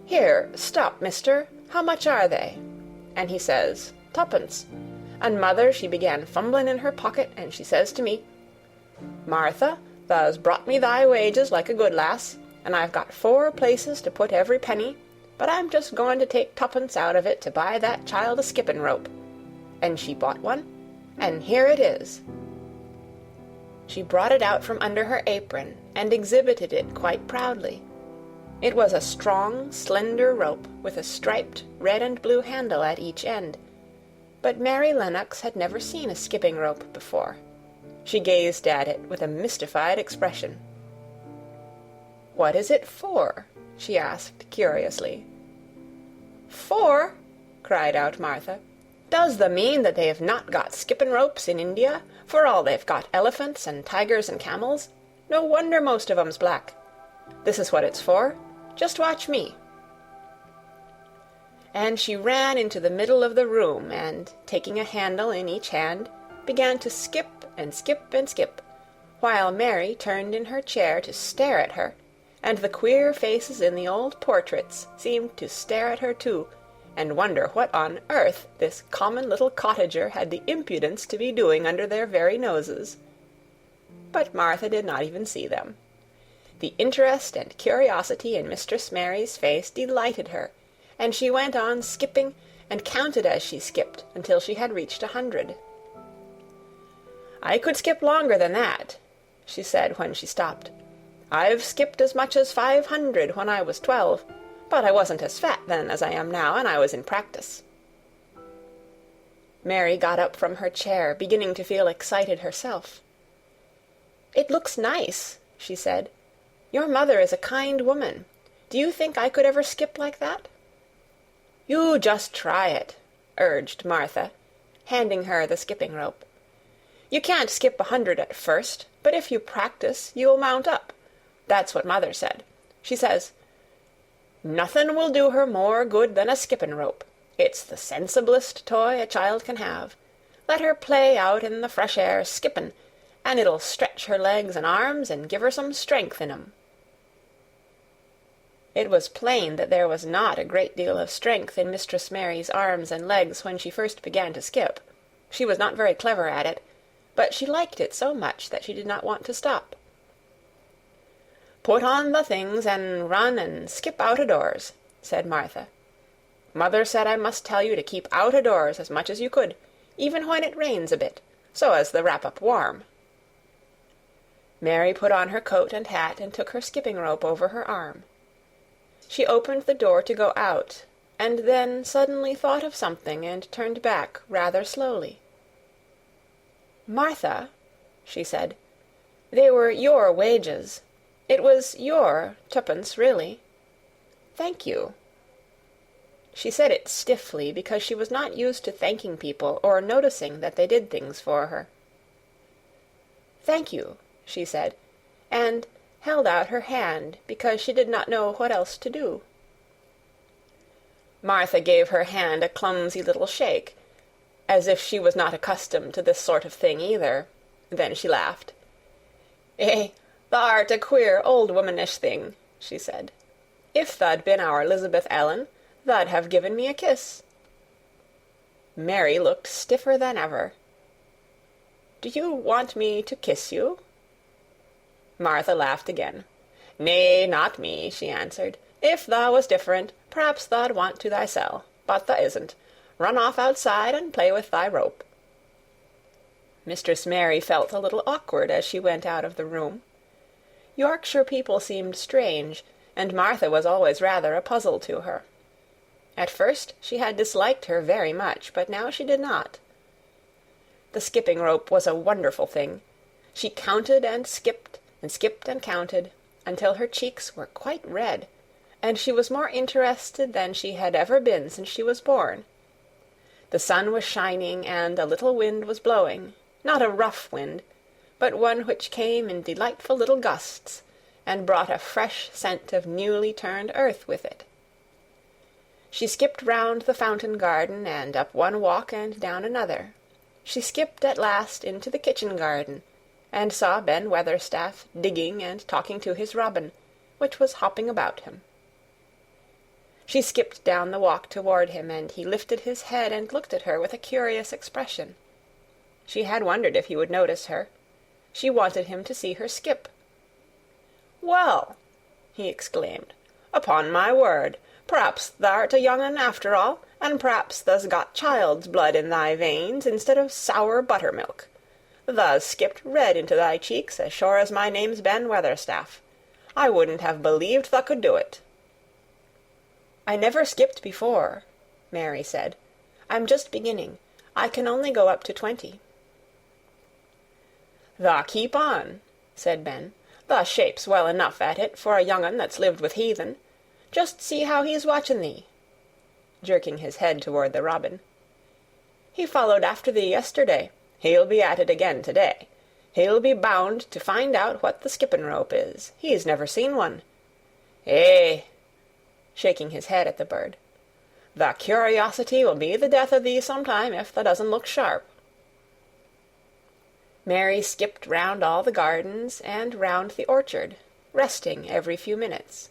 'Here, stop, mister, how much are they?' And he says, 'Tuppence.' And mother, she began fumbling in her pocket, and she says to me, 'Martha, thou's brought me thy wages like a good lass, and I've got 4 places to put every penny, but I'm just going to take 2pence out of it to buy that child a skipping rope.' And she bought one, and here it is." She brought it out from under her apron and exhibited it quite proudly. It was a strong, slender rope with a striped red and blue handle at each end, but Mary Lennox had never seen a skipping rope before. She gazed at it with a mystified expression. "What is it for?" she asked curiously. "For?" cried out Martha. "Does the mean that they've not got skipping ropes in India, for all they've got elephants and tigers and camels? No wonder most of 'em's black. This is what it's for. Just watch me." And she ran into the middle of the room and, taking a handle in each hand, began to skip and skip and skip, while Mary turned in her chair to stare at her, and the queer faces in the old portraits seemed to stare at her too, and wonder what on earth this common little cottager had the impudence to be doing under their very noses. But Martha did not even see them. The interest and curiosity in Mistress Mary's face delighted her, and she went on skipping and counted as she skipped until she had reached 100. "I could skip longer than that," she said when she stopped. "I've skipped as much as 500 when I was 12, but I wasn't as fat then as I am now, and I was in practice." Mary got up from her chair, beginning to feel excited herself. "It looks nice," she said. "Your mother is a kind woman. Do you think I could ever skip like that?" "You just try it," urged Martha, handing her the skipping rope. "You can't skip 100 at first, but if you practice, you'll mount up. That's what mother said. She says, 'Nothing will do her more good than a skipping rope. It's the sensiblest toy a child can have. Let her play out in the fresh air skippin', and it'll stretch her legs and arms and give her some strength in 'em." It was plain that there was not a great deal of strength in Mistress Mary's arms and legs when she first began to skip. She was not very clever at it, but she liked it so much that she did not want to stop. "Put on the things and run and skip out-o-doors," said Martha. "Mother said I must tell you to keep out-o-doors as much as you could, even when it rains a bit, so as the wrap-up warm." Mary put on her coat and hat and took her skipping rope over her arm. She opened the door to go out, and then suddenly thought of something and turned back rather slowly. "Martha," she said, "they were your wages. It was your twopence, really. Thank you." She said it stiffly because she was not used to thanking people or noticing that they did things for her. "Thank you," she said, and held out her hand because she did not know what else to do. Martha gave her hand a clumsy little shake, as if she was not accustomed to this sort of thing either. Then she laughed. "Eh, thou'rt a queer old womanish thing," she said. "If tha'd been our Elizabeth Ellen, tha'd have given me a kiss." Mary looked stiffer than ever. "Do you want me to kiss you?" Martha laughed again. "Nay, not me," she answered. "If tha was different, perhaps tha'd want to thysel, but tha isn't. Run off outside and play with thy rope." Mistress Mary felt a little awkward as she went out of the room. Yorkshire people seemed strange, and Martha was always rather a puzzle to her. At first she had disliked her very much, but now she did not. The skipping rope was a wonderful thing. She counted and skipped and counted, until her cheeks were quite red, and she was more interested than she had ever been since she was born. The sun was shining, and a little wind was blowing, not a rough wind, but one which came in delightful little gusts, and brought a fresh scent of newly turned earth with it. She skipped round the fountain garden, and up one walk and down another. She skipped at last into the kitchen garden, and saw Ben Weatherstaff digging and talking to his robin, which was hopping about him. She skipped down the walk toward him, and he lifted his head and looked at her with a curious expression. She had wondered if he would notice her. She wanted him to see her skip. "Well," he exclaimed, "upon my word, p'raps thou'rt a young un after all, and p'raps tha's got child's blood in thy veins instead of sour buttermilk. Tha's skipped red into thy cheeks as sure as my name's Ben Weatherstaff. I wouldn't have believed tha could do it." "I never skipped before," Mary said. "I'm just beginning. I can only go up to 20. "Tha keep on," said Ben. "Tha shapes well enough at it for a young un that's lived with heathen. Just see how he's watching thee," jerking his head toward the robin. "He followed after thee yesterday. He'll be at it again to-day. He'll be bound to find out what the skippin' rope is. He's never seen one. Eh," shaking his head at the bird, "the curiosity will be the death of thee sometime if tha doesn't look sharp." Mary skipped round all the gardens and round the orchard, resting every few minutes.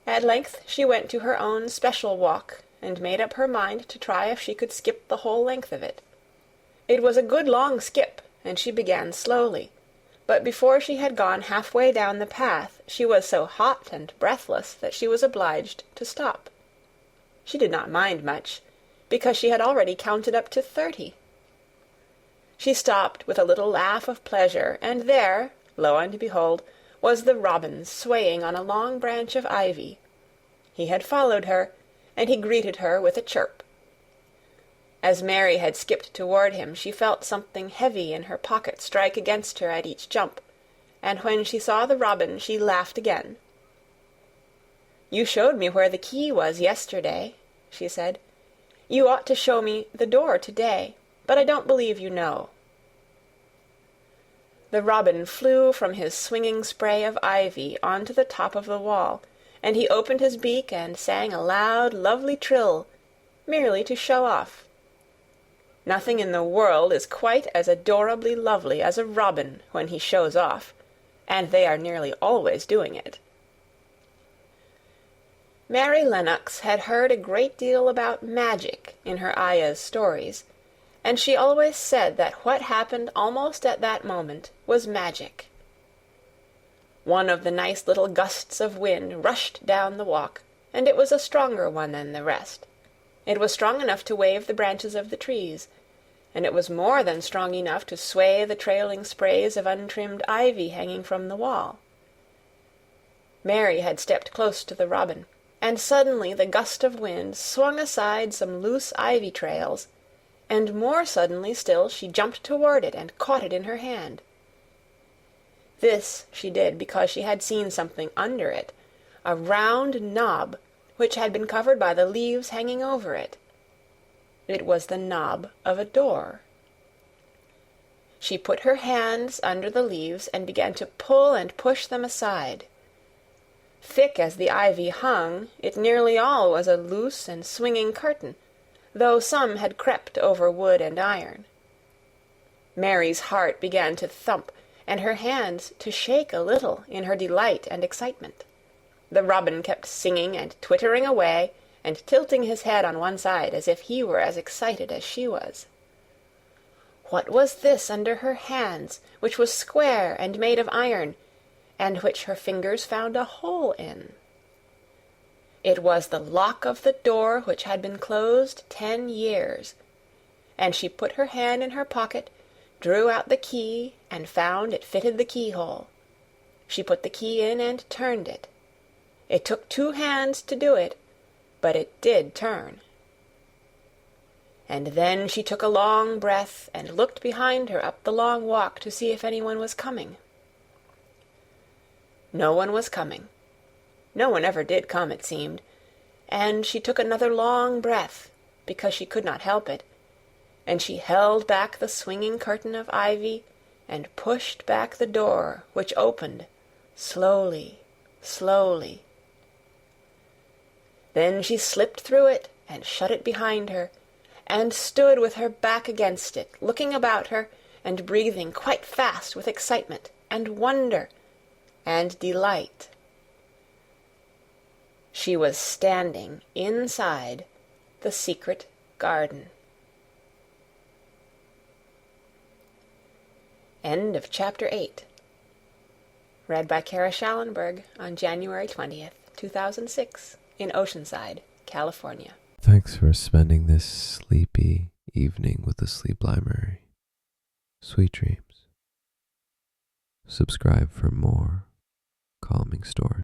At length she went to her own special walk, and made up her mind to try if she could skip the whole length of it. It was a good long skip, and she began slowly, but before she had gone halfway down the path she was so hot and breathless that she was obliged to stop. She did not mind much, because she had already counted up to 30. She stopped with a little laugh of pleasure, and there, lo and behold, was the robin swaying on a long branch of ivy. He had followed her, and he greeted her with a chirp. As Mary had skipped toward him, she felt something heavy in her pocket strike against her at each jump, and when she saw the robin she laughed again. "You showed me where the key was yesterday," she said. "You ought to show me the door today, but I don't believe you know." The robin flew from his swinging spray of ivy onto the top of the wall, and he opened his beak and sang a loud, lovely trill, merely to show off. Nothing in the world is quite as adorably lovely as a robin when he shows off, and they are nearly always doing it. Mary Lennox had heard a great deal about magic in her Aya's stories, and she always said that what happened almost at that moment was magic. One of the nice little gusts of wind rushed down the walk, and it was a stronger one than the rest. It was strong enough to wave the branches of the trees, and it was more than strong enough to sway the trailing sprays of untrimmed ivy hanging from the wall. Mary had stepped close to the robin, and suddenly the gust of wind swung aside some loose ivy trails, and more suddenly still she jumped toward it and caught it in her hand. This she did because she had seen something under it, a round knob which had been covered by the leaves hanging over it. It was the knob of a door. She put her hands under the leaves and began to pull and push them aside. Thick as the ivy hung, it nearly all was a loose and swinging curtain, though some had crept over wood and iron. Mary's heart began to thump, and her hands to shake a little in her delight and excitement. The robin kept singing and twittering away, and tilting his head on one side as if he were as excited as she was. What was this under her hands, which was square and made of iron, and which her fingers found a hole in? It was the lock of the door which had been closed 10 years, and she put her hand in her pocket, drew out the key, and found it fitted the keyhole. She put the key in and turned it. It took 2 hands to do it, but it did turn. And then she took a long breath and looked behind her up the long walk to see if anyone was coming. No one was coming. No one ever did come, it seemed, and she took another long breath, because she could not help it, and she held back the swinging curtain of ivy and pushed back the door, which opened slowly, slowly. Then she slipped through it and shut it behind her, and stood with her back against it, looking about her and breathing quite fast with excitement and wonder and delight. She was standing inside the secret garden. End of Chapter 8. Read by Kara Schallenberg on January 20th, 2006, in Oceanside, California. Thanks for spending this sleepy evening with the Sleep Library. Sweet dreams. Subscribe for more calming stories.